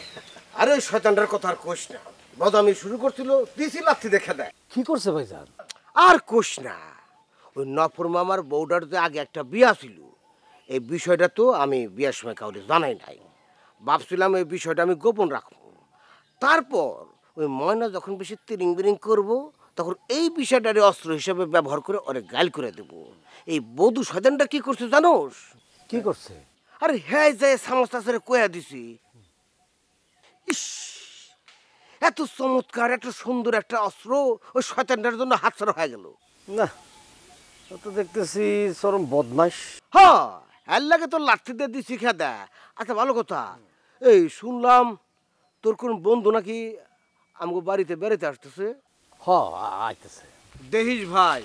আরে ওই শয়তানটার কথা আর কোষ না। বদামি শুরু করছিল, দিছি লাথি দেখে দেয়। কি করছে ভাইজান? আর কোষ না, ওই নফর মামার বউটার যে আগে একটা বিয়া ছিল, এই বিষয়টা তো আমি বিয়ার সময় কাউকে জানাই নাই। ভাবছিলাম এই বিষয়টা আমি গোপন রাখবো। তারপর ওই ময়না যখন বেশি তিরিং বিরিং করবো, তখন এই বিষয়টারে অস্ত্র হিসেবে ব্যবহার করে ওরে গাইল করে দেব। এই বধূ শয়তানটা কি করছে জানোস? কি করছে? আরে হ্যাঁ, যে সামস্তা ছেড়ে কয়া দিছি ইস, এত চমৎকার এত সুন্দর একটা অস্ত্র ওই শয়তানটার জন্য হাতছাড়া হয়ে গেল। না, ও তো দেখতেছি চরম বদমাইশ। হ্যাঁ, এর লাগে তোর লাঠি দিয়ে দিছি খেদা। আচ্ছা ভালো কথা, এই শুনলাম তোর কোন বন্ধু নাকি আমাকে বাড়িতে বেড়াতে আসতেছে। হ্যাঁ, আইতেছে। দেখিস ভাই,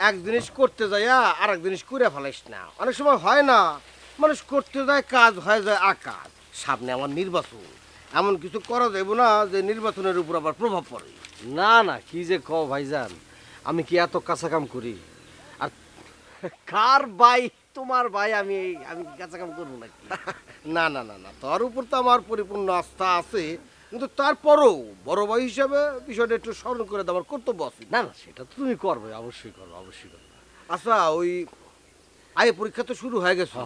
এক জিনিস করতে যাইয়া আর এক জিনিস করে ফেলাইস না। অনেক সময় হয় না, মানুষ করতে যায় কাজ হয়ে যায় আকাজ। সামনে আমার নির্বাচন, এমন কিছু করা যাইব না যে নির্বাচনের উপর আবার প্রভাব পড়ে। না না, কি যে কও ভাইজান, আমি কি এত কাঁচা কাম করি? আর কার ভাই? তোমার ভাই। আমি কাঁচা কাম করবো নাকি? না না না না, তোর উপর তো আমার পরিপূর্ণ আস্থা আছে, কিন্তু তারপরও বড় ভাই হিসাবে বিষয়টা একটু স্মরণ করে দেওয়ার কর্তব্য আছে। না না, সেটা তো তুমি করবে, অবশ্যই করবে, অবশ্যই করবে। আচ্ছা, ওই আয়ে পরীক্ষা তো শুরু হয়ে গেছে।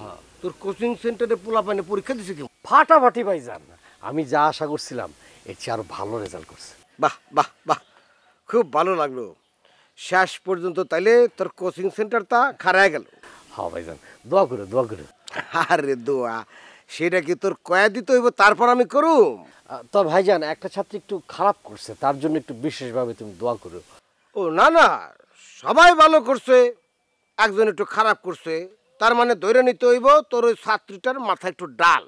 তোর কোচিং সেন্টারে পোলাপাইনে পরীক্ষা দিছে কি? ফাটাফাটি ভাইজান, আমি যা আশা করছিলাম এর চেয়ে আরো ভালো রেজাল্ট করছে। বাহ বাহ বাহ, খুব ভালো লাগলো। শেষ পর্যন্ত তাইলে তোর কোচিং সেন্টারটা খারায় গেল। হ্যাঁ ভাইজান, দোয়া করে দোয়া করে। আরে দোয়া, সেটা কি তোর কয়া দিতে হইব তারপর আমি করুম? তো ভাইজান, একটা ছাত্রী একটু খারাপ করছে, তার জন্য একটু বিশেষভাবে তুমি দোয়া করো। ও না না, সবাই ভালো করছে, একজন একটু খারাপ করছে, তার মানে ধরে নিতে হইব তোর ওই ছাত্রীটার মাথা একটু ডাল,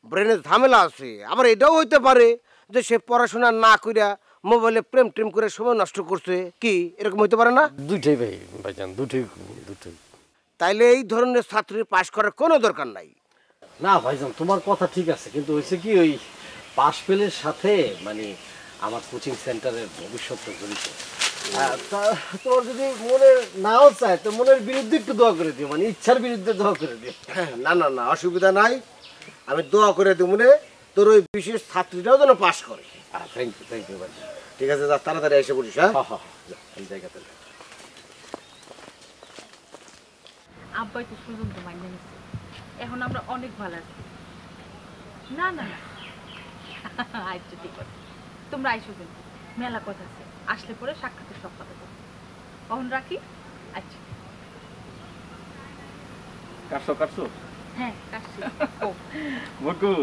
ব্রেনে ঝামেলা আছে। আবার এটাও হইতে পারে যে সে পড়াশোনা না কইরা মোবাইলে প্রেম টেম করে সময় নষ্ট করছে। কি এরকম হইতে পারে না? দুইটাই ভাইজান, দুটোই। তাইলে এই ধরনের ছাত্রীর পাশ করার কোনো দরকার নাই। না ভাইজান, তোমার কথা ঠিক আছে, কিন্তু হয়েছে কি, ওই পাশ ফেলের সাথে মানে আমার কোচিং সেন্টারের ভবিষ্যৎ জড়িত। তোর যদি মনে নাও চায় তো মনের বিরুদ্ধে একটু দোয়া করে দিও, মানে ইচ্ছার বিরুদ্ধে দোয়া করে দিও। না না না, অসুবিধা নাই, আমি দোয়া করে দেব মনে তোর ওই বিশেষ ছাত্রীটাও যেন পাশ করে। থ্যাংক ইউ ভাই। ঠিক আছে, যা তাড়াতাড়ি এসে পড়িস। হ্যাঁ এই জায়গাতে আব্বাই তো সুজন তো মাইনে নিচ্ছে, এখন আমরা অনেক ভালো আছি। না না না, আচ্ছা ঠিক আছে, তোমরা আইসো কিন্তু, মেলা কথা আছে, আসলে পরে সাক্ষাতের সব কথা বলবো। কখন রাখি? আচ্ছা। কাটছো? হ্যাঁ কাটছি। মুকুল,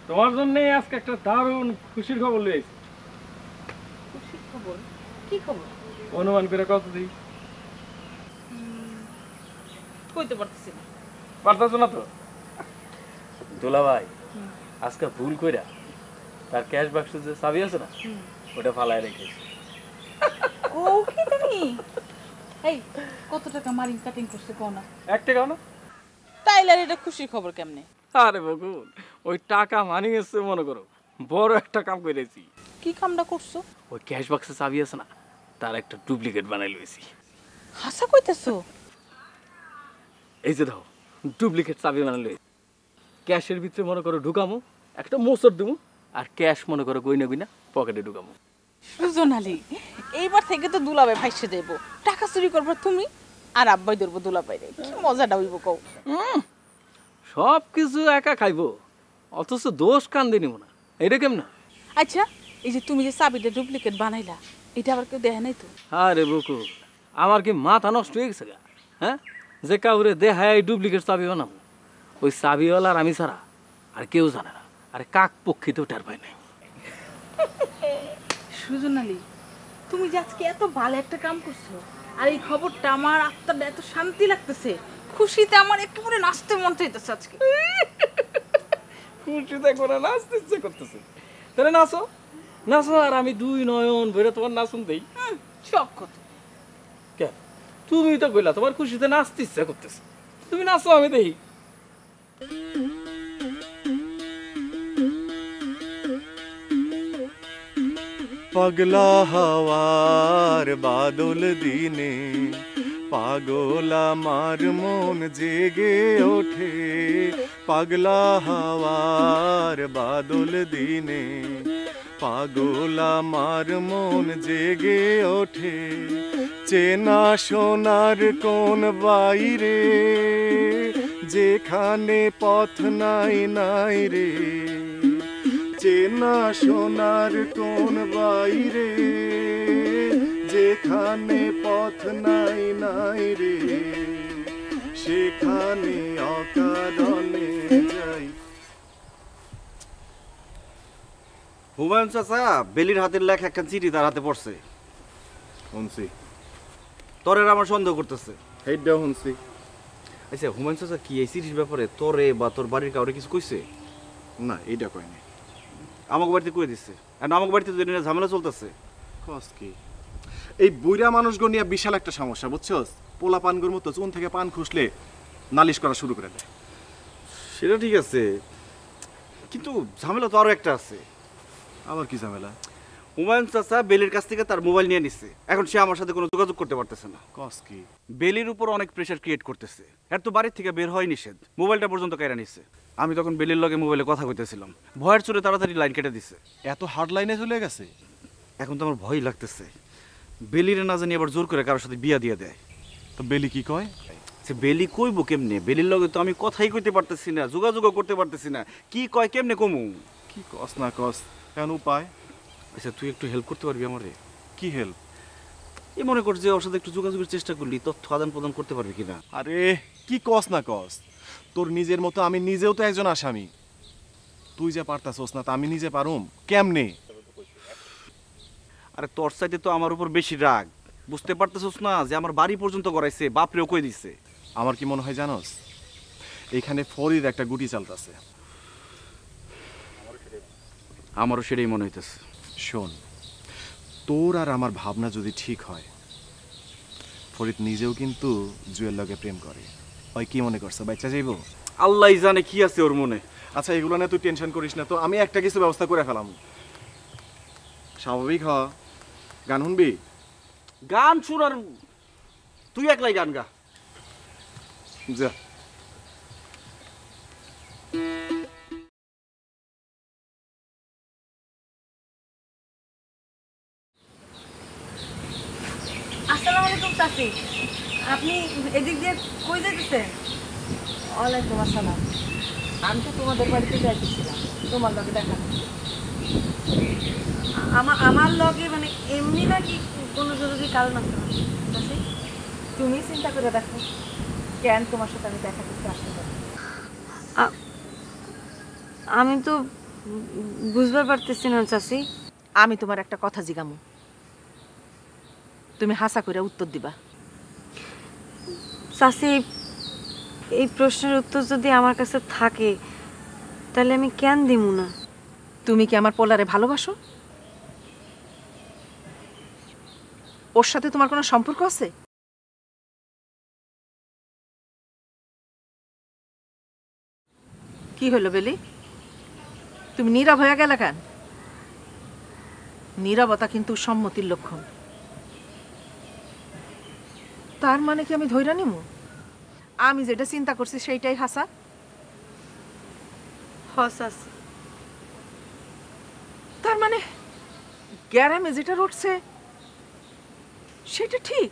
তোমার জন্য আজকে একটা দারুণ খুশির খবর লই আইছি। খুশির খবর? কি খবর? অনুমান করে কত দিই? কইতে পারতেছি না। পারতেছো না তো? দোলা ভাই আজকে ভুল কইরা তার ক্যাশ বাক্স যে চাবি আছে না, ওটা ফালায় রেখেছে। ও কি তুমি? এই কত টাকা মারিং কাটিং করছে কোন না? 1 টাকাও না। তাইলে এটা খুশির খবর কেমনে? আরে বকুল, ওই টাকা মানি গেছে, মনে করো বড় একটা কাম করেছি। কি কামটা করছো? ওই ক্যাশ বাক্সে চাবি আছে না, তার একটা ডুপ্লিকেট বানাই লইছি। হাসা কইতেছো? এই যে দাও, ডুপ্লিকেট চাবি বানাই লইছি। ক্যাশের ভিতরে মনে করো ঢুকামো, একটা মোচড় দেবো, আর ক্যাশ মনে করো গইনা গইনা পকেটে ঢুকামো। সুজন আলী, এইবার থেকে তো দুলাভাই ভাইসে দেব। টাকা চুরি করবা তুমি আর আব্বাই ধরবো দুলাভাইরে। কি মজাটা হইব কও? সব কিছু একা খাইবো, অথচ দোষ কান্দে নিব না, এটা কেমন? আচ্ছা, এই যে তুমি যে চাবিটা ডুপ্লিকেট বানাইলা, এটা আবার কেউ দেখে নাই তো? আরে বকুল, আমার কি মাথা নষ্ট হয়ে গেছে গা? হ্যাঁ, যে কাউরে দেখায় ডুপ্লিকেট চাবি বানাবো, ওই চাবিওয়ালার আমি ছাড়া আর কেউ জানে না। আরে কাক পক্ষিতেও টের পায় নাই। সুজন আলী, তুমি যে আজকে এত ভালো একটা কাম করছো, আর এই খবরটা আমার আত্মাটা এত শান্তি লাগতেছে, খুশিতে আমার একেবারে নাচতে মন চাইতেছে আজকে। খুশিতে করে নাচতে ইচ্ছে করতেছে, তাহলে নাচো নাচো, আর আমি 2 নয়ন ভরে তোমার নাচুন দেই। সব কথা কেন, তুমি তো কইলা তোমার খুশিতে নাচতে ইচ্ছে করতেছে, তুমি নাচো, আমি দেখি। পাগলা হাওয়ার বাদল দিনে পাগল আমার মন জেগে ওঠে। পাগলা হাওয়ার বাদল দিনে পাগল আমার মন জেগে ওঠে। চেনা সোনার কোন বাইরে যেখানে পথ নাই নাই রে। চেনা সোনার কোন বাইরে যেখানে পথ নাই নাই রে, সেখানে অকারণে যাই। হুমায়ুন চাচা বেলির হাতের লেখা একটা চিঠি তার হাতে পড়ছে। শুনছি। তোরে আমার সন্দেহ করতেছে। হেডটাও শুনছি। আচ্ছা হুমায়ুন চাচা কি এই চিঠির ব্যাপারে তোরে বা তোর বাড়ির কাউরে কিছু কইছে? না এইটা কয়নি। আমাকে বাড়িতে কই দিচ্ছে। আর আমাকে বাড়িতে যদি ঝামেলা চলতেছে। কস কি? এই বুইরা মানুষগুলো নিয়ে বিশাল একটা সমস্যা বুঝছস? পোলা পানগুর মতো চুন থেকে পান খুসলে নালিশ করা শুরু করে দেয়। সেটা ঠিক আছে, কিন্তু ঝামেলা তো আরো একটা আছে। আবার কি ঝামেলা? হুমায়ুন চাচা বেলির কাছ থেকে তার মোবাইল নিয়ে নিচ্ছে। এখন সে আমার সাথে কোনো যোগাযোগ করতে পারতেছে না। কস কি? বেলির উপর অনেক প্রেশার ক্রিয়েট করতেছে। এর তো বাড়ির থেকে বের হয় নিষেধ, মোবাইলটা পর্যন্ত কেড়ে নিচ্ছে। আমি তখন বেলির লগে মোবাইলে কথা কইতেছিলাম, ভয়ের চোরে তাড়াতাড়ি লাইন কেটে দিছে। এত হার্ড লাইনে চলে গেছে? এখন তো আমার ভয় লাগতেছে বেলিরে না জানি আবার জোর করে কারোর সাথে বিয়া দিয়ে দেয়। তো বেলি কি কয়? সে বেলি কইব কেমনে? বেলির লগে তো আমি কথাই কইতে পারতেছি না, যোগাযোগও করতে পারতেছি না। কি কয় কেমনে কমু? কি কস না কস, কেন উপায়? আচ্ছা তুই একটু হেল্প করতে পারবি আমারে? কি হেল্প? এই মনে কর যে ওর সাথে একটু যোগাযোগের চেষ্টা করলি, তথ্য আদান প্রদান করতে পারবি কিনা? আরে কি কস না কস, তোর নিজের মতো আমি নিজেও তো একজন আসামি। তুই যে পারতাছস না তা আমি নিজে পারুম কেমনে? আরে তোর সাইডে তো আমার উপর বেশি রাগ, বুঝতে পারতেছস না যে আমার বাড়ি পর্যন্ত গড়াইছে, বাপরেও কই দিছে। আমার কি মনে হয় জানোস, এইখানে ফরির একটা গুটি চালতাছে। আমারও সেটাই মনে হইতেছে। শোন, তোর আর আমার ভাবনা যদি ঠিক হয়, ফরিদ নিজেও কিন্তু জুয়েল লগে প্রেম করে। ওই কি মনে করছো বাচ্চা যাইব? আল্লাহ জানে কি আছে ওর মনে। আচ্ছা এগুলো নিয়ে তুই টেনশন করিস না তো, আমি একটা কিছু ব্যবস্থা করে ফেলাম। স্বাভাবিক হ, গান শুনবি? গান শোনার তুই একলাই গান গা যা। আসসালামু আলাইকুম চাচি, আপনি এদিক দিয়ে কই যাইতেছেন? ওয়ালাইকুম আসসালাম। আমি তো তোমাদের বাড়িতে যাইতেছিলাম তোমার লগে দেখা। আমার লগে মানে এমনি নাকি কোনো জরুরি কারণ আছে? চাচি তুমি চিন্তা করে দেখো কেন তোমার সাথে আমি দেখা করতে আসতে পারি। আমি তো বুঝবার পারতেছি না চাচি। আমি তোমার একটা কথা জিগামু, তুমি হাসা করে উত্তর দিবা। চাচি এই প্রশ্নের উত্তর যদি আমার কাছে থাকে তাহলে আমি কেন দিমু না? তুমি কি আমার পোলারে ভালোবাসো? ওর সাথে তোমার কোনো সম্পর্ক আছে? কি হলো বেলি, তুমি নীরব হয়ে গেলে কেন? নীরবতা কিন্তু সম্মতির লক্ষণ। তার মানে কি আমি ধৈর্য নিমু? আমি যেটা চিন্তা করছি সেইটাই হাসা? তার মানে গ্যারামে যেটা রটছে সেটা ঠিক?